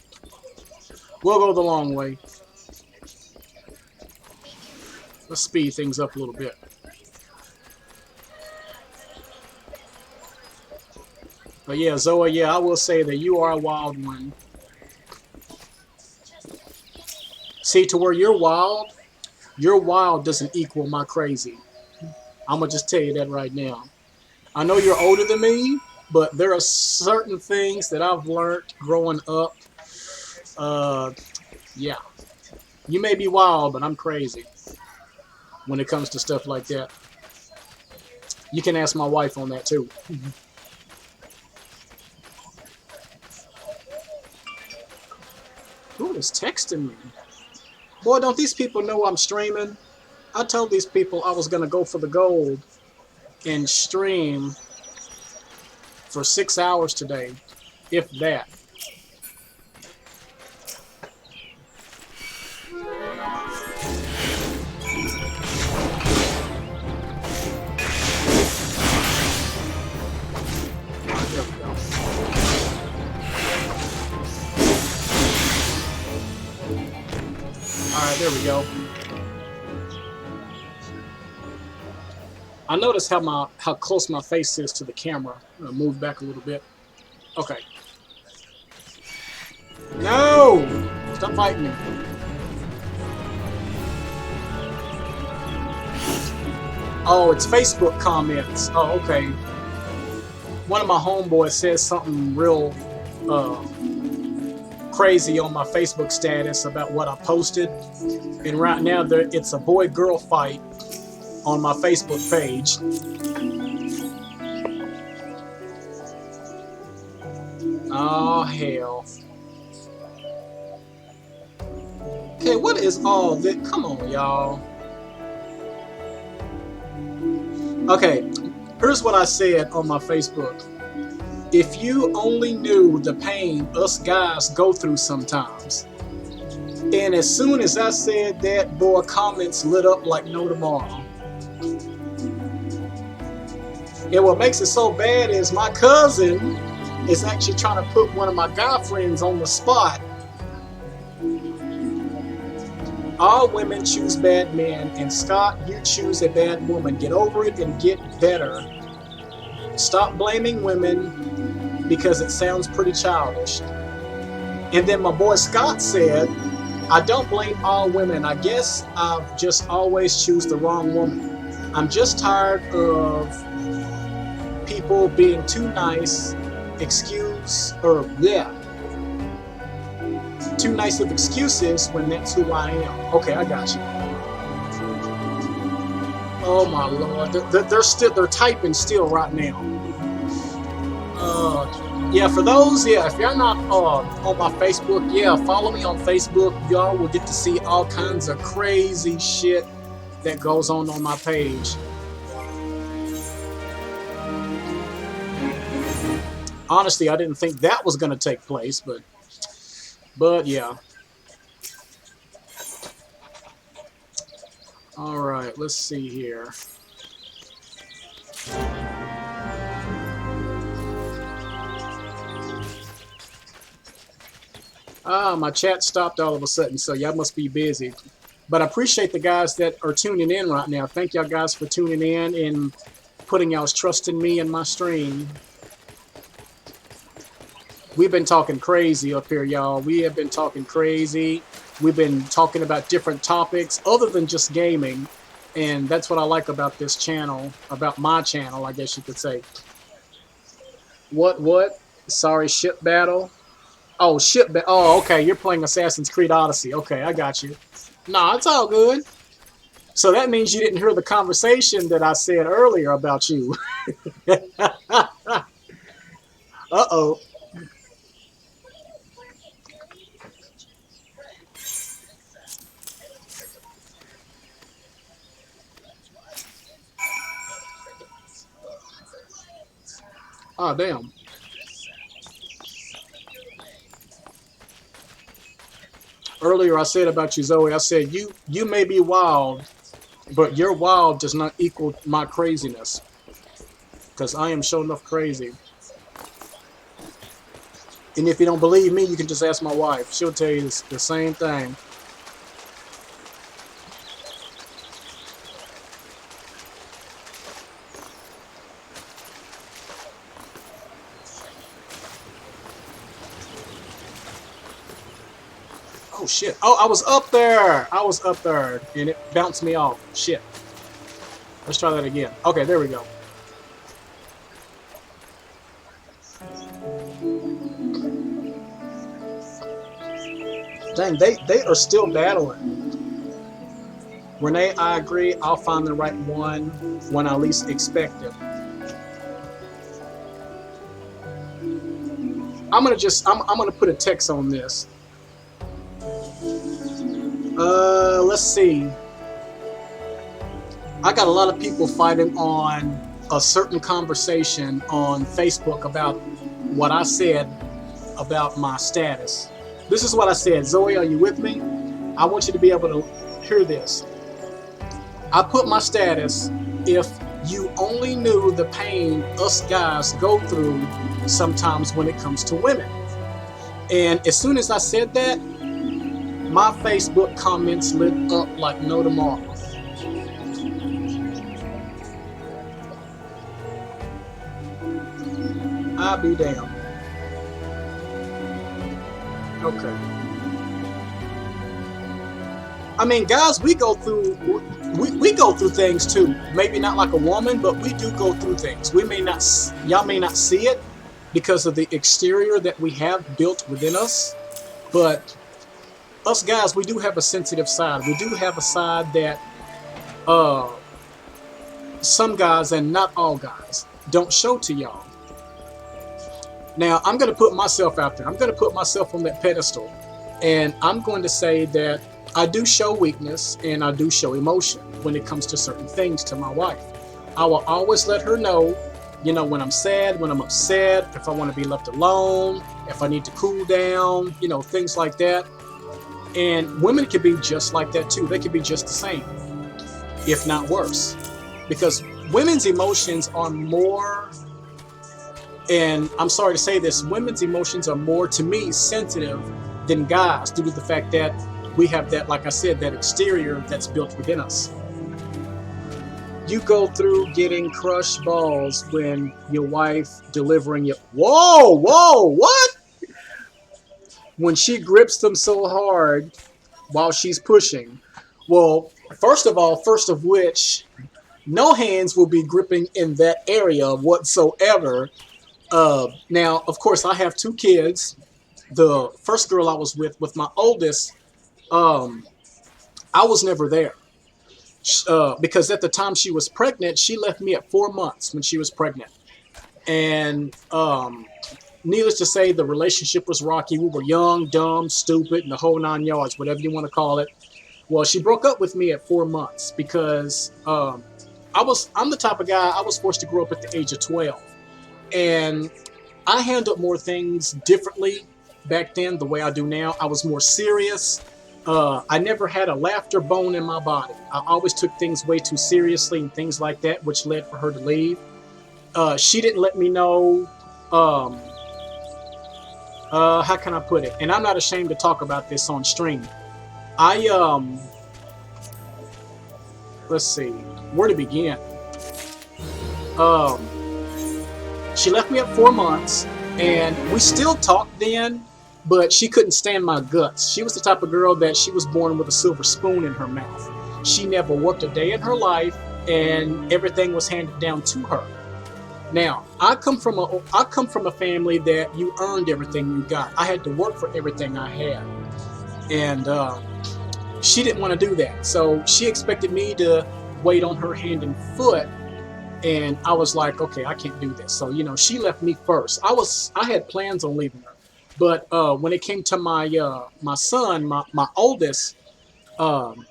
A: We'll go the long way. Let's speed things up a little bit. But yeah, Zoa, yeah, I will say that you are a wild one. See, to where your wild doesn't equal my crazy. I'm gonna just tell you that right now. I know you're older than me, but there are certain things that I've learned growing up. Uh, yeah. You may be wild, but I'm crazy when it comes to stuff like that. You can ask my wife on that too. Who is texting me? Boy, don't these people know I'm streaming? I told these people I was gonna go for the gold and stream for 6 hours today, if that. There we go. Alright, there we go. I notice how close my face is to the camera. I'm gonna move back a little bit. Okay. No! Stop fighting me. Oh, it's Facebook comments. Oh, okay. One of my homeboys says something real crazy on my Facebook status about what I posted. And right now it's a boy-girl fight on my Facebook page. Oh, hell. Okay, what is all this? Come on, y'all. Okay, here's what I said on my Facebook. If you only knew the pain us guys go through sometimes. And as soon as I said that, boy, comments lit up like no tomorrow. And what makes it so bad is my cousin is actually trying to put one of my guy friends on the spot. All women choose bad men, and Scott, you choose a bad woman. Get over it and get better. Stop blaming women because it sounds pretty childish. And then my boy Scott said, I don't blame all women. I guess I've just always choose the wrong woman. I'm just tired of people being too nice, too nice of excuses when that's who I am. Okay, I got you. Oh my lord, they're typing still right now. Yeah, for those, yeah, if you're not on my Facebook, yeah, follow me on Facebook. Y'all will get to see all kinds of crazy shit that goes on my page. Honestly, I didn't think that was going to take place, but yeah. All right, let's see here. Ah, my chat stopped all of a sudden, so y'all must be busy. But I appreciate the guys that are tuning in right now. Thank y'all guys for tuning in and putting y'all's trust in me and my stream. We've been talking crazy up here, y'all. We have been talking crazy. We've been talking about different topics other than just gaming. And that's what I like about this channel, about my channel, I guess you could say. What? Sorry, ship battle. Oh, oh, okay. You're playing Assassin's Creed Odyssey. Okay, I got you. Nah, it's all good. So that means you didn't hear the conversation that I said earlier about you. Uh-oh. Oh, damn. Earlier I said about you, Zoe, I said you may be wild, but your wild does not equal my craziness. Because I am sure enough crazy. And if you don't believe me, you can just ask my wife. She'll tell you the same thing. Oh shit. Oh, I was up there. I was up there and it bounced me off. Shit. Let's try that again. Okay, there we go. Dang, they are still battling. Renee, I agree. I'll find the right one when I least expect it. I'm gonna put a text on this. Let's see. I got a lot of people fighting on a certain conversation on Facebook about what I said about my status. This is what I said. Zoe, are you with me? I want you to be able to hear this. I put my status, if you only knew the pain us guys go through sometimes when it comes to women. And as soon as I said that, my Facebook comments lit up like no tomorrow. I'll be damned. Okay. I mean, guys, we go through things too. Maybe not like a woman, but we do go through things. We may not, y'all may not see it because of the exterior that we have built within us, but us guys, we do have a sensitive side. We do have a side that uh, some guys, and not all guys, don't show to y'all. Now, I'm going to put myself out there. I'm going to put myself on that pedestal. And I'm going to say that I do show weakness and I do show emotion when it comes to certain things to my wife. I will always let her know, you know, when I'm sad, when I'm upset, if I want to be left alone, if I need to cool down, you know, things like that. And women can be just like that too. They can be just the same, if not worse. Because women's emotions are more, and I'm sorry to say this, women's emotions are more, to me, sensitive than guys due to the fact that we have that, like I said, that exterior that's built within us. You go through getting crushed balls when your wife delivering you. Whoa, what? When she grips them so hard while she's pushing. Well, first of all, first of which, no hands will be gripping in that area whatsoever. Now, of course, I have two kids. The first girl I was with my oldest, I was never there. Because at the time she was pregnant, she left me at 4 months when she was pregnant. And needless to say, the relationship was rocky. We were young, dumb, stupid, and the whole 9 yards, whatever you want to call it. Well, she broke up with me at 4 months because I'm the type of guy, I was forced to grow up at the age of 12. And I handled more things differently back then the way I do now. I was more serious. I never had a laughter bone in my body. I always took things way too seriously and things like that, which led for her to leave. She didn't let me know. Um, how can I put it? And I'm not ashamed to talk about this on stream. I let's see where to begin. Um, she left me at 4 months, and we still talked then, but she couldn't stand my guts. She was the type of girl that she was born with a silver spoon in her mouth. She never worked a day in her life, and everything was handed down to her. Now, I come from a family that you earned everything you got. I had to work for everything I had, and she didn't want to do that. So she expected me to wait on her hand and foot, and I was like, okay, I can't do this. So she left me first. I had plans on leaving her, but when it came to my son, my oldest, um,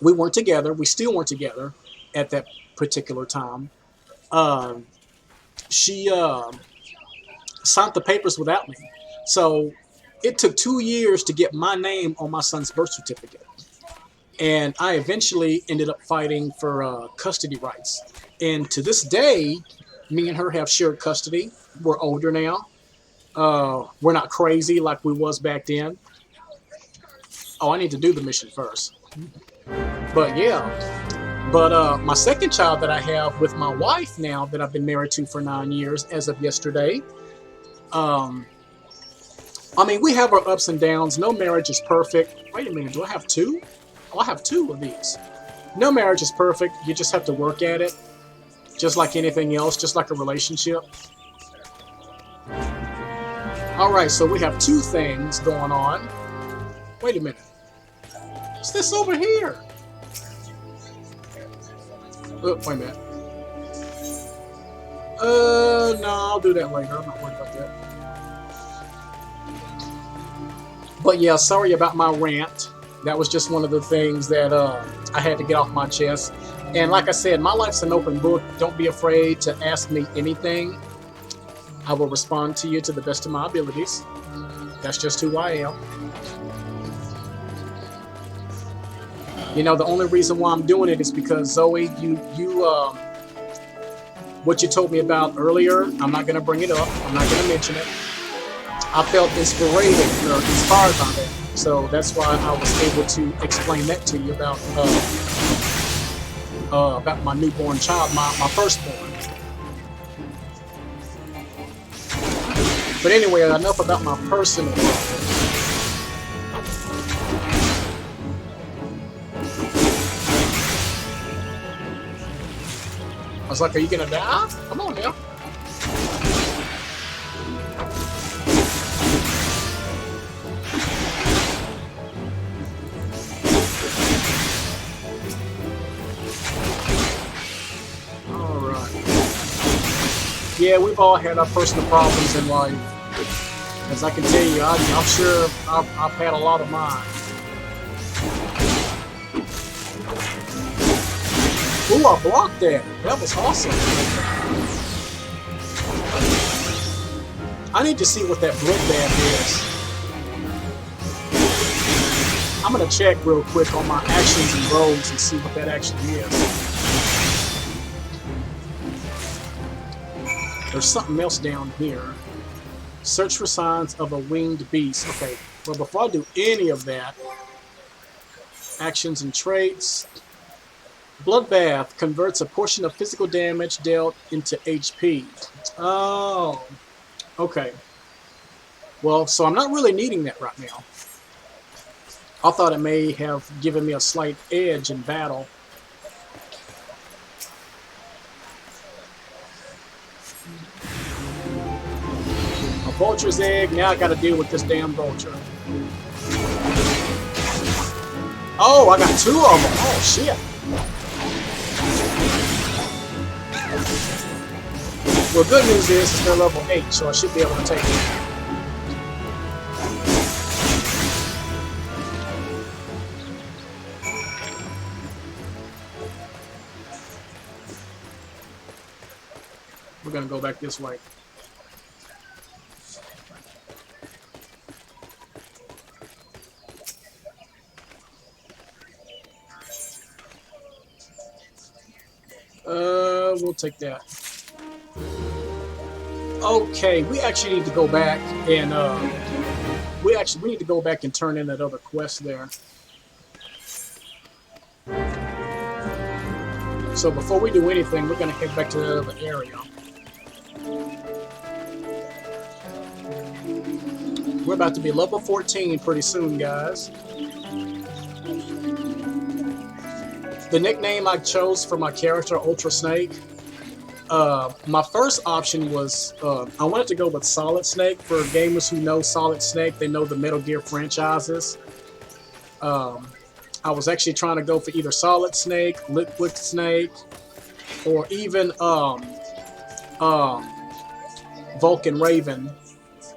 A: we weren't together. We still weren't together at that particular time. Um, she signed the papers without me. So it took 2 years to get my name on my son's birth certificate. And I eventually ended up fighting for custody rights. And to this day, me and her have shared custody. We're older now. We're not crazy like we was back then. Oh, I need to do the mission first. But yeah. But my second child that I have with my wife now that I've been married to for 9 years as of yesterday, um, I mean, we have our ups and downs. No marriage is perfect. Wait a minute, do I have two? Oh, I have two of these. No marriage is perfect. You just have to work at it, just like anything else, just like a relationship. All right, so we have two things going on. Wait a minute. What's this over here? Oh, wait a minute. No, I'll do that later. I'm not worried about that. But yeah, sorry about my rant. That was just one of the things that I had to get off my chest. And like I said, my life's an open book. Don't be afraid to ask me anything. I will respond to you to the best of my abilities. That's just who I am. The only reason why I'm doing it is because Zoe, what you told me about earlier, I'm not going to bring it up. I'm not going to mention it. I felt inspired by that. So that's why I was able to explain that to you about my newborn child, my firstborn. But anyway, enough about my personal life. I was like, are you gonna die? Come on now. Yeah, we've all had our personal problems in life. As I can tell you, I'm sure I've had a lot of mine. Ooh, I blocked that. That was awesome. I need to see what that bloodbath is. I'm going to check real quick on my actions and rogues and see what that actually is. There's something else down here. Search for signs of a winged beast. Okay, well, before I do any of that, actions and traits. Bloodbath converts a portion of physical damage dealt into HP. Oh, okay. Well, so I'm not really needing that right now. I thought it may have given me a slight edge in battle. A vulture's egg. Now I got to deal with this damn vulture. Oh, I got two of them. Oh, shit. Well, good news is they're level 8, so I should be able to take it. We're gonna go back this way. We'll take that. Okay, we actually need to go back and we need to go back and turn in that other quest there. So before we do anything, we're gonna head back to that other area. We're about to be level 14 pretty soon, guys. The nickname I chose for my character, Ultra Snake, my first option was I wanted to go with Solid Snake. For gamers who know Solid Snake, they know the Metal Gear franchises. I was actually trying to go for either Solid Snake, Liquid Snake, or even Vulcan Raven.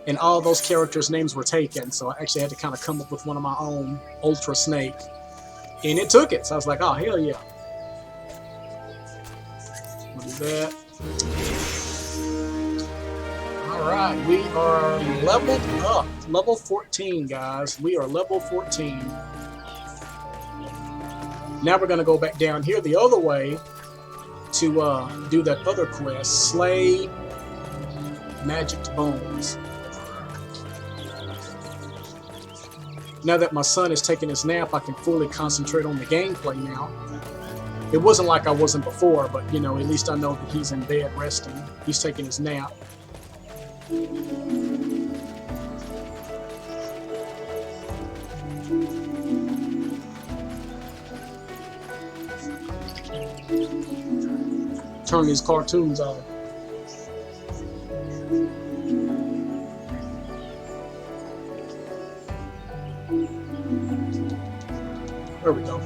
A: And all those characters' names were taken, so I actually had to kind of come up with one of my own, Ultra Snake. And it took it, so I was like, oh, hell yeah. We'll do that. Alright, we are leveled up. Level 14, guys. We are level 14. Now we're going to go back down here the other way to do that other quest, Slay Magic Bones. Now that my son is taking his nap, I can fully concentrate on the gameplay now. It wasn't like I wasn't before, but, you know, at least I know that he's in bed resting. He's taking his nap. Turn these cartoons off. There we go.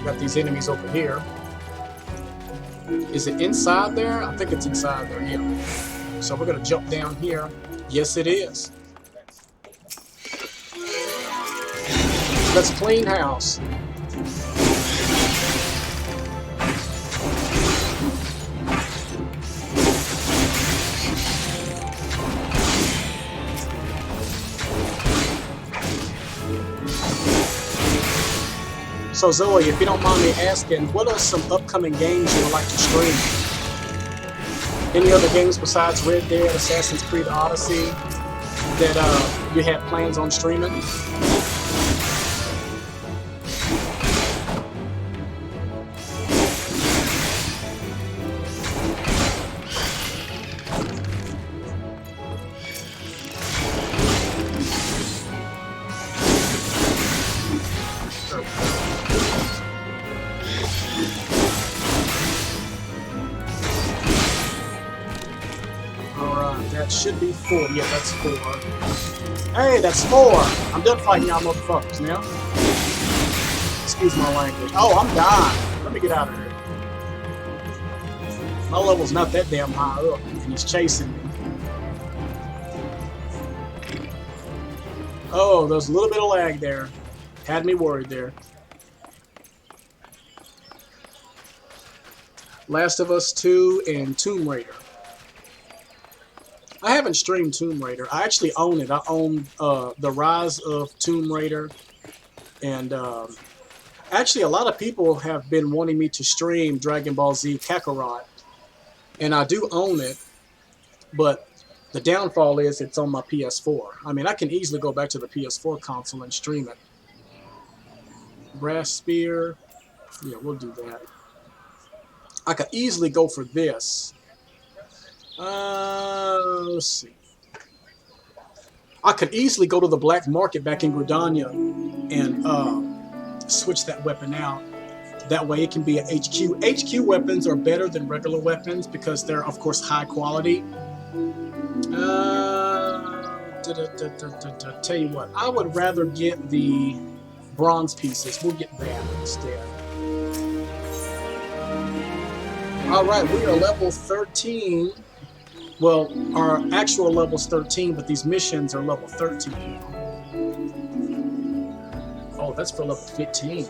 A: Got these enemies over here. Is it inside there? I think it's inside there, yeah. So we're gonna jump down here. Yes, it is. Let's clean house. So Zoe, if you don't mind me asking, what are some upcoming games you would like to stream? Any other games besides Red Dead, Assassin's Creed Odyssey that you have plans on streaming? That should be 4. Yeah, that's 4. Hey, that's 4. I'm done fighting y'all motherfuckers now. Excuse my language. Oh, I'm dying. Let me get out of here. My level's not that damn high up, and he's chasing me. Oh, there's a little bit of lag there. Had me worried there. Last of Us 2 and Tomb Raider. I haven't streamed Tomb Raider. I actually own it. I own The Rise of Tomb Raider. And actually, a lot of people have been wanting me to stream Dragon Ball Z Kakarot. And I do own it. But the downfall is it's on my PS4. I mean, I can easily go back to the PS4 console and stream it. Brass Spear. Yeah, we'll do that. I could easily go for this. Let's see. I could easily go to the black market back in Gridania and switch that weapon out. That way it can be a HQ. HQ weapons are better than regular weapons because they're, of course, high quality. Tell you what, I would rather get the bronze pieces. We'll get that instead. Alright, we are level 13. Well, our actual level's 13, but these missions are level 13. Oh, that's for level 15.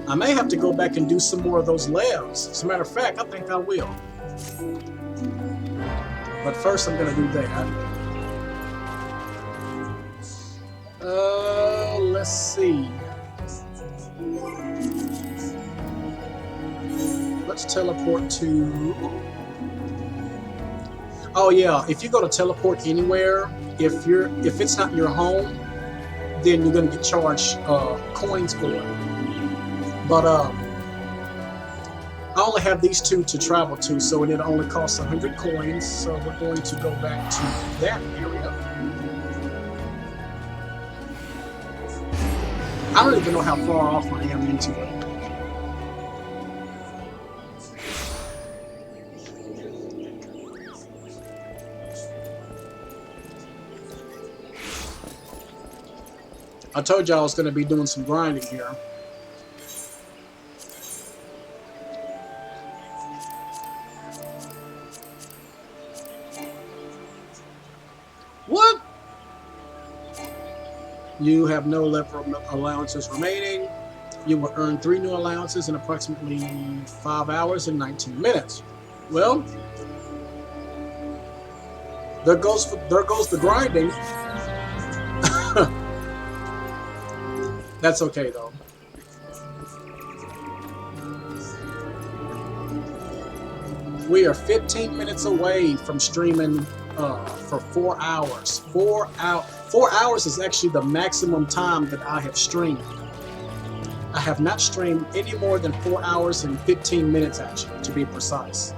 A: I may have to go back and do some more of those labs. As a matter of fact, I think I will. But first, I'm going to do that. Let's see. Let's teleport to... Oh yeah, if you go to teleport anywhere, if it's not your home, then you're going to get charged coins for it. But I only have these two to travel to, so it only costs 100 coins. So we're going to go back to that area. I don't even know how far off I am into it. I told you I was going to be doing some grinding here. What? You have no level allowances remaining. You will earn 3 new allowances in approximately 5 hours and 19 minutes. Well, there goes the grinding. That's okay though. We are 15 minutes away from streaming for 4 hours. 4 hours is actually the maximum time that I have streamed. I have not streamed any more than 4 hours and 15 minutes, actually, to be precise.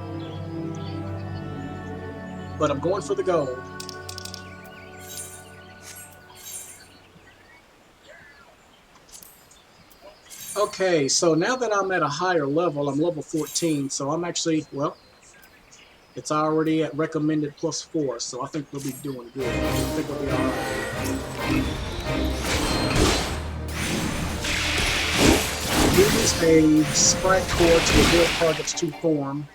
A: But I'm going for the gold. Okay, so now that I'm at a higher level, I'm level 14, so I'm actually, well, it's already at recommended +4, so I think we'll be doing good. I think we'll be alright. Use a sprite core to reveal target's true form.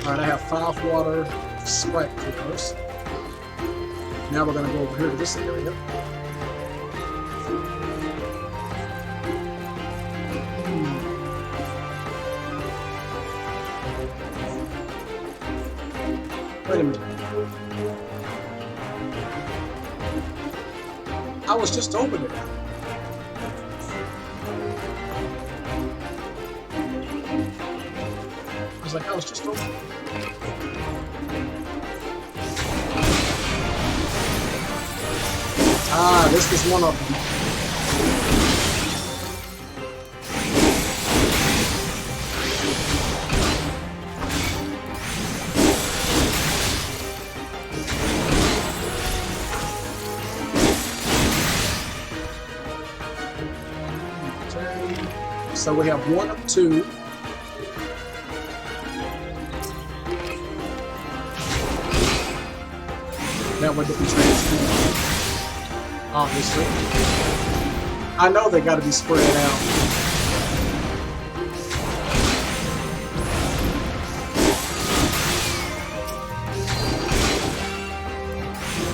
A: Alright, I have 5 water sprite cores. Now we're going to go over here to this area. Wait a minute. I was just over there. I was just over there. Ah, this is one of them. Okay. So we have 1 of 2. That one didn't transform. Obviously. I know they got to be spread out.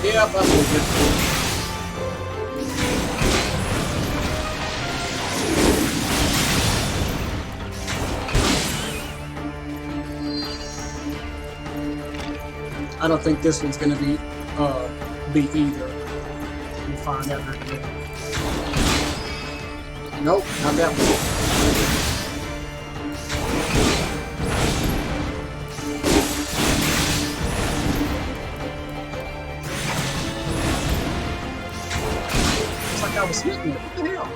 A: Yep, I figured. I don't think this one's going to be either. We'll find out in a minute. Nope, not that one. Looks like I was hitting it. What the hell?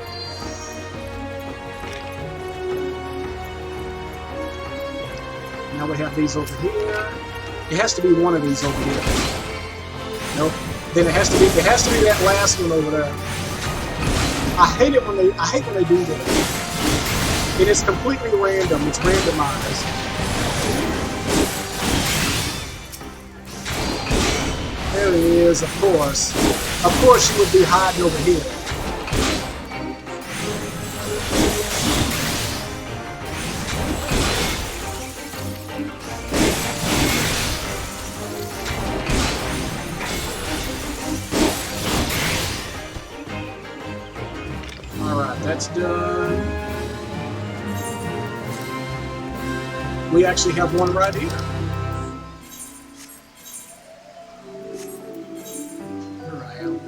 A: Now we have these over here. It has to be one of these over here. Nope. Then it has to be that last one over there. I hate when they do that. It is completely random. It's randomized. There it is, of course. Of course you would be hiding over here. Alright, that's done. We actually have one right here. Here I am.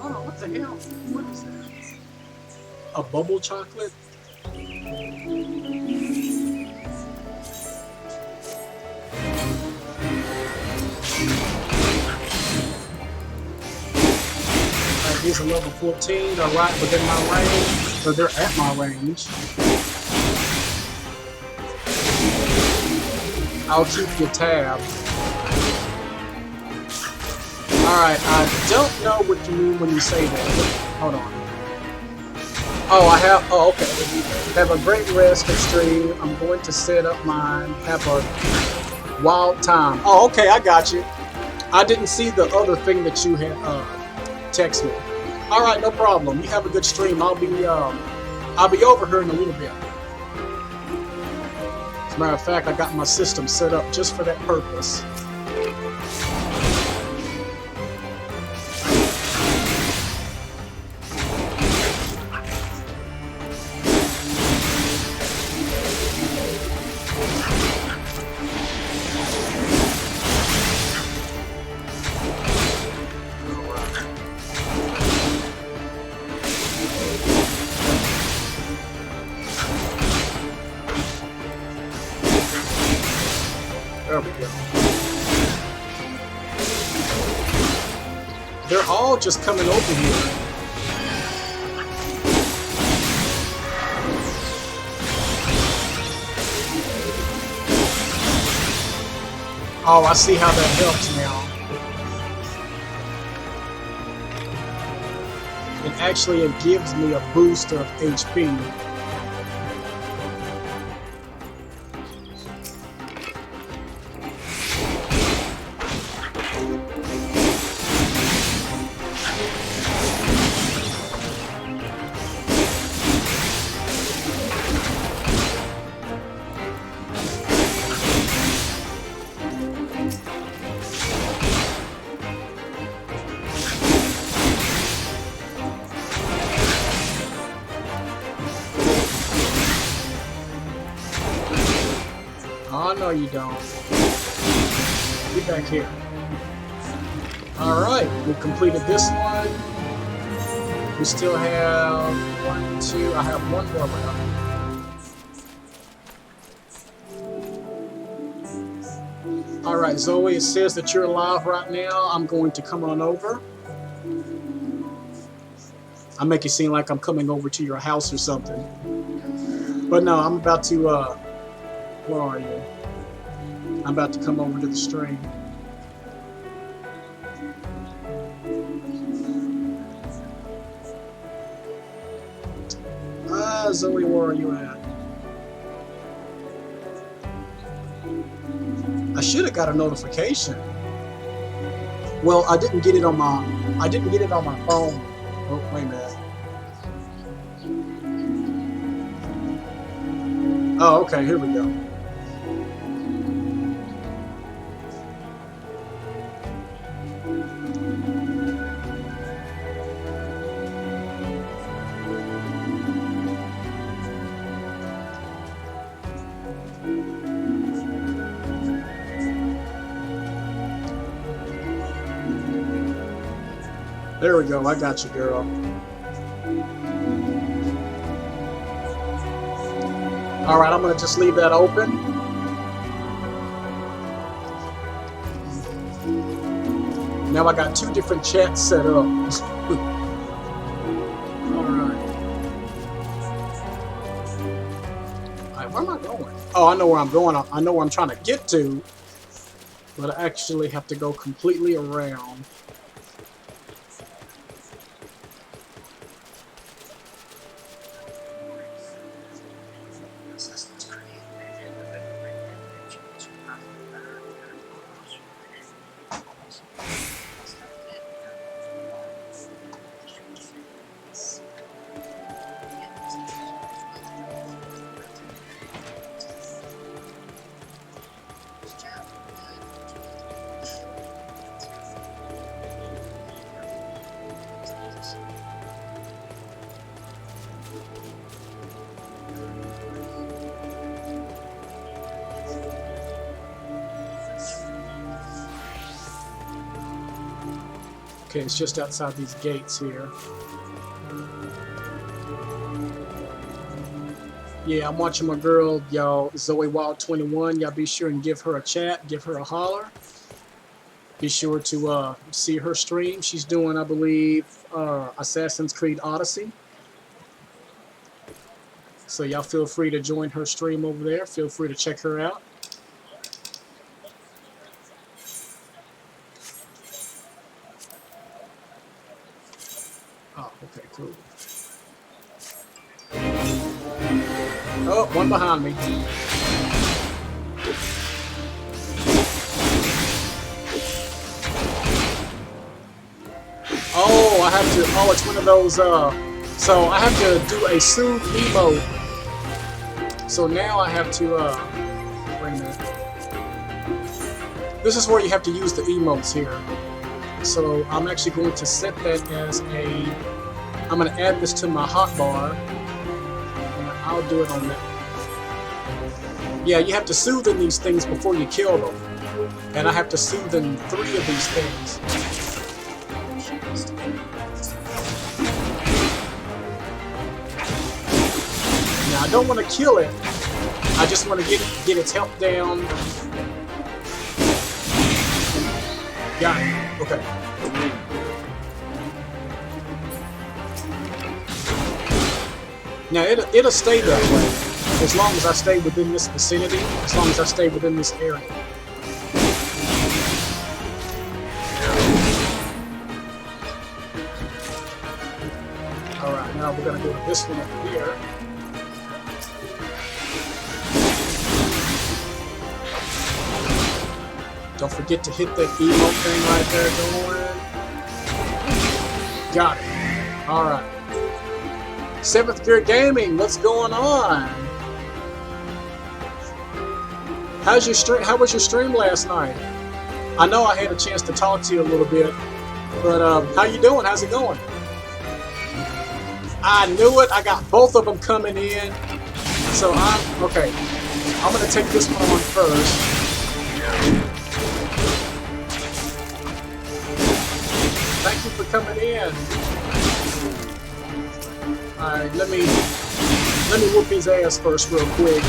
A: Oh, what the hell? What is that? A bubble chocolate? These are level 14. They're right within my range, so they're at my range. I'll keep your tab. Alright, I don't know what you mean when you say that. Hold on. Oh, okay. Have a great rest and stream. I'm going to set up mine. Have a wild time. Oh, okay, I got you. I didn't see the other thing that you had text me. All right, no problem. You have a good stream. I'll be over here in a little bit. As a matter of fact, I got my system set up just for that purpose. There we go. They're all just coming over here. Oh, I see how that helps now. And actually it gives me a boost of HP. Oh, no, you don't. Get back here. Alright, we completed this one. We still have 1, 2, I have one more left. Alright, Zoe, it says that you're live right now. I'm going to come on over. I make it seem like I'm coming over to your house or something. But no, I'm about to, where are you? I'm about to come over to the stream. Zoe, where are you at? I should have got a notification. Well, I didn't get it on my phone. Oh, wait a minute. Oh, okay, here we go. There we go. I got you, girl. All right, I'm going to just leave that open. Now I got 2 different chats set up. All right. All right, where am I going? Oh, I know where I'm going. I know where I'm trying to get to, but I actually have to go completely around. Okay, it's just outside these gates here. Yeah, I'm watching my girl, y'all, Zoe Wild 21. Y'all be sure and give her a chat, give her a holler. Be sure to see her stream. She's doing, I believe, Assassin's Creed Odyssey. So y'all feel free to join her stream over there. Feel free to check her out. Oh, okay, cool. Oh, one behind me. Oh, I have to. Oh, it's one of those. So I have to do a soothe emote. So now I have to. Wait a minute. This is where you have to use the emotes here. So I'm actually going to set that as a. I'm going to add this to my hotbar. I'll do it on that. Yeah, you have to soothe in these things before you kill them. And I have to soothe in 3 of these things. Now I don't want to kill it. I just want to get its health down. Got it. Okay. Now it'll stay that way as long as I stay within this vicinity, as long as I stay within this area. Alright, now we're going to go to this one over here. Don't forget to hit that emote thing right there going. Got it. Alright. 7th Gear Gaming, what's going on? How's your stream? How was your stream last night? I know I had a chance to talk to you a little bit, but how you doing? How's it going? I knew it. I got both of them coming in, so I'm okay. I'm gonna take this one on first. Thank you for coming in. Alright, let me whoop his ass first real quick.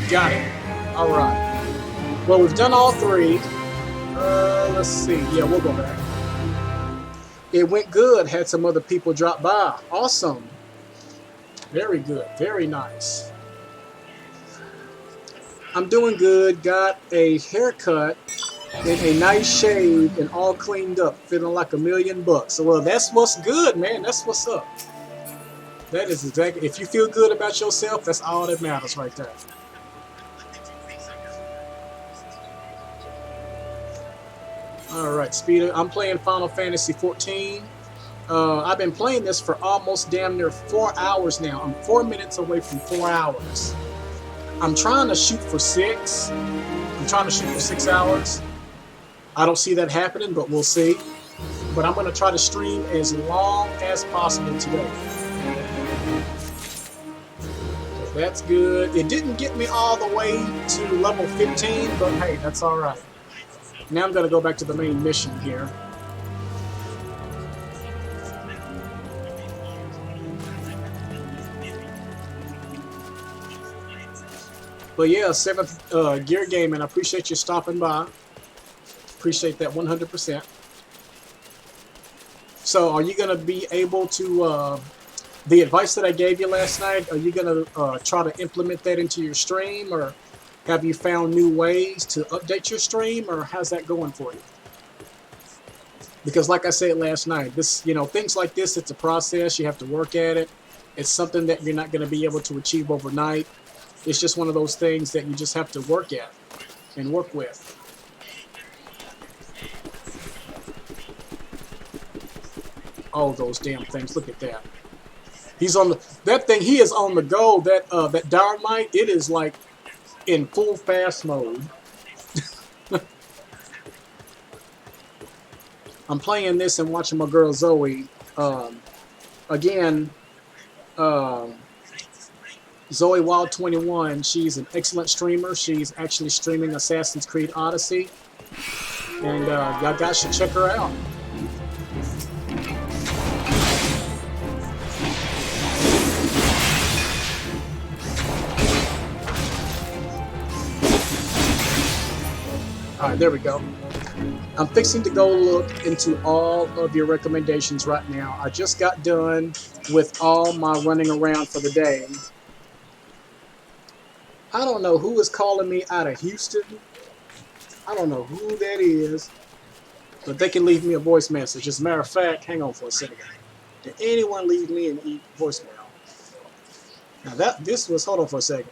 A: Got it. Alright. Well, we've done all 3. Let's see. Yeah, we'll go back. It went good. Had some other people drop by. Awesome. Very good. Very nice. I'm doing good. Got a haircut and a nice shave and all cleaned up. Feeling like $1,000,000. So, well, that's what's good, man. That's what's up. That is exactly. If you feel good about yourself, that's all that matters right there. Alright, Speeder. I'm playing Final Fantasy 14. I've been playing this for almost damn near 4 hours now. I'm 4 minutes away from 4 hours. I'm trying to shoot for 6. I'm trying to shoot for 6 hours. I don't see that happening, but we'll see. But I'm going to try to stream as long as possible today. So that's good. It didn't get me all the way to level 15, but hey, that's alright. Now I'm going to go back to the main mission here. But yeah, 7th Gear Gaming, I appreciate you stopping by. Appreciate that 100%. So, are you going to be able to the advice that I gave you last night? Are you going to try to implement that into your stream, or have you found new ways to update your stream, or how's that going for you? Because, like I said last night, this things like this, it's a process. You have to work at it. It's something that you're not going to be able to achieve overnight. It's just one of those things that you just have to work at and work with. Oh, those damn things! Look at that. He's on that thing. He is on the go. That dynamite. It is like in full fast mode. I'm playing this and watching my girl Zoe. Again, um, Zoe Wild 21. She's an excellent streamer. She's actually streaming Assassin's Creed Odyssey, and y'all guys should check her out. All right, there we go. I'm fixing to go look into all of your recommendations right now. I just got done with all my running around for the day. I don't know who is calling me out of Houston. I don't know who that is, but they can leave me a voice message. As a matter of fact, hang on for a second. Did anyone leave me an voicemail? Now hold on for a second.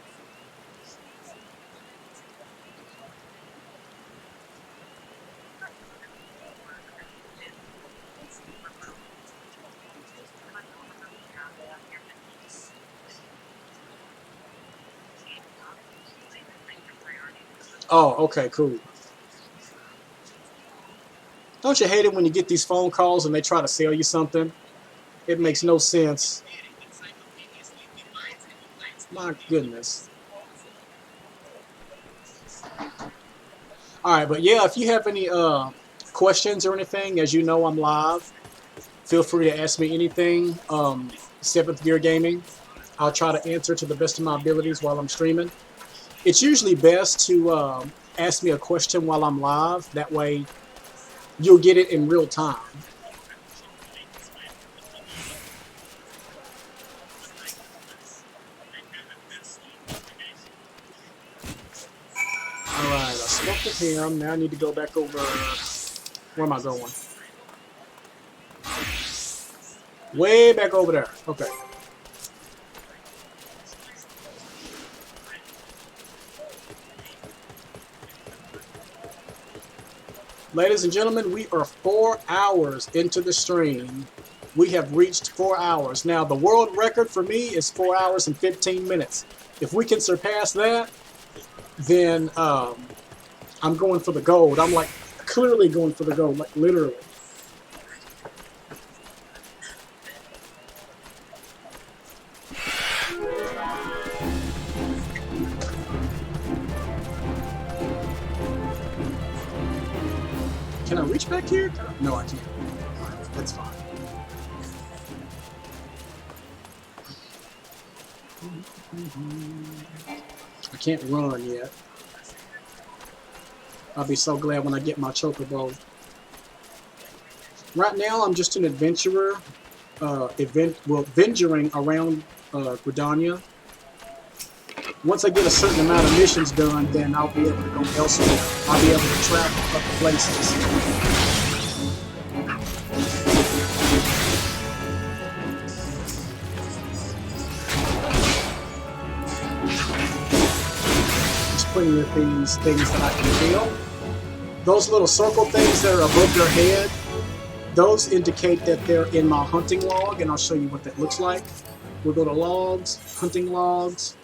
A: Oh, okay, cool. Don't you hate it when you get these phone calls and they try to sell you something? It makes no sense. My goodness. All right, but yeah, if you have any questions or anything, as you know, I'm live. Feel free to ask me anything. Seventh Gear Gaming. I'll try to answer to the best of my abilities while I'm streaming. It's usually best to ask me a question while I'm live. That way, you'll get it in real time. Alright, I spoke with him. Now I need to go back over. Where am I going? Way back over there. Okay. Ladies and gentlemen, we are 4 hours into the stream. We have reached 4 hours. Now, the world record for me is 4 hours and 15 minutes. If we can surpass that, then I'm going for the gold. I'm like clearly going for the gold, like literally. Can I reach back here? No, I can't. That's fine. I can't run yet. I'll be so glad when I get my chocobo. Right now, I'm just an adventurer, venturing around Gridania. Once I get a certain amount of missions done, then I'll be able to go elsewhere. I'll be able to travel other places. There's plenty of these things that I can kill. Those little circle things that are above your head, those indicate that they're in my hunting log, and I'll show you what that looks like. We'll go to logs, hunting logs.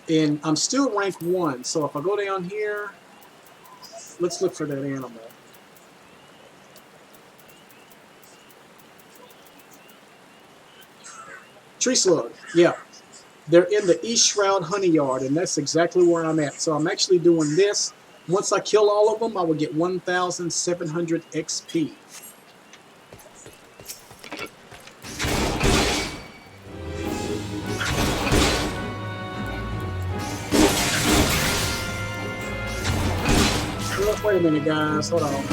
A: And I'm still rank 1, so if I go down here, let's look for that animal. Tree slug, yeah. They're in the East Shroud Honey Yard, and that's exactly where I'm at. So I'm actually doing this. Once I kill all of them, I will get 1,700 XP. Wait a minute, guys. Hold on.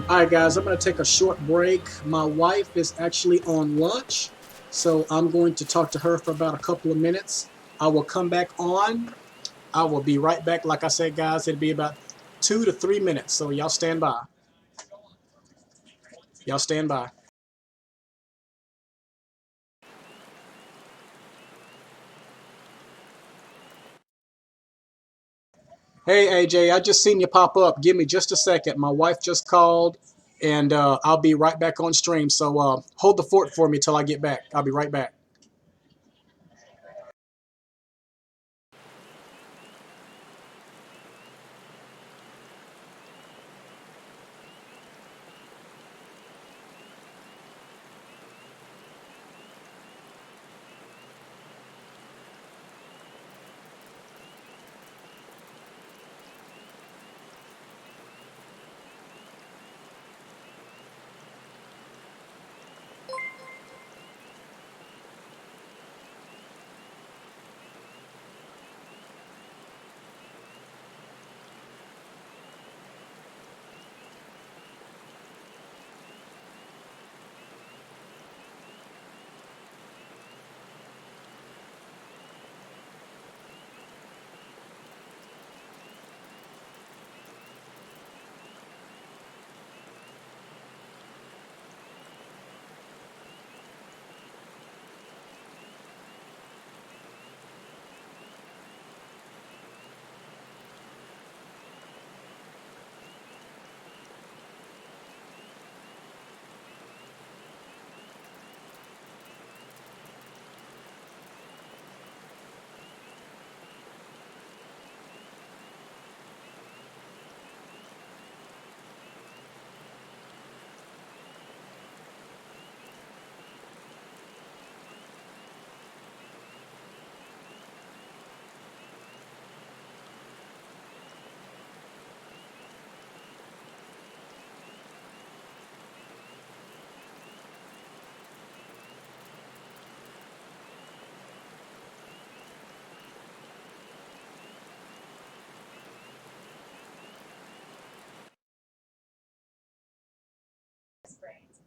A: Alright guys, I'm going to take a short break. My wife is actually on lunch, so I'm going to talk to her for about a couple of minutes. I will come back on. I will be right back. Like I said, guys, it'll be about 2 to 3 minutes, so y'all stand by. Y'all stand by. Hey AJ, I just seen you pop up. Give me just a second. My wife just called, and I'll be right back on stream. So hold the fort for me till I get back. I'll be right back.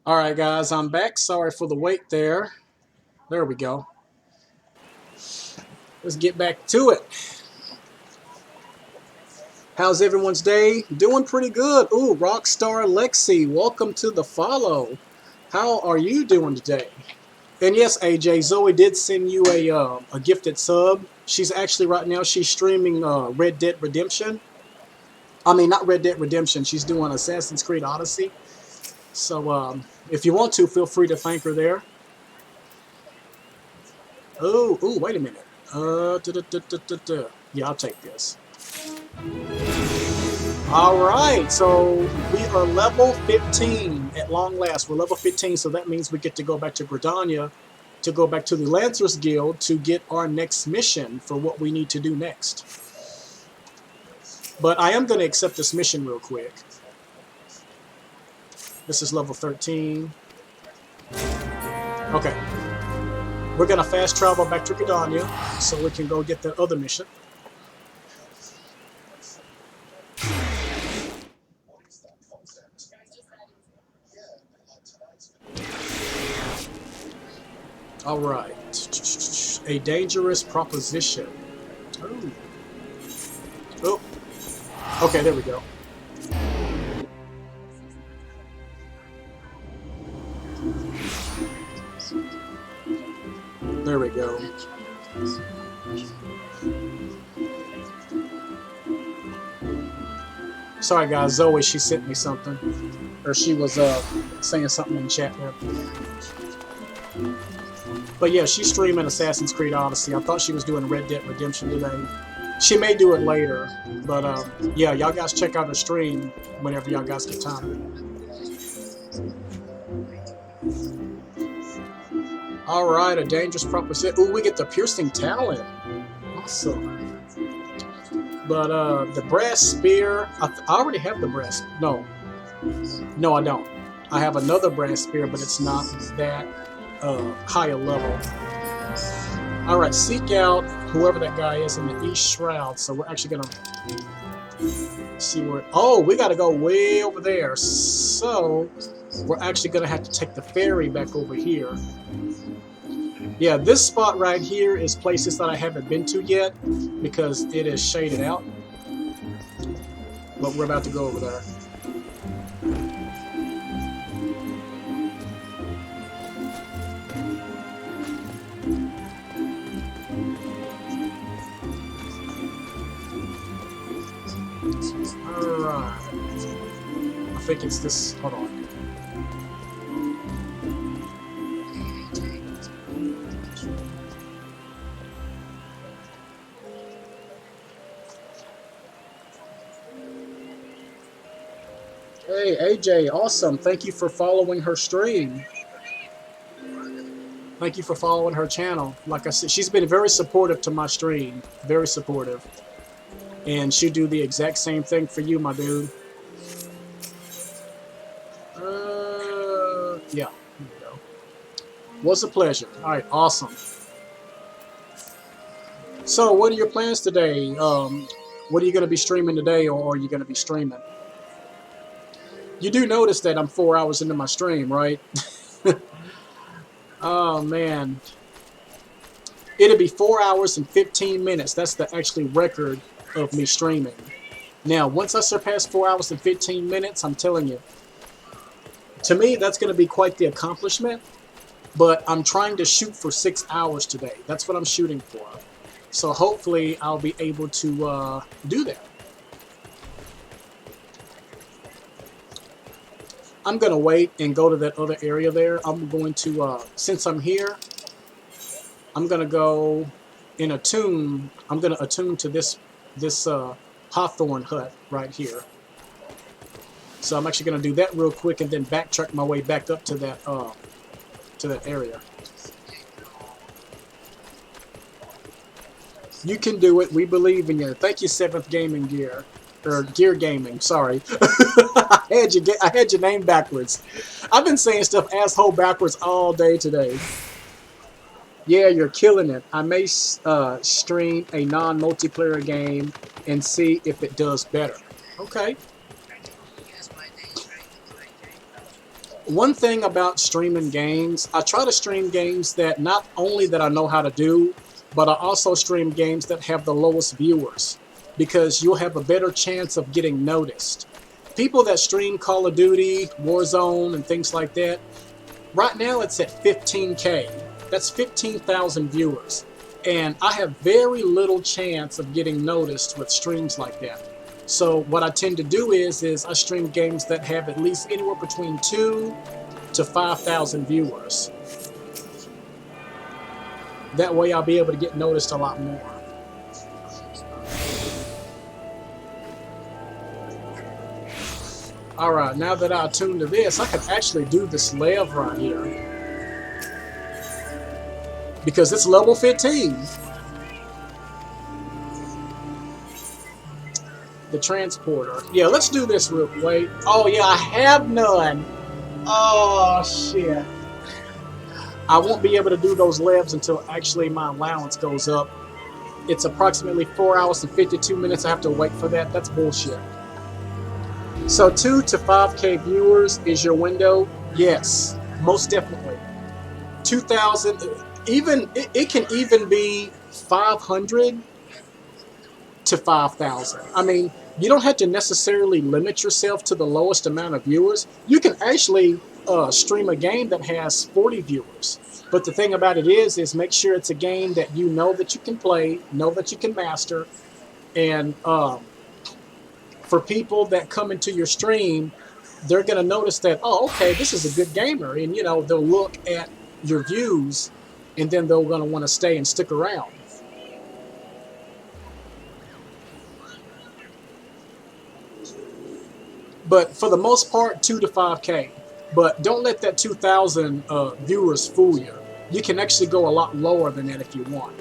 A: All right, guys, I'm back. Sorry for the wait there. There we go. Let's get back to it. How's everyone's day? Doing pretty good. Ooh, Rockstar Lexi, welcome to the follow. How are you doing today? And yes, AJ, Zoe did send you a gifted sub. She's actually right now she's streaming Red Dead Redemption. I mean, not Red Dead Redemption. She's doing Assassin's Creed Odyssey. So if you want to, feel free to thank her there. Oh, ooh, wait a minute. Yeah, I'll take this. All right, so we are level 15 at long last. We're level 15, so that means we get to go back to Gridania to go back to the Lancers Guild to get our next mission for what we need to do next. But I am going to accept this mission real quick. This is level 13. Okay. We're going to fast travel back to Gridania so we can go get that other mission. All right. A dangerous proposition. Oh. Oh. Okay, there we go. There we go. Sorry guys, Zoe, she sent me something. Or she was saying something in the chat here. But yeah, she's streaming Assassin's Creed Odyssey. I thought she was doing Red Dead Redemption today. She may do it later. But yeah, y'all guys check out her stream whenever y'all guys get time. Alright, a dangerous proposition. Ooh, we get the piercing talent. Awesome. But the brass spear, I already have the brass. No, I don't. I have another brass spear, but it's not that higher level. All right, seek out whoever that guy is in the East Shroud. So we're actually gonna Let's see where. Oh, we got to go way over there. So we're actually going to have to take the ferry back over here. Yeah, this spot right here is places that I haven't been to yet because it is shaded out. But we're about to go over there. Alright. I think it's this. Hold on. Hey, AJ, awesome. Thank you for following her stream. Thank you for following her channel. Like I said, she's been very supportive to my stream. Very supportive. And she'll do the exact same thing for you, my dude. Yeah. Here we go. Was a pleasure. All right, awesome. So, what are your plans today? What are you going to be streaming today, or are you going to be streaming? You do notice that I'm 4 hours into my stream, right? Oh, man. It'll be 4 hours and 15 minutes. That's the actually record of me streaming. Now, once I surpass 4 hours and 15 minutes, I'm telling you, to me, that's going to be quite the accomplishment. But I'm trying to shoot for 6 hours today. That's what I'm shooting for. So hopefully I'll be able to do that. I'm going to wait and go to that other area there. I'm going to, since I'm here, I'm going to go and attune. I'm going to attune to this hawthorn hut right here. So I'm actually going to do that real quick and then backtrack my way back up to that area. You can do it. We believe in you. Thank you, Seventh Gaming Gear. Or Gear Gaming, sorry. I had your name backwards. I've been saying stuff asshole backwards all day today. Yeah, you're killing it. I may stream a non-multiplayer game and see if it does better. Okay. One thing about streaming games, I try to stream games that not only that I know how to do, but I also stream games that have the lowest viewers, because you'll have a better chance of getting noticed. People that stream Call of Duty, Warzone, and things like that, right now it's at 15K. That's 15,000 viewers. And I have very little chance of getting noticed with streams like that. So what I tend to do is I stream games that have at least anywhere between 2 to 5,000 viewers. That way I'll be able to get noticed a lot more. Alright, now that I attuned to this, I can actually do this lev right here. Because it's level 15. The transporter. Yeah, let's do this real quick. Oh yeah, I have none. Oh shit. I won't be able to do those levs until actually my allowance goes up. It's approximately 4 hours and 52 minutes. I have to wait for that. That's bullshit. So 2 to 5K viewers is your window? Yes, most definitely. 2,000, even it can even be 500 to 5,000. I mean, you don't have to necessarily limit yourself to the lowest amount of viewers. You can actually stream a game that has 40 viewers. But the thing about it is make sure it's a game that you know that you can play, know that you can master, and for people that come into your stream, they're going to notice that, oh, okay, this is a good gamer, and you know, they'll look at your views, and then they're going to want to stay and stick around. But for the most part, 2 to 5K. But don't let that 2,000 viewers fool you. You can actually go a lot lower than that if you want.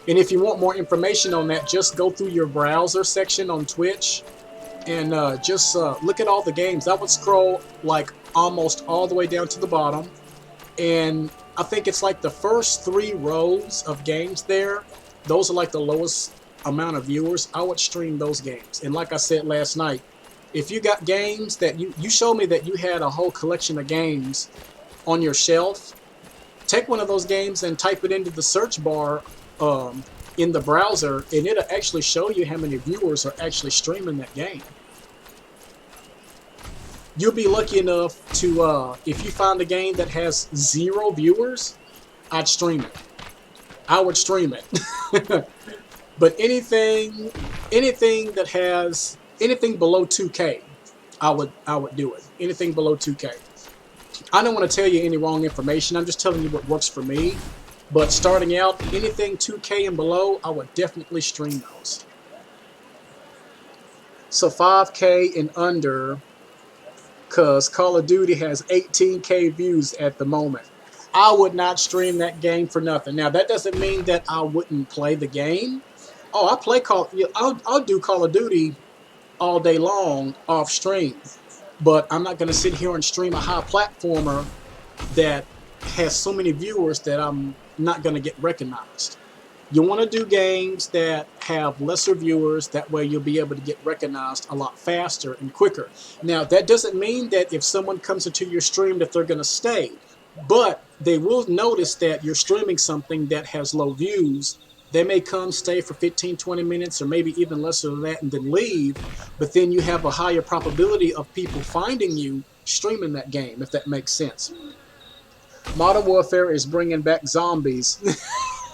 A: And if you want more information on that, just go through your browser section on Twitch and just look at all the games. I would scroll like almost all the way down to the bottom. And I think it's like the first 3 rows of games there. Those are like the lowest amount of viewers, I would stream those games. And like I said last night, if you got games that you showed me that you had a whole collection of games on your shelf, take one of those games and type it into the search bar um, in the browser, and it'll actually show you how many viewers are actually streaming that game. You'll be lucky enough to, if you find a game that has 0 viewers, I'd stream it. I would stream it. But anything that has anything below 2K, I would do it. Anything below 2K. I don't want to tell you any wrong information. I'm just telling you what works for me. But starting out, anything 2K and below, I would definitely stream those. So 5K and under, because Call of Duty has 18K views at the moment. I would not stream that game for nothing. Now, that doesn't mean that I wouldn't play the game. Oh, I play I'll do Call of Duty all day long off stream. But I'm not going to sit here and stream a high platformer that has so many viewers that I'm not going to get recognized. You want to do games that have lesser viewers, that way you'll be able to get recognized a lot faster and quicker. Now, that doesn't mean that if someone comes into your stream that they're going to stay, but they will notice that you're streaming something that has low views. They may come, stay for 15, 20 minutes, or maybe even less than that, and then leave, but then you have a higher probability of people finding you streaming that game, if that makes sense. Modern Warfare is bringing back zombies.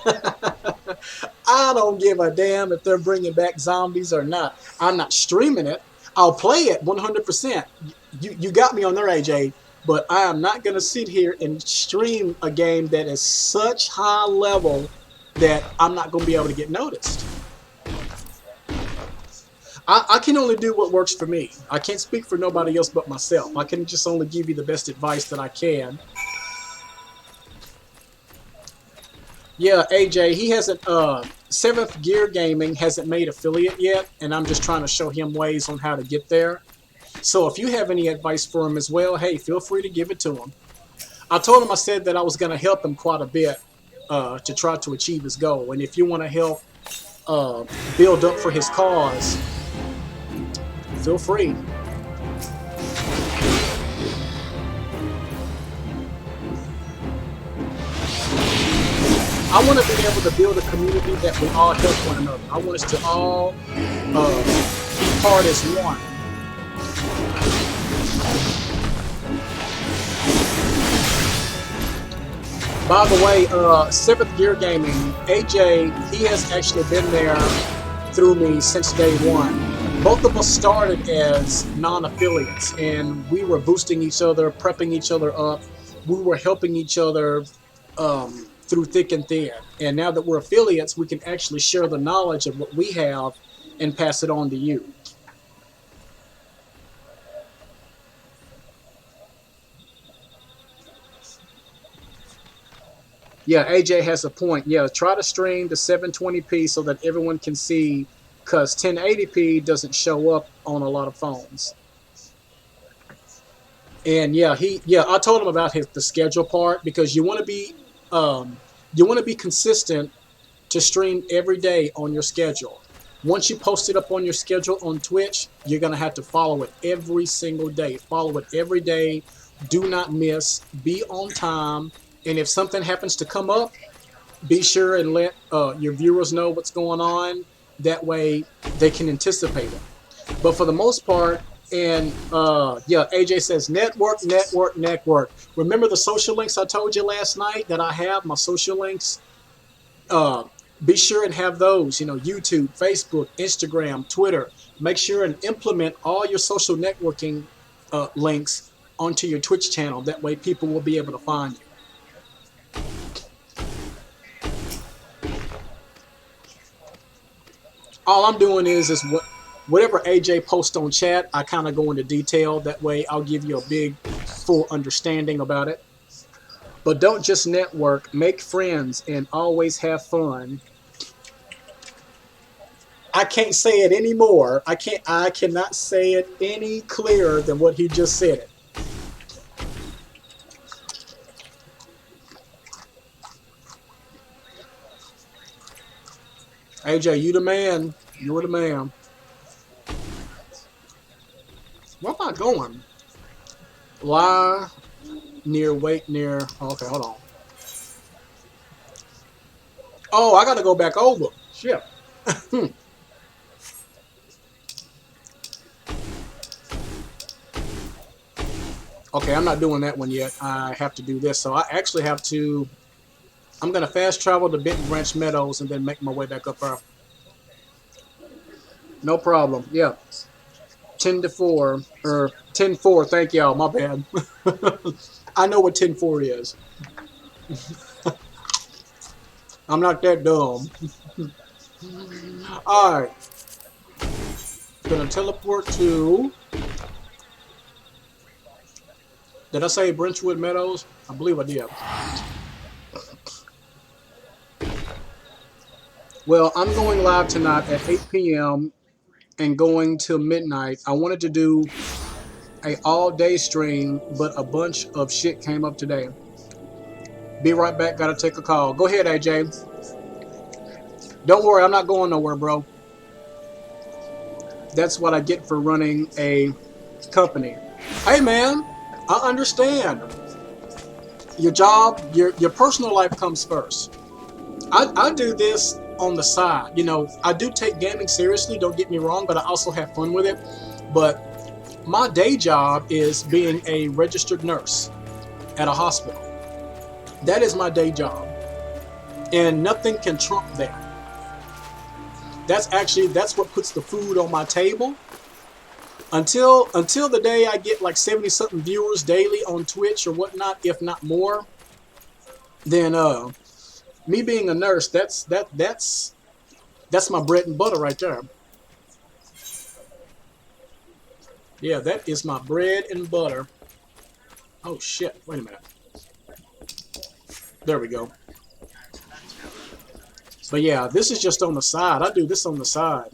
A: I don't give a damn if they're bringing back zombies or not. I'm not streaming it. I'll play it 100%. You got me on there, AJ. But I am not going to sit here and stream a game that is such high level that I'm not going to be able to get noticed. I can only do what works for me. I can't speak for nobody else but myself. I can just only give you the best advice that I can. Yeah, AJ, he hasn't, Seventh Gear Gaming hasn't made affiliate yet, and I'm just trying to show him ways on how to get there. So if you have any advice for him as well, hey, feel free to give it to him. I told him, I said that I was going to help him quite a bit to try to achieve his goal. And if you want to help build up for his cause, feel free. I want to be able to build a community that we all help one another. I want us to all be part as one. By the way, Seventh Gear Gaming, AJ, he has actually been there through me since day one. Both of us started as non-affiliates, and we were boosting each other, prepping each other up. We were helping each other through thick and thin. And now that we're affiliates, we can actually share the knowledge of what we have and pass it on to you. Yeah, AJ has a point. Yeah, try to stream to 720p so that everyone can see, because 1080p doesn't show up on a lot of phones. And yeah, I told him about the schedule part, because you want to be consistent to stream every day on your schedule. Once you post it up on your schedule on Twitch, you're going to have to follow it every single day. Follow it every day. Do not miss. Be on time. And if something happens to come up, be sure and let your viewers know what's going on. That way they can anticipate it. But for the most part, and yeah, AJ says network, network, network. Remember the social links I told you last night that I have, my social links? Be sure and have those, YouTube, Facebook, Instagram, Twitter. Make sure and implement all your social networking links onto your Twitch channel. That way people will be able to find you. All I'm doing is whatever AJ posts on chat, I kind of go into detail. That way I'll give you a big, full understanding about it. But don't just network, make friends, and always have fun. I can't say it anymore. I cannot say it any clearer than what he just said it. AJ, you the man. You're the man. Where am I going? Lie near, wait near. Okay, hold on. Oh, I gotta go back over. Shit. Okay, I'm not doing that one yet. I have to do this. So I actually have to. I'm gonna fast travel to Benton Branch Meadows and then make my way back up there. No problem. Yeah. 10 to 4 or 10-4. Thank y'all. My bad. I know what 10-4 is. I'm not that dumb. All right. Gonna teleport to. Did I say Brentwood Meadows? I believe I did. Well, I'm going live tonight at 8 p.m. and going till midnight. I wanted to do a all-day stream, but a bunch of shit came up today. Be right back. Gotta take a call. Go ahead, AJ. Don't worry, I'm not going nowhere, bro. That's what I get for running a company. Hey, man, I understand. Your job, your personal life comes first. I do this on the side. You know, I do take gaming seriously, don't get me wrong, but I also have fun with it. But my day job is being a registered nurse at a hospital. That is my day job. And nothing can trump that. That's what puts the food on my table. Until the day I get like 70 something viewers daily on Twitch or whatnot, if not more, then me being a nurse, that's my bread and butter right there. Yeah, that is my bread and butter. Oh shit, wait a minute. There we go. But yeah, this is just on the side. I do this on the side.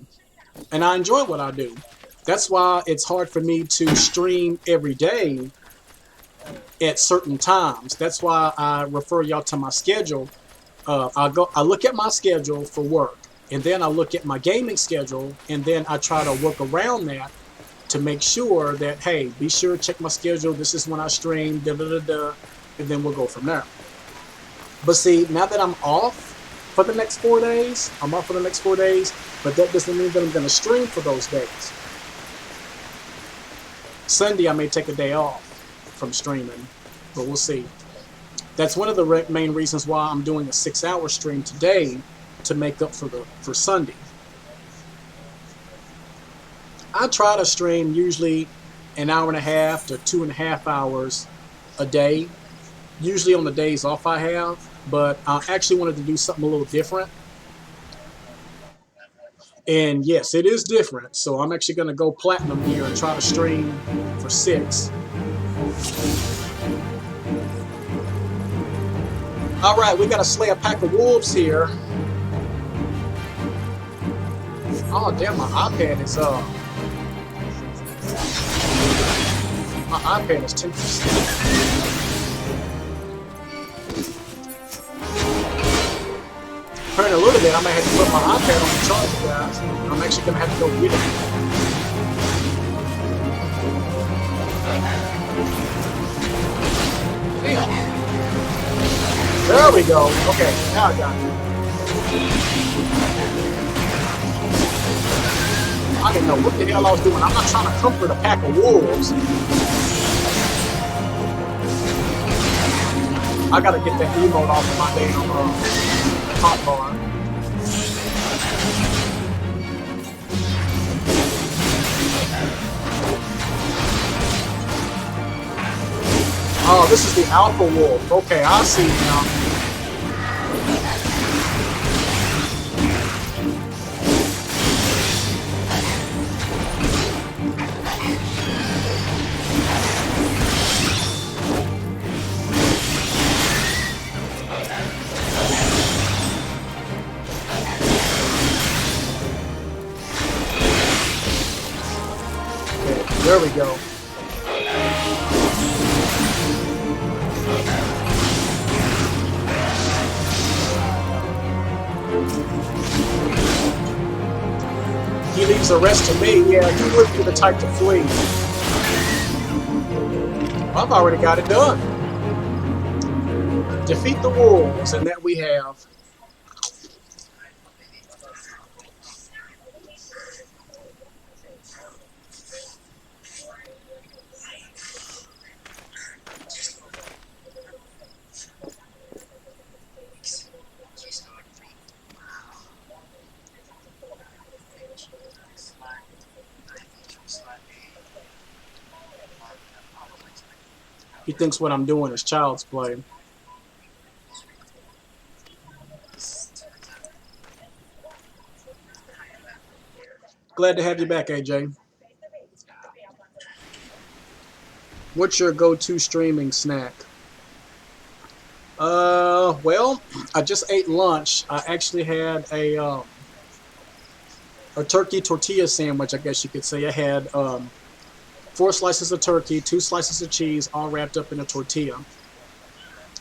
A: And I enjoy what I do. That's why it's hard for me to stream every day at certain times. That's why I refer y'all to my schedule. I look at my schedule for work, and then I look at my gaming schedule, and then I try to work around that to make sure that, hey, be sure to check my schedule. This is when I stream, da da da da, and then we'll go from there. But see, now that I'm off for the next 4 days, I'm off for the next 4 days, but that doesn't mean that I'm going to stream for those days. Sunday, I may take a day off from streaming, but we'll see. That's one of the main reasons why I'm doing a 6-hour stream today to make up for Sunday. I try to stream usually an hour and a half to 2.5 hours a day, usually on the days off I have, but I actually wanted to do something a little different. And yes, it is different, so I'm actually going to go platinum here and try to stream for 6. All right, we got to slay a pack of wolves here. Oh, damn, my iPad is, my iPad is 10%. Turn a little bit, I might have to put my iPad on the charger, guys. I'm actually going to have to go get it. Damn. There we go. Okay, now I got it. I didn't know what the hell I was doing. I'm not trying to comfort a pack of wolves. I gotta get that emote off of my damn hot bar. Oh, this is the alpha wolf. Okay, I see now. Okay, there we go. leaves the rest to me. Yeah, you would be the type to flee. I've already got it done. Defeat the wolves, and that we have. He thinks what I'm doing is child's play. Glad to have you back, AJ. What's your go-to streaming snack? Well, I just ate lunch. I actually had a turkey tortilla sandwich, I guess you could say. I had 4 slices of turkey, 2 slices of cheese, all wrapped up in a tortilla.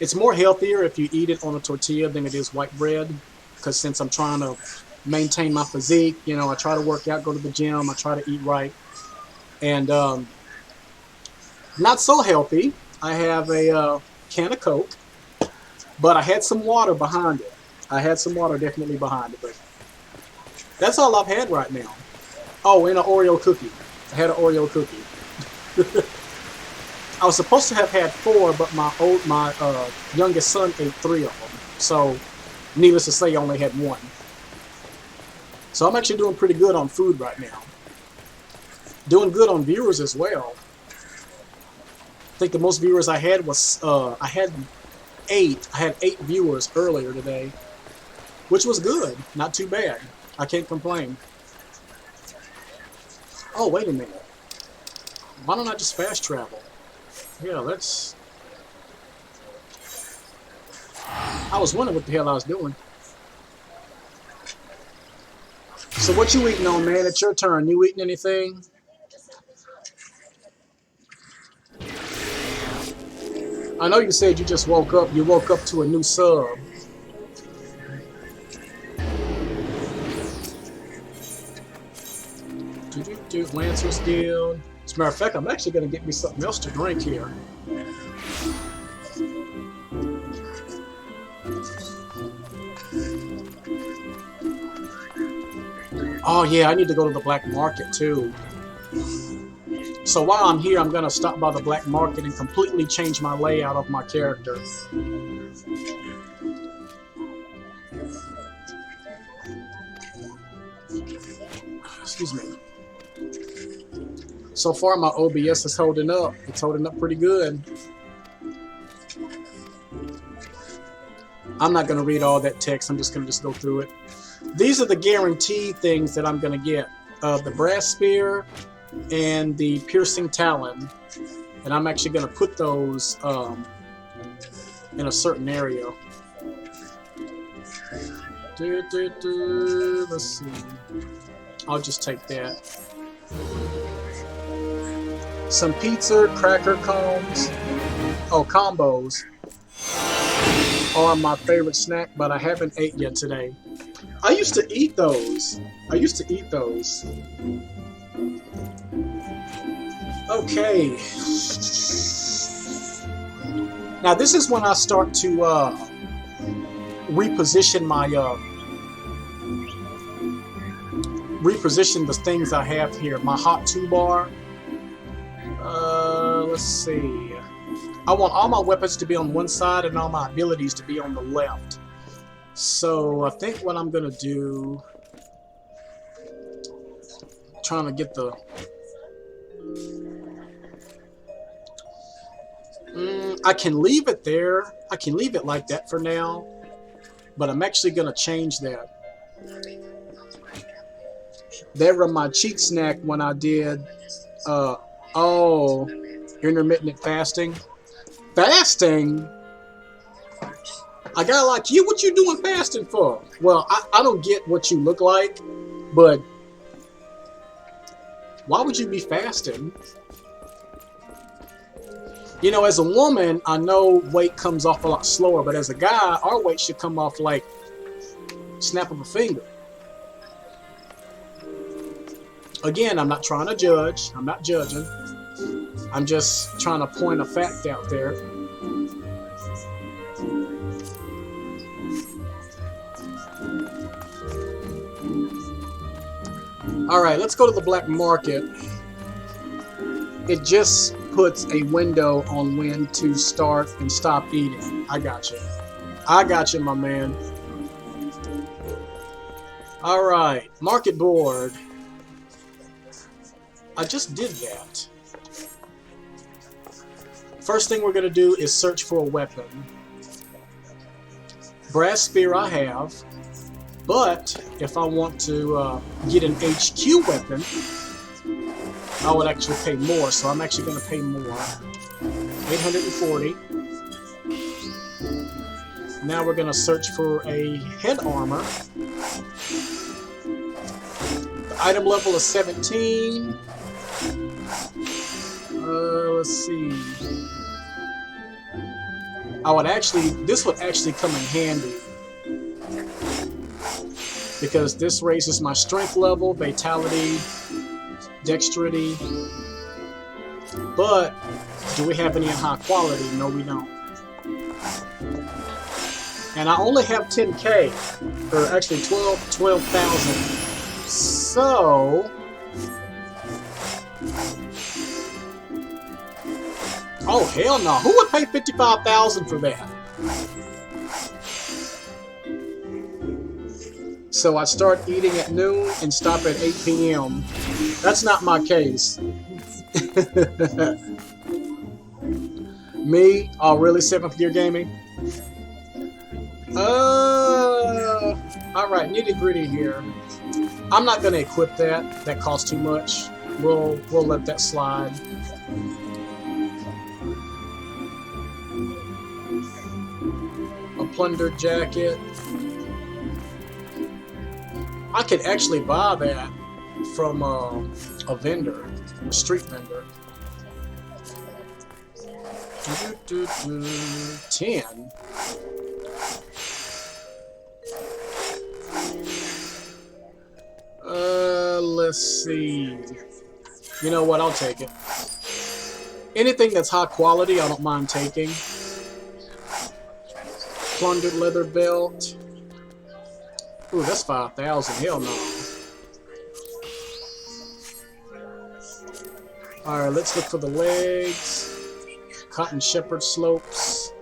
A: It's more healthier if you eat it on a tortilla than it is white bread, because since I'm trying to maintain my physique, you know, I try to work out, go to the gym, I try to eat right. And not so healthy. I have a can of Coke, but I had some water behind it. I had some water definitely behind it, but that's all I've had right now. Oh, and an Oreo cookie. I had an Oreo cookie. I was supposed to have had 4, but my youngest son ate 3 of them. So, needless to say, I only had 1. So I'm actually doing pretty good on food right now. Doing good on viewers as well. I think the most viewers I had was I had 8. I had 8 viewers earlier today, which was good. Not too bad. I can't complain. Oh, wait a minute. Why don't I just fast travel? Yeah, let's... I was wondering what the hell I was doing. So what you eating on, man? It's your turn. You eating anything? I know you said you just woke up. You woke up to a new sub. Lancer's Guild. As a matter of fact, I'm actually going to get me something else to drink here. Oh yeah, I need to go to the black market too. So while I'm here, I'm going to stop by the black market and completely change my layout of my character. Excuse me. So far, my OBS is holding up. It's holding up pretty good. I'm not going to read all that text. I'm just going to go through it. These are the guaranteed things that I'm going to get. The brass spear and the piercing talon. And I'm actually going to put those in a certain area. Let's see. I'll just take that. Some pizza, cracker cones. Oh, combos are my favorite snack, but I haven't ate yet today. I used to eat those. Okay. Now this is when I start to reposition the things I have here. My hot 2 bar. Let's see. I want all my weapons to be on one side and all my abilities to be on the left. So I think what I'm gonna do, trying to get the I can leave it there. I can leave it like that for now, but I'm actually gonna change that. They were my cheat snack when I did oh, intermittent fasting. Fasting? A guy like you, what you doing fasting for? Well, I don't get what you look like, but why would you be fasting? You know, as a woman, I know weight comes off a lot slower, but as a guy, our weight should come off like snap of a finger. Again, I'm not trying to judge. I'm not judging. I'm just trying to point a fact out there. All right, let's go to the black market. It just puts a window on when to start and stop eating. I got you. I got you, my man. All right, market board. I just did that. First thing we're going to do is search for a weapon. Brass spear I have, but if I want to get an HQ weapon, I would actually pay more, so I'm actually going to pay more. 840. Now we're going to search for a head armor. The item level is 17. Let's see. This would actually come in handy because this raises my strength level, vitality, dexterity. But do we have any in high quality? No, we don't. And I only have 10K, or actually 12,000. So, oh hell no! Who would pay 55,000 for that? So I start eating at noon and stop at 8 p.m. That's not my case. Me? Oh, really? 7th Gear Gaming? Alright, nitty gritty here. I'm not gonna equip that. That costs too much. We'll let that slide. A plundered jacket. I could actually buy that from a vendor, a street vendor. 10. Let's see. You know what? I'll take it. Anything that's high quality, I don't mind taking. Plundered leather belt. Ooh, that's 5,000. Hell no. Alright, let's look for the legs. Cotton shepherd slopes.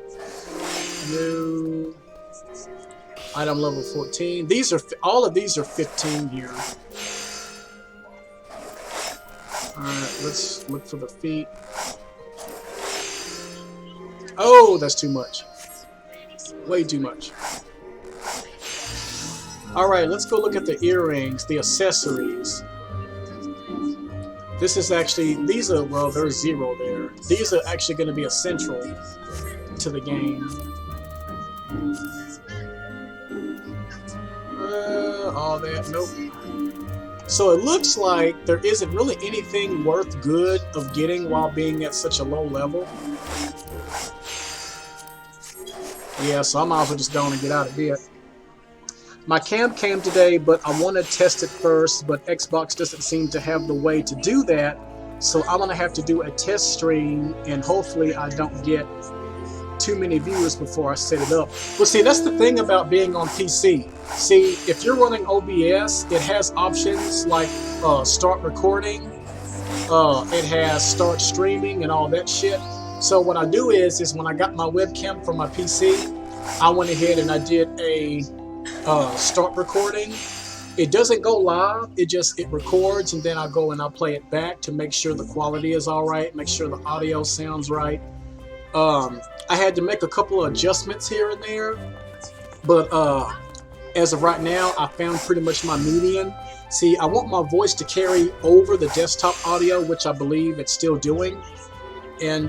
A: New. Item level 14. These are all of these are 15 here. Alright, let's look for the feet. Oh, that's too much. Way too much. Alright, let's go look at the earrings, the accessories. This is actually, these are, well, there's 0 there. These are actually going to be essential to the game. All that, nope. So it looks like there isn't really anything worth good of getting while being at such a low level. Yeah, so I might as well just go on and get out of it. My cam came today, but I want to test it first, but Xbox doesn't seem to have the way to do that, so I'm going to have to do a test stream, and hopefully I don't get too many viewers before I set it up. Well, see, that's the thing about being on PC. See, if you're running OBS, it has options like start recording, it has start streaming and all that shit. So what I do is when I got my webcam from my PC, I went ahead and I did a start recording. It doesn't go live, it records, and then I go and I play it back to make sure the quality is all right, make sure the audio sounds right. I had to make a couple of adjustments here and there, but as of right now, I found pretty much my median. See, I want my voice to carry over the desktop audio, which I believe it's still doing, and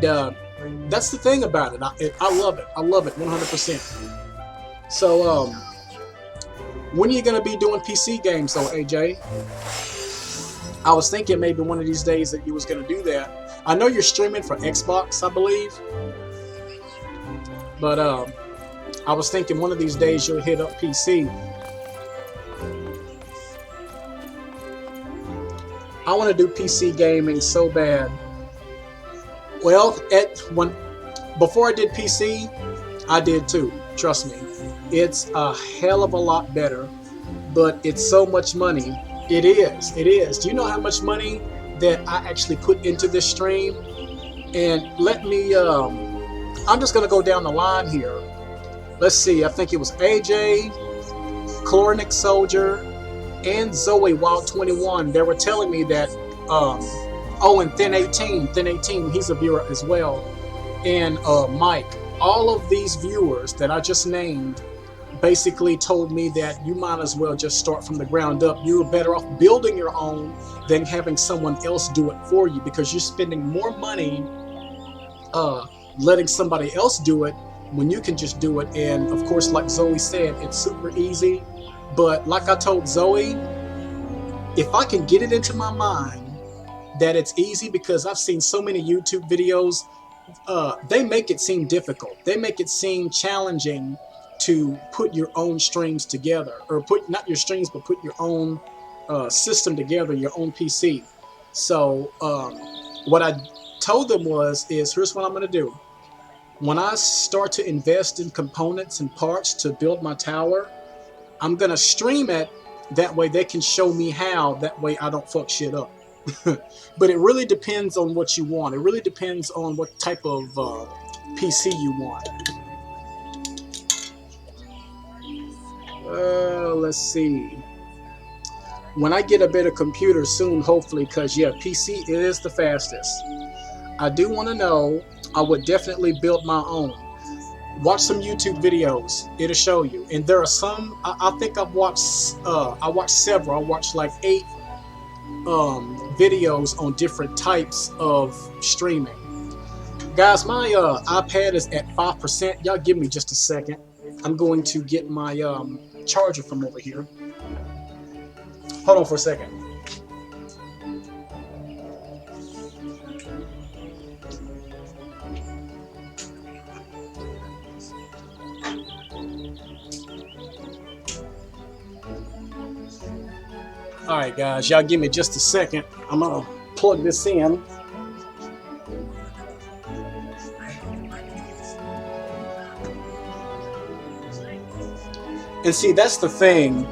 A: that's the thing about it. I love it. I love it 100%. So, when are you going to be doing PC games, though, AJ? I was thinking maybe one of these days that you was going to do that. I know you're streaming for Xbox, I believe. But I was thinking one of these days you'll hit up PC. I want to do PC gaming so bad. Well, before I did PC, I did too. Trust me, it's a hell of a lot better, but it's so much money. It is. It is. Do you know how much money that I actually put into this stream? And let me. I'm just gonna go down the line here. Let's see. I think it was AJ, Chlorinic Soldier, and Zoe Wild 21. They were telling me that. Oh, and Thin 18, he's a viewer as well, and Mike. All of these viewers that I just named basically told me that you might as well just start from the ground up. You're better off building your own than having someone else do it for you, because you're spending more money letting somebody else do it when you can just do it. And of course, like Zoe said, it's super easy. But like I told Zoe, if I can get it into my mind that it's easy, because I've seen so many YouTube videos, they make it seem difficult. They make it seem challenging to put your own streams together, or put not your streams, but put your own system together, your own PC. So what I told them is here's what I'm going to do. When I start to invest in components and parts to build my tower, I'm going to stream it. That way they can show me how. That way I don't fuck shit up. But it really depends on what you want. It really depends on what type of PC you want. Let's see. When I get a better computer soon, hopefully, because yeah, PC is the fastest. I do want to know. I would definitely build my own. Watch some YouTube videos. It'll show you. And there are some. I think I've watched. I watched several. I watched like 8 videos on different types of streaming. Guys, my iPad is at 5%. Y'all give me just a second. I'm going to get my charger from over here. Hold on for a second. Alright guys, y'all give me just a second. I'm gonna plug this in. And see, that's the thing.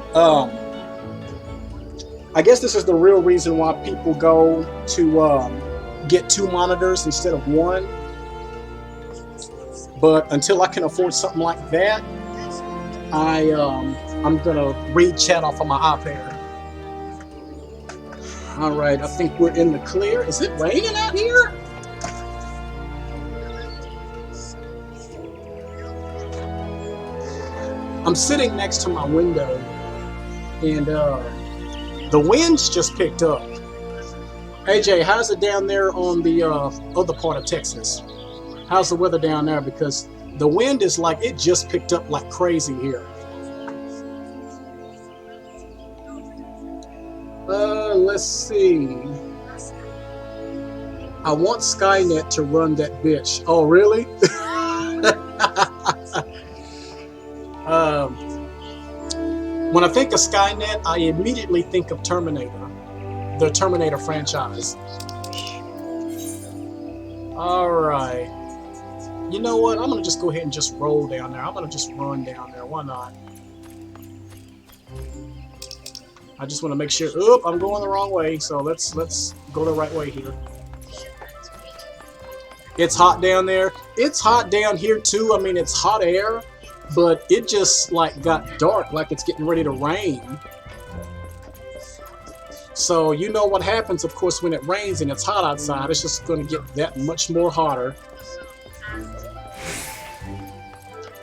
A: I guess this is the real reason why people go to get 2 monitors instead of 1. But until I can afford something like that, I'm gonna read chat off of my iPad. All right, I think we're in the clear. Is it raining out here? I'm sitting next to my window, and the wind's just picked up. AJ, how's it down there on the other part of Texas? How's the weather down there? Because the wind is like, it just picked up like crazy here. Let's see. I want Skynet to run that bitch. Oh, really? When I think of Skynet, I immediately think of Terminator, the Terminator franchise. All right. You know what? I'm gonna just go ahead and just roll down there. I'm gonna just run down there. Why not? I just want to make sure. Oop, I'm going the wrong way. So let's go the right way here. It's hot down there. It's hot down here too. I mean, it's hot air, but it just like got dark, like it's getting ready to rain. So you know what happens, of course, when it rains and it's hot outside. It's just going to get that much more hotter.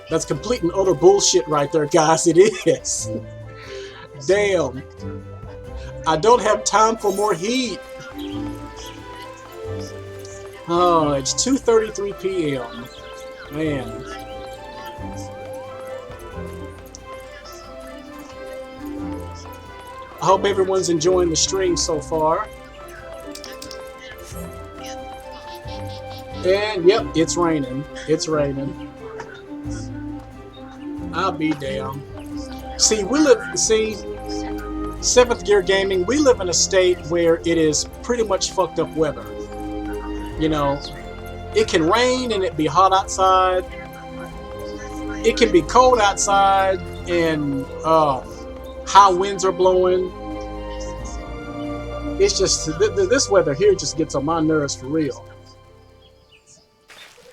A: That's complete and utter bullshit right there, guys. It is. Damn. I don't have time for more heat. Oh, it's 2:33 p.m. Man. I hope everyone's enjoying the stream so far. And yep, it's raining. It's raining. I'll be damned. See, Seventh Gear Gaming, we live in a state where it is pretty much fucked up weather. You know, it can rain and it be hot outside. It can be cold outside and high winds are blowing. It's just this weather here just gets on my nerves for real.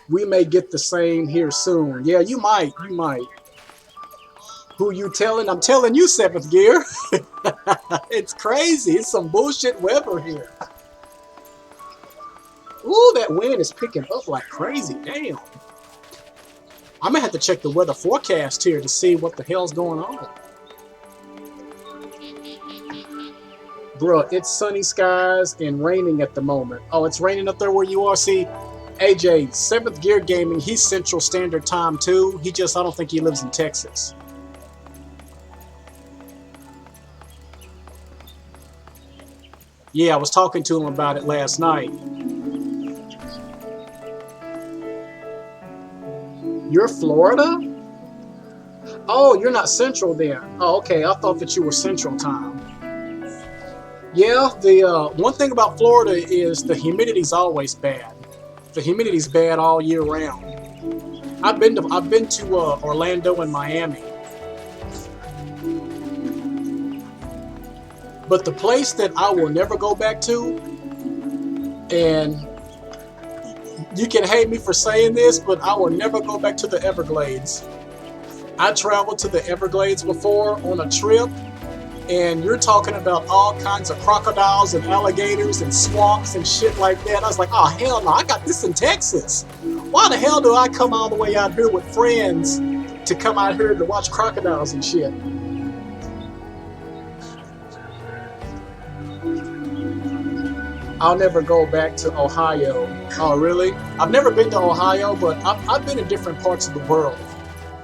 A: We may get the same here soon. Yeah, you might. You might. Who you telling? I'm telling you, Seventh Gear. It's crazy. It's some bullshit weather here. Ooh, that wind is picking up like crazy. Damn. I'm gonna have to check the weather forecast here to see what the hell's going on. Bruh, it's sunny skies and raining at the moment. Oh, it's raining up there where you are? See, AJ, Seventh Gear Gaming, he's Central Standard Time too. I don't think he lives in Texas. Yeah, I was talking to him about it last night. You're Florida? Oh, you're not Central then. Oh, okay. I thought that you were Central Time. Yeah, the one thing about Florida is the humidity's always bad. The humidity's bad all year round. I've been to Orlando and Miami. But the place that I will never go back to, and you can hate me for saying this, but I will never go back to the Everglades. I traveled to the Everglades before on a trip, and you're talking about all kinds of crocodiles and alligators and swamps and shit like that. I was like, oh, hell no, I got this in Texas. Why the hell do I come all the way out here with friends to come out here to watch crocodiles and shit? I'll never go back to Ohio. Oh, really? I've never been to Ohio, but I've been in different parts of the world.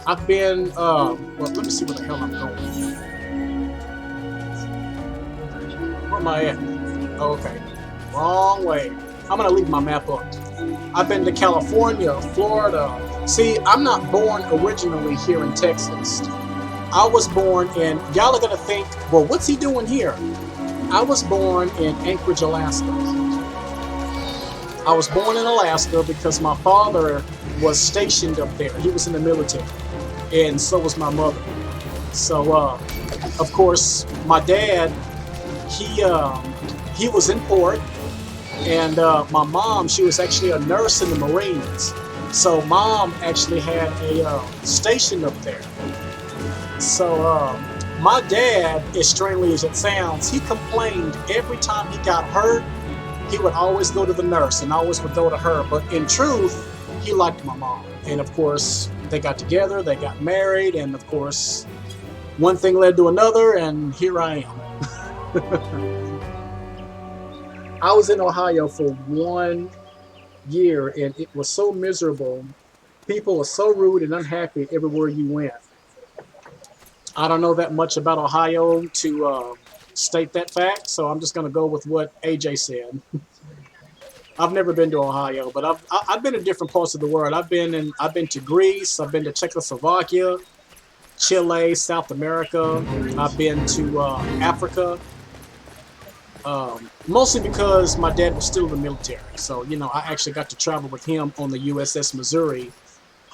A: I've been, well, let me see where the hell I'm going. Where am I at? Oh, okay. Wrong way. I'm going to leave my map up. I've been to California, Florida. See, I'm not born originally here in Texas. I was born in, y'all are going to think, well, what's he doing here? I was born in Anchorage, Alaska. I was born in Alaska because my father was stationed up there. He was in the military, and so was my mother. So, of course, my dad, he was in port, and my mom, she was actually a nurse in the Marines. So, mom actually had a station up there. So, my dad, as strangely as it sounds, he complained every time he got hurt. He would always go to the nurse and always would go to her. But in truth, he liked my mom. And of course, they got together, they got married, and of course, one thing led to another, and here I am. I was in Ohio for 1 year, and it was so miserable. People were so rude and unhappy everywhere you went. I don't know that much about Ohio to state that fact, so I'm just going to go with what AJ said. I've never been to Ohio, but I've been in different parts of the world. I've been to Greece, I've been to Czechoslovakia, Chile, South America. I've been to Africa, mostly because my dad was still in the military. So I actually got to travel with him on the USS Missouri.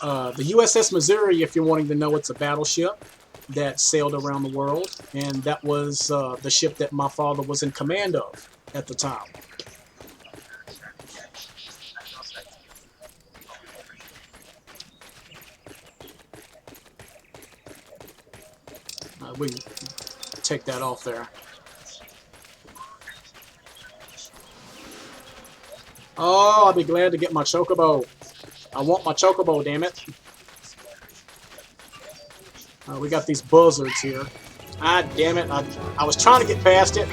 A: The USS Missouri, if you're wanting to know, it's a battleship that sailed around the world, and that was the ship that my father was in command of at the time. We can take that off there. Oh, I'll be glad to get my chocobo. I want my chocobo, damn it. We got these buzzards here. Ah, damn it. I was trying to get past it.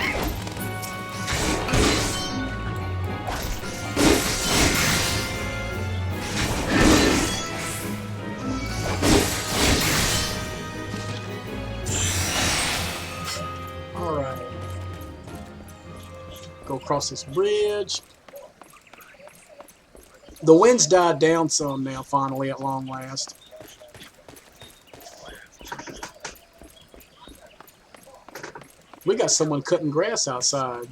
A: Alright. Go across this bridge. The wind's died down some now, finally, at long last. We got someone cutting grass outside.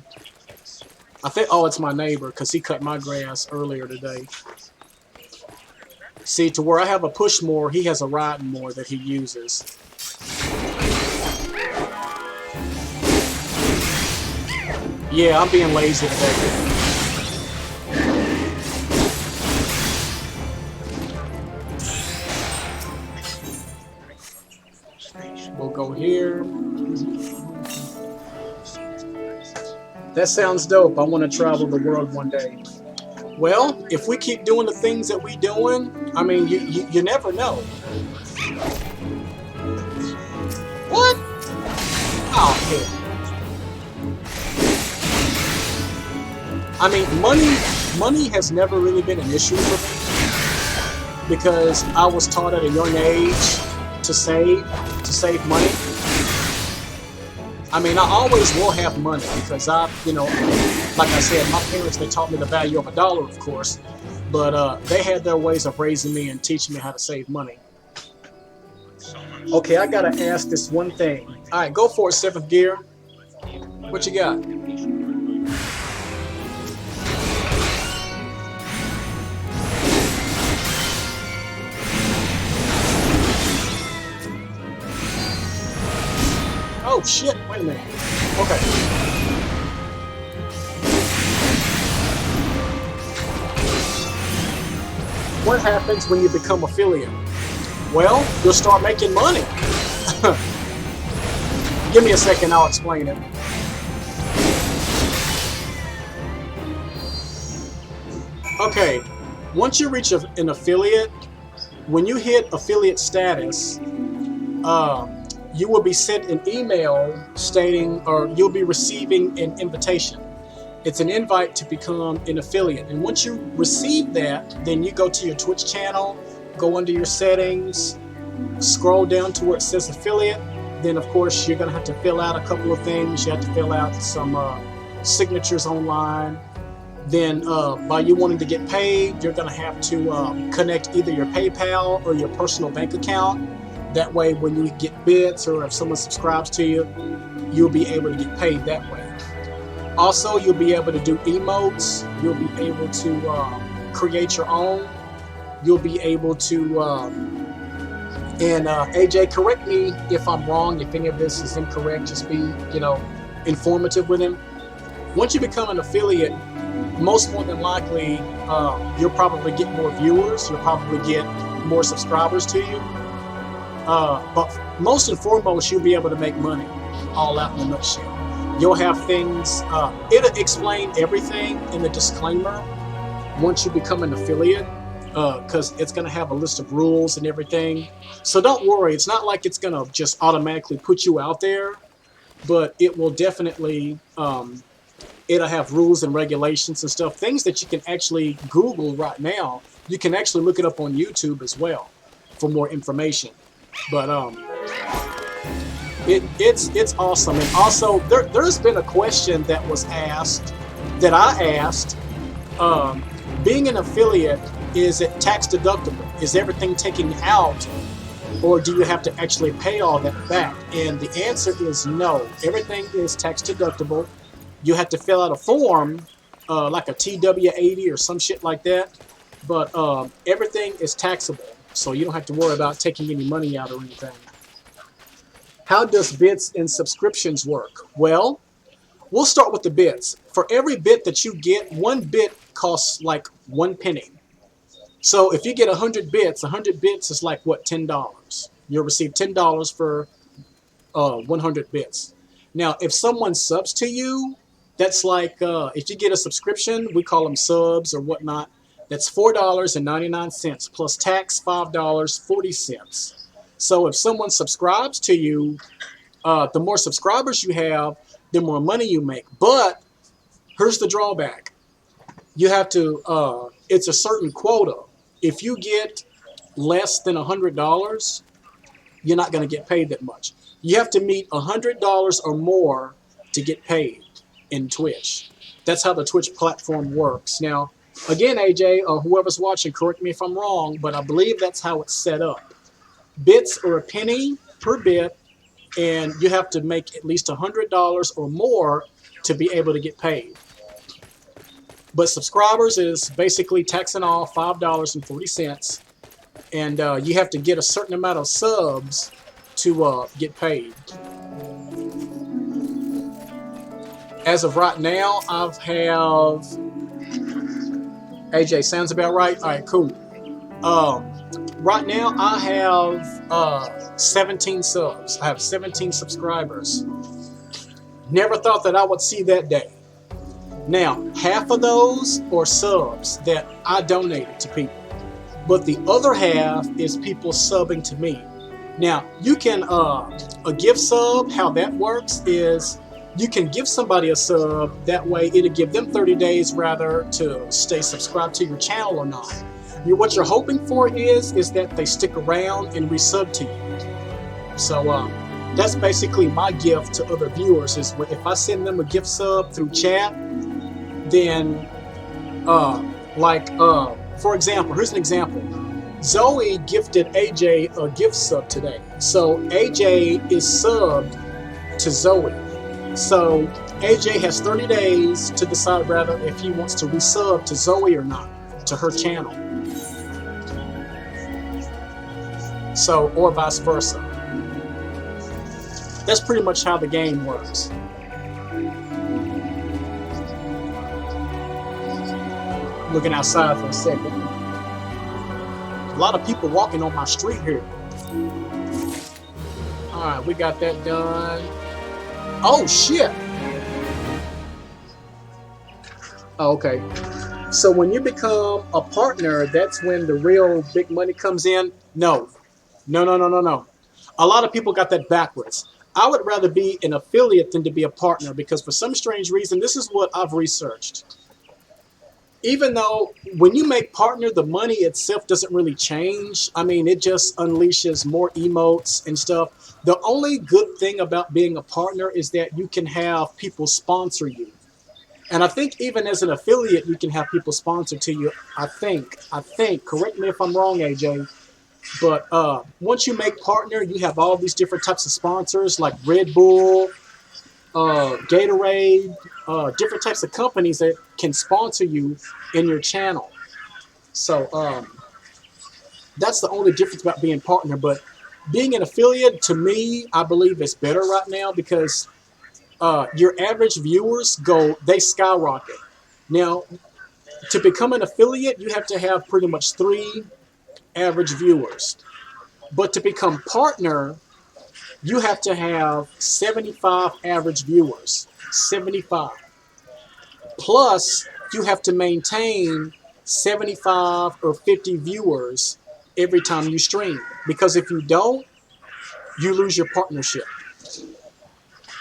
A: I think, oh, it's my neighbor because he cut my grass earlier today. See, to where I have a push mower, he has a riding mower that he uses. Yeah, I'm being lazy today. We'll go here. That sounds dope. I want to travel the world one day. Well, if we keep doing the things that we doing, I mean, you never know. What? Oh, hell. I mean, money has never really been an issue for me because I was taught at a young age to save money. I mean, I always will have money because like I said, my parents, they taught me the value of a dollar, of course, but they had their ways of raising me and teaching me how to save money. Okay, I gotta ask this one thing. All right, go for it, seventh gear. What you got? Oh shit, wait a minute. Okay. What happens when you become affiliate? Well, you'll start making money. Give me a second, I'll explain it. Okay, once you reach an affiliate, when you hit affiliate status, you will be sent an email stating, or you'll be receiving an invitation. It's an invite to become an affiliate. And once you receive that, then you go to your Twitch channel, go under your settings, scroll down to where it says affiliate. Then, of course, you're going to have to fill out a couple of things. You have to fill out some signatures online. Then, by you wanting to get paid, you're going to have to connect either your PayPal or your personal bank account. That way, when you get bits or if someone subscribes to you, you'll be able to get paid that way. Also, you'll be able to do emotes. You'll be able to create your own. You'll be able to, and AJ, correct me if I'm wrong, if any of this is incorrect, just be, informative with him. Once you become an affiliate, most more than likely, you'll probably get more viewers. You'll probably get more subscribers to you. But most and foremost, you'll be able to make money all out in a nutshell. You'll have things, it'll explain everything in the disclaimer once you become an affiliate, because it's going to have a list of rules and everything. So don't worry, it's not like it's going to just automatically put you out there, but it will definitely, it'll have rules and regulations and stuff, things that you can actually Google right now. You can actually look it up on YouTube as well for more information. But it's awesome. And also there's been a question that was asked, that I asked, being an affiliate, is it tax deductible? Is everything taken out, or do you have to actually pay all that back? And the answer is no. Everything is tax deductible. You have to fill out a form, like a TW-80 or some shit like that, but everything is taxable. So you don't have to worry about taking any money out or anything. How does bits and subscriptions work? Well, we'll start with the bits. For every bit that you get, one bit costs like 1 penny. So if you get 100 bits is like what, $10. You'll receive $10 for 100 bits. Now, if someone subs to you, that's like, if you get a subscription, we call them subs or whatnot, that's $4.99 plus tax, $5.40. So if someone subscribes to you, the more subscribers you have, the more money you make. But here's the drawback. You have to, it's a certain quota. If you get less than $100, you're not going to get paid that much. You have to meet $100 or more to get paid in Twitch. That's how the Twitch platform works. Now, again, AJ, or whoever's watching, correct me if I'm wrong, but I believe that's how it's set up. Bits are a penny per bit, and you have to make at least $100 or more to be able to get paid. But subscribers is basically taxing off $5.40, and you have to get a certain amount of subs to get paid. As of right now, I have AJ. Sounds about right. All right, cool. Right now I have 17 subs. I have 17 subscribers. Never thought that I would see that day. Now, half of those are subs that I donated to people, but the other half is people subbing to me. Now, you can a gift sub. How that works is you can give somebody a sub. That way, it'll give them 30 days rather to stay subscribed to your channel or not. What you're hoping for is that they stick around and resub to you. So that's basically my gift to other viewers. Is if I send them a gift sub through chat, then for example, here's an example. Zoe gifted AJ a gift sub today. So AJ is subbed to Zoe. So AJ has 30 days to decide rather if he wants to resub to Zoe or not, to her channel. So, or vice versa. That's pretty much how the game works. Looking outside for a second. A lot of people walking on my street here. Alright, we got that done. Oh shit! Oh, okay. So when you become a partner, that's when the real big money comes in? No. No. A lot of people got that backwards. I would rather be an affiliate than to be a partner because for some strange reason, this is what I've researched. Even though when you make partner, the money itself doesn't really change. I mean, it just unleashes more emotes and stuff. The only good thing about being a partner is that you can have people sponsor you. And I think even as an affiliate, you can have people sponsor to you. I think, correct me if I'm wrong, AJ. But once you make partner, you have all these different types of sponsors like Red Bull, Gatorade, different types of companies that can sponsor you in your channel. So that's the only difference about being partner. But being an affiliate, to me, I believe is better right now because your average viewers they skyrocket. Now, to become an affiliate, you have to have pretty much 3 average viewers. But to become partner, you have to have 75 average viewers. 75. Plus, you have to maintain 75 or 50 viewers every time you stream. Because if you don't, you lose your partnership.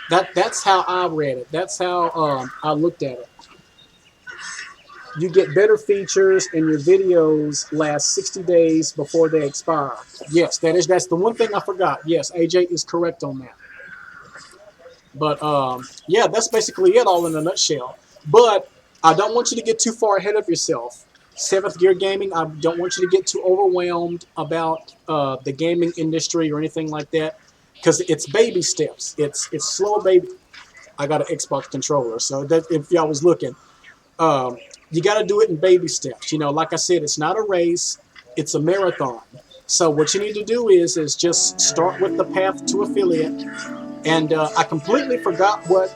A: That's how I read it. That's how I looked at it. You get better features and your videos last 60 days before they expire. Yes, that's the one thing I forgot. Yes, AJ is correct on that. But yeah, that's basically it all in a nutshell. But I don't want you to get too far ahead of yourself. 7th Gear Gaming, I don't want you to get too overwhelmed about the gaming industry or anything like that. Because it's baby steps. It's slow baby. I got an Xbox controller, so that if y'all was looking. You got to do it in baby steps. You know, like I said, it's not a race, it's a marathon. So what you need to do is just start with the path to affiliate. And I completely forgot what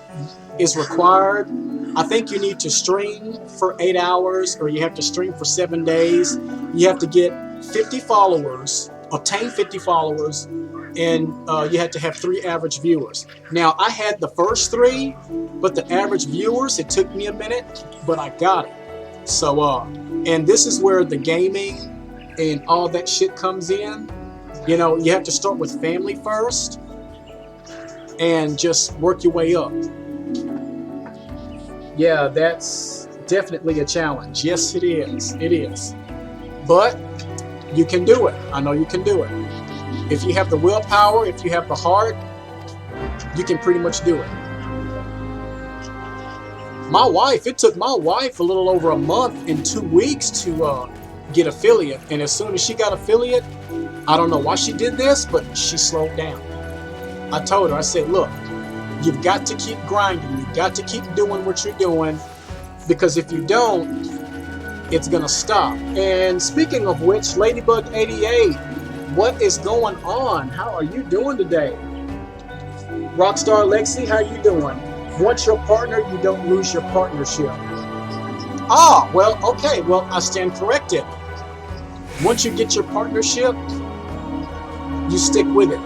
A: is required. I think you need to stream for 8 hours or you have to stream for 7 days. You have to get 50 followers, obtain 50 followers, and you had to have 3 average viewers. Now, I had the first 3, but the average viewers, it took me a minute, but I got it. So, and this is where the gaming and all that shit comes in. You know, you have to start with family first and just work your way up. Yeah, that's definitely a challenge. Yes, it is. It is. But you can do it. I know you can do it. If you have the willpower, if you have the heart, you can pretty much do it. My wife, it took my wife a little over a month and 2 weeks to get affiliate. And as soon as she got affiliate, I don't know why she did this, but she slowed down. I told her, I said, look, you've got to keep grinding. You've got to keep doing what you're doing, because if you don't, it's going to stop. And speaking of which, Ladybug 88, what is going on? How are you doing today? Rockstar Lexi, how you doing? Once your partner, you don't lose your partnership. Ah, well, okay, well, I stand corrected. Once you get your partnership, you stick with it.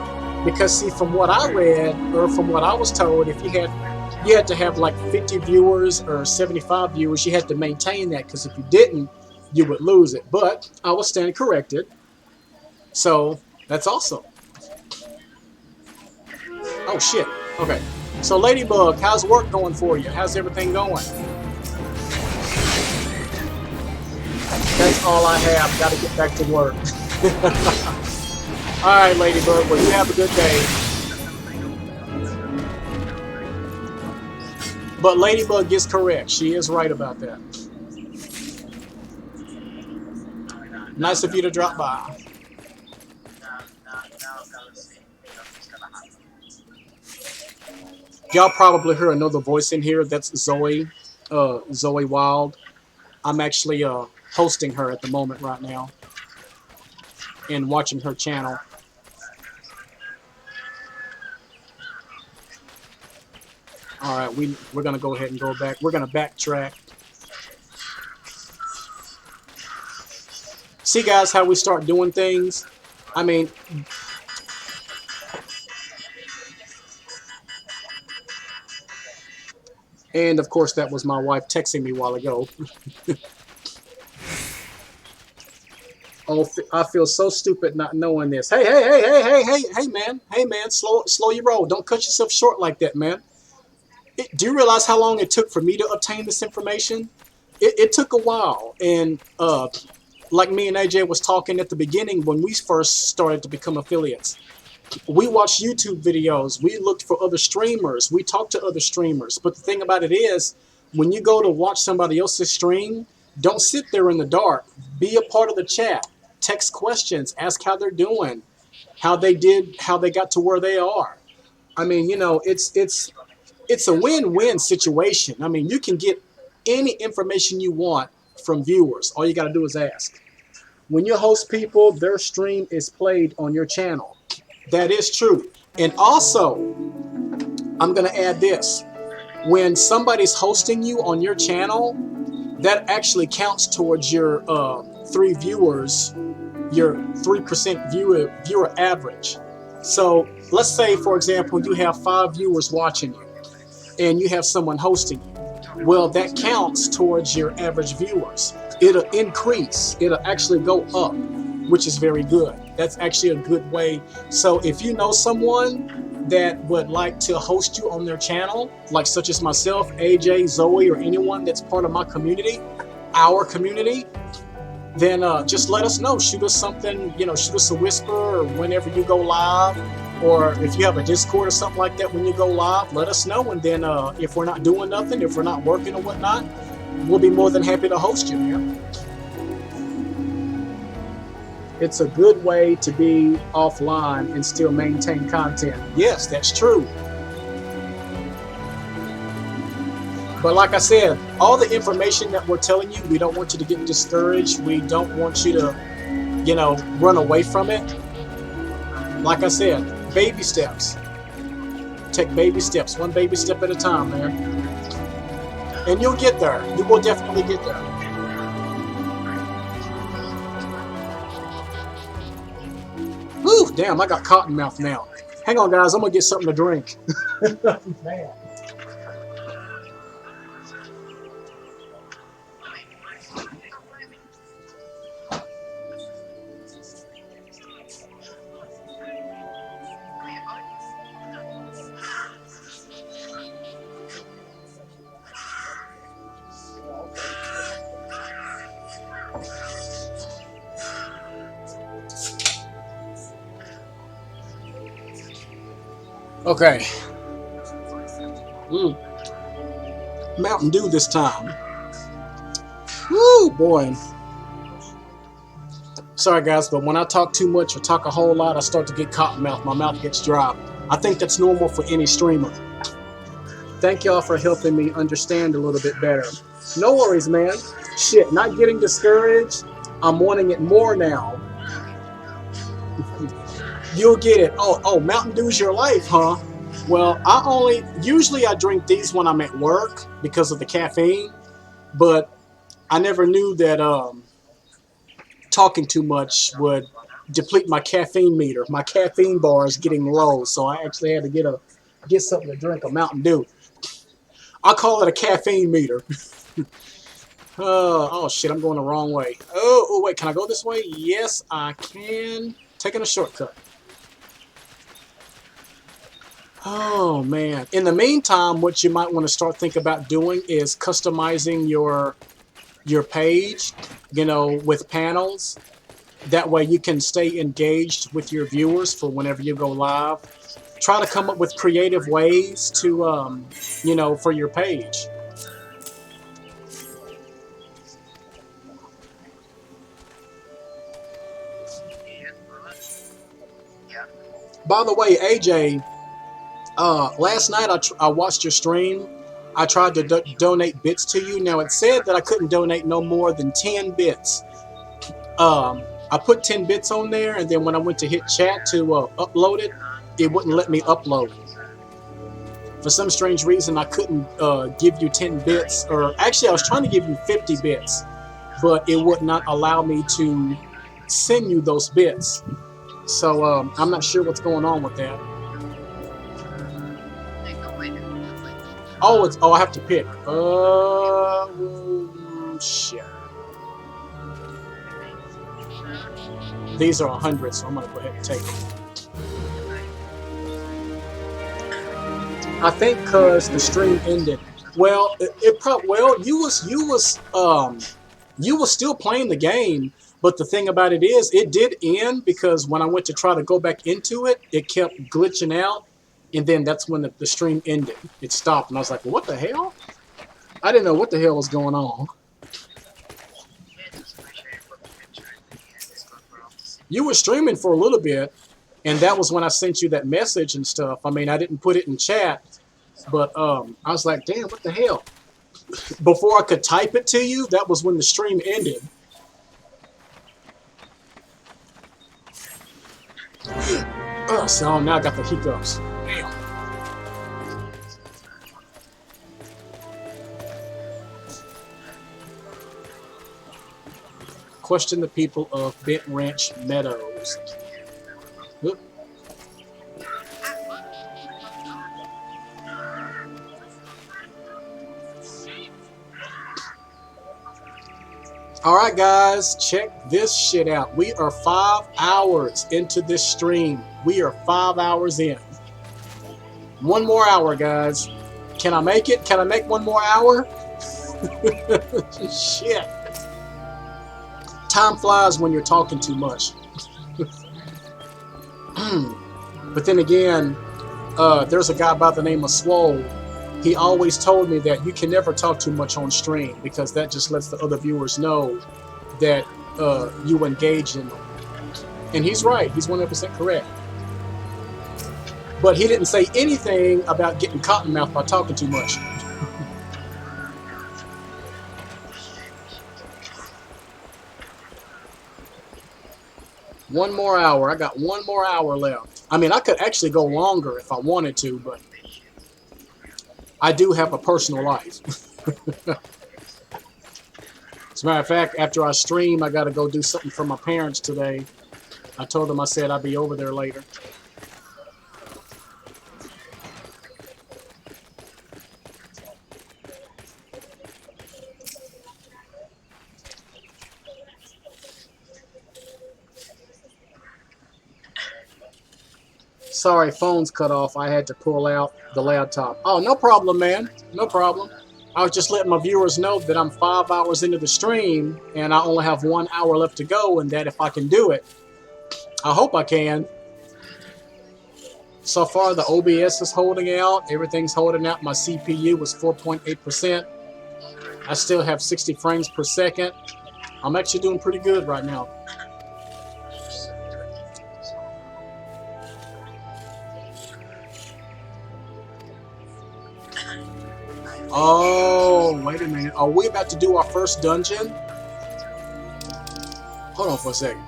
A: Because see, from what I read, or from what I was told, if you had to have like 50 viewers or 75 viewers, you had to maintain that, because if you didn't, you would lose it. But I was stand corrected. So that's awesome. Oh shit. Okay. So Ladybug, how's work going for you? How's everything going? That's all I have. Got to get back to work. All right, Ladybug. Well, you have a good day. But Ladybug is correct. She is right about that. Nice of you to drop by. Y'all probably hear another voice in here. That's Zoe, Zoe Wild. I'm actually hosting her at the moment right now and watching her channel. All right, we're gonna go ahead and go back. We're gonna backtrack. See, guys, how we start doing things. I mean, and of course, that was my wife texting me a while ago. Oh, I feel so stupid not knowing this. Hey, hey, hey, hey, hey, hey, hey, man, slow your roll. Don't cut yourself short like that, man. Do you realize how long it took for me to obtain this information? It took a while, and like me and AJ was talking at the beginning when we first started to become affiliates, we watched YouTube videos, we looked for other streamers, we talked to other streamers. But the thing about it is, when you go to watch somebody else's stream, don't sit there in the dark. Be a part of the chat. Text questions, ask how they're doing, how they did, how they got to where they are. I mean, you know, it's a win-win situation. I mean, you can get any information you want from viewers. All you got to do is ask. When you host people, their stream is played on your channel. That is true. And also, I'm going to add this. When somebody's hosting you on your channel, that actually counts towards your 3 viewers, your 3% viewer average. So let's say, for example, you have 5 viewers watching you and you have someone hosting you. Well, that counts towards your average viewers. It'll increase. It'll actually go up, which is very good. That's actually a good way. So if you know someone that would like to host you on their channel, like such as myself, AJ, Zoe, or anyone that's part of my community, our community, then just let us know. Shoot us something, you know, shoot us a whisper or whenever you go live. Or if you have a Discord or something like that when you go live, let us know. And then if we're not doing nothing, if we're not working or whatnot, we'll be more than happy to host you, man. It's a good way to be offline and still maintain content. Yes, that's true. But like I said, all the information that we're telling you, we don't want you to get discouraged. We don't want you to, you know, run away from it. Like I said, baby steps. Take baby steps, one baby step at a time, man. And you'll get there. You will definitely get there. Whew, damn, I got cotton mouth now. Hang on, guys, I'm gonna get something to drink. Man. Okay. Mountain Dew this time. Woo, boy. Sorry, guys, but when I talk too much or talk a whole lot, I start to get cotton mouth. My mouth gets dry. I think that's normal for any streamer. Thank y'all for helping me understand a little bit better. No worries, man. Shit, not getting discouraged. I'm wanting it more now. You'll get it. Oh, Mountain Dew's your life, huh? Well, usually I drink these when I'm at work because of the caffeine, but I never knew that talking too much would deplete my caffeine meter. My caffeine bar is getting low, so I actually had to get something to drink, a Mountain Dew. I call it a caffeine meter. Oh shit, I'm going the wrong way. Oh wait, can I go this way? Yes, I can. Taking a shortcut. Oh man. In the meantime, what you might want to start thinking about doing is customizing your page, with panels. That way you can stay engaged with your viewers for whenever you go live. Try to come up with creative ways to for your page. By the way, AJ, last night I watched your stream. I tried to donate bits to you. Now it said that I couldn't donate no more than 10 bits. I put 10 bits on there, and then when I went to hit chat to upload it, it wouldn't let me upload. For some strange reason, I couldn't give you 10 bits, or actually I was trying to give you 50 bits, but it would not allow me to send you those bits. So I'm not sure what's going on with that. I have to pick. Shit. These are 100, so I'm gonna go ahead and take them. I think because the stream ended. Well, you was still playing the game, but the thing about it is, it did end because when I went to try to go back into it, it kept glitching out, and then that's when the stream ended. It stopped, and I was like, well, what the hell? I didn't know what the hell was going on. You were streaming for a little bit, and that was when I sent you that message and stuff. I mean, I didn't put it in chat, but I was like, damn, what the hell? Before I could type it to you, that was when the stream ended. So now I got the hiccups. Damn. Question the people of Bent Ranch Meadows. Oop. All right, guys, check this shit out. We are 5 hours into this stream. We are 5 hours in. One more hour, guys. Can I make it? Can I make one more hour? Shit. Time flies when you're talking too much. But then again, there's a guy by the name of Swole. He always told me that you can never talk too much on stream because that just lets the other viewers know that you engage in them. And he's right. He's 100% correct. But he didn't say anything about getting cottonmouth by talking too much. One more hour. I got one more hour left. I mean, I could actually go longer if I wanted to, but I do have a personal life. As a matter of fact, after I stream, I got to go do something for my parents today. I told them I said I'd be over there later. Sorry, phone's cut off. I had to pull out the laptop. Oh, no problem, man. No problem. I was just letting my viewers know that I'm 5 hours into the stream and I only have 1 hour left to go, and that if I can do it, I hope I can. So far, the OBS is holding out. Everything's holding out. My CPU was 4.8%. I still have 60 frames per second. I'm actually doing pretty good right now. Oh, wait a minute. Are we about to do our first dungeon? Hold on for a second.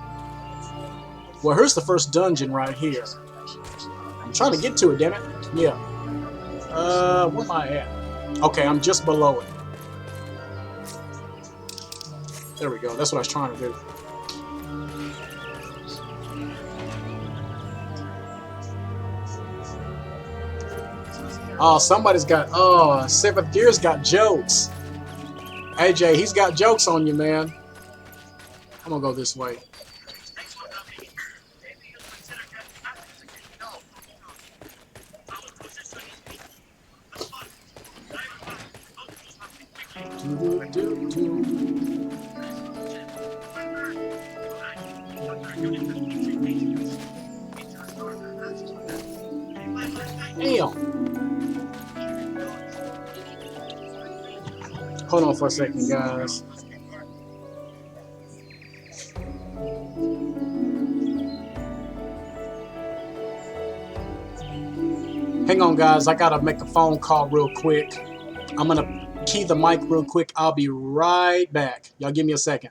A: Well, here's the first dungeon right here. I'm trying to get to it, damn it. Yeah. Where am I at? Okay, I'm just below it. There we go. That's what I was trying to do. Oh, somebody's got. Oh, Seventh Gear's got jokes. AJ, he's got jokes on you, man. I'm gonna go this way. Damn. Hold on for a second, guys. Hang on, guys. I gotta make a phone call real quick. I'm gonna key the mic real quick. I'll be right back. Y'all give me a second.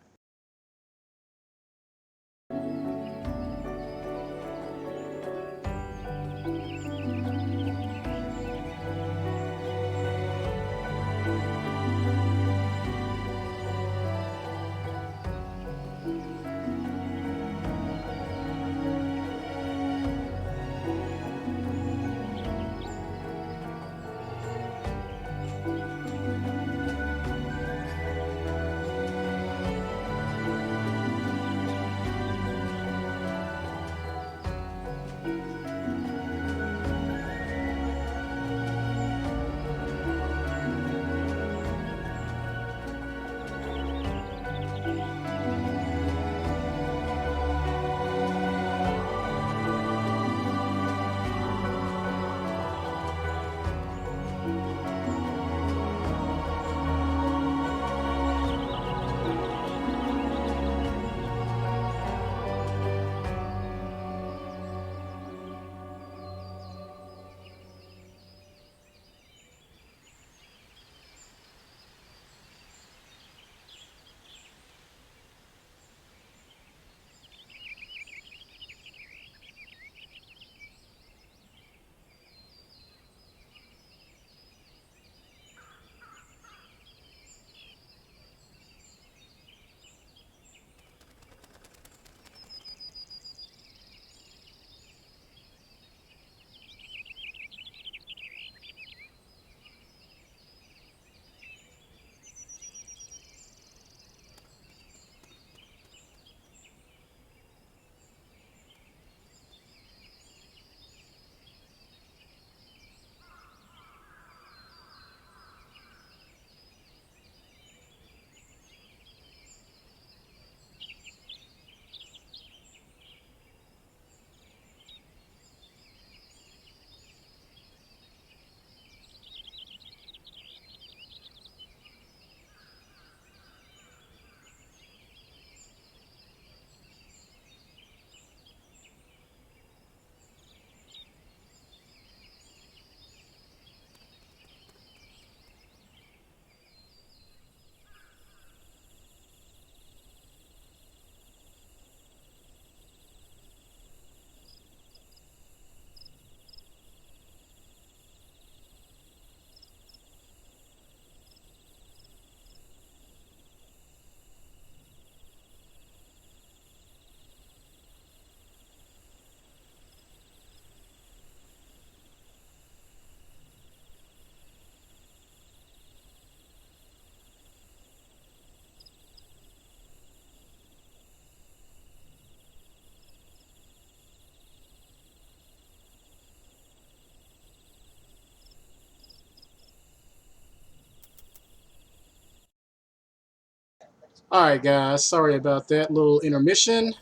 A: All right, guys. Sorry about that little intermission.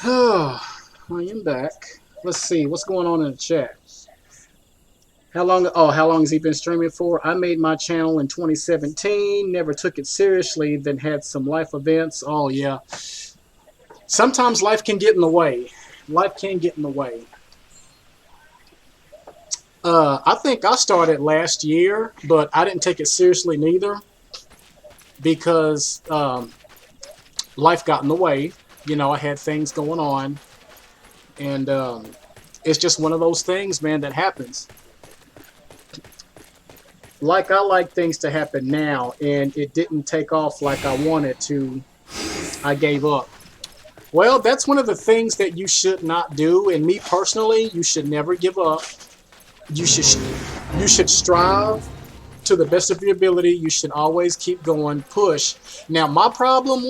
A: I am back. Let's see what's going on in the chat. How long? Oh, how long has he been streaming for? I made my channel in 2017. Never took it seriously. Then had some life events. Oh yeah. Sometimes life can get in the way. Life can get in the way. I think I started last year, but I didn't take it seriously neither because life got in the way. You know, I had things going on, and it's just one of those things, man, that happens. Like I like things to happen now, and it didn't take off like I wanted to. I gave up. Well, that's one of the things that you should not do. And me personally, you should never give up. You should you should strive to the best of your ability. You should always keep going, push. Now, my problem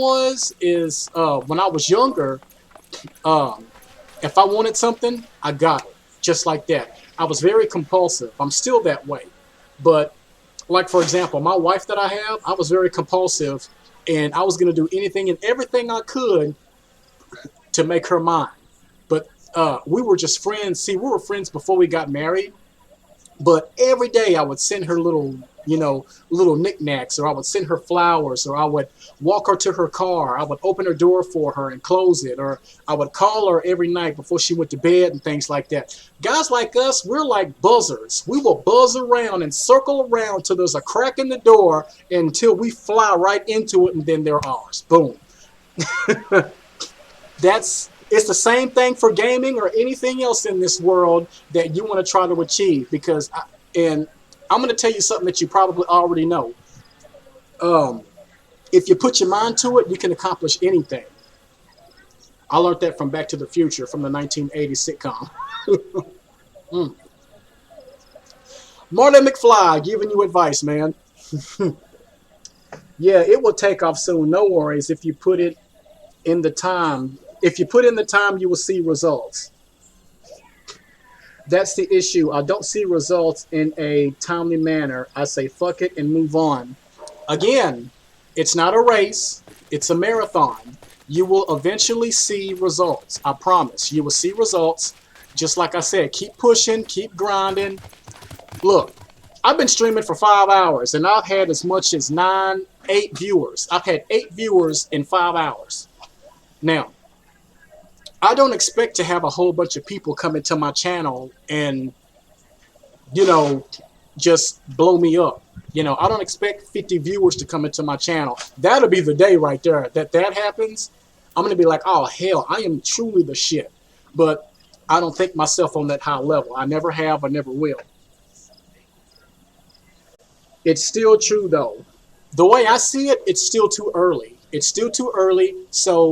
A: is when I was younger, um, if I wanted something, I got it, just like that. I was very compulsive. I'm still that way, but like for example, my wife that I have, I was very compulsive, and I was gonna do anything and everything I could to make her mine. But we were just friends. See, we were friends before we got married. But every day I would send her little, little knickknacks, or I would send her flowers, or I would walk her to her car. I would open her door for her and close it, or I would call her every night before she went to bed and things like that. Guys like us, we're like buzzers. We will buzz around and circle around till there's a crack in the door until we fly right into it, and then they're ours. Boom. That's it's the same thing for gaming or anything else in this world that you want to try to achieve. And I'm going to tell you something that you probably already know. Um, if you put your mind to it, you can accomplish anything. I learned that from Back to the Future from the 1980s sitcom. Mm. Marty McFly giving you advice, man. Yeah, it will take off soon. No worries. If you put it in the time, if you put in the time, you will see results. That's the issue. I don't see results in a timely manner. I say fuck it and move on. Again, it's not a race, it's a marathon. You will eventually see results. I promise. You will see results. Just like I said, keep pushing, keep grinding. Look, I've been streaming for 5 hours and I've had as much as 8 viewers. I've had 8 viewers in 5 hours. Now, I don't expect to have a whole bunch of people come into my channel and, you know, just blow me up. I don't expect 50 viewers to come into my channel. That'll be the day right there. That happens, I'm going to be like, oh, hell, I am truly the shit. But I don't think myself on that high level. I never have, I never will. It's still true, though. The way I see it, it's still too early. It's still too early. So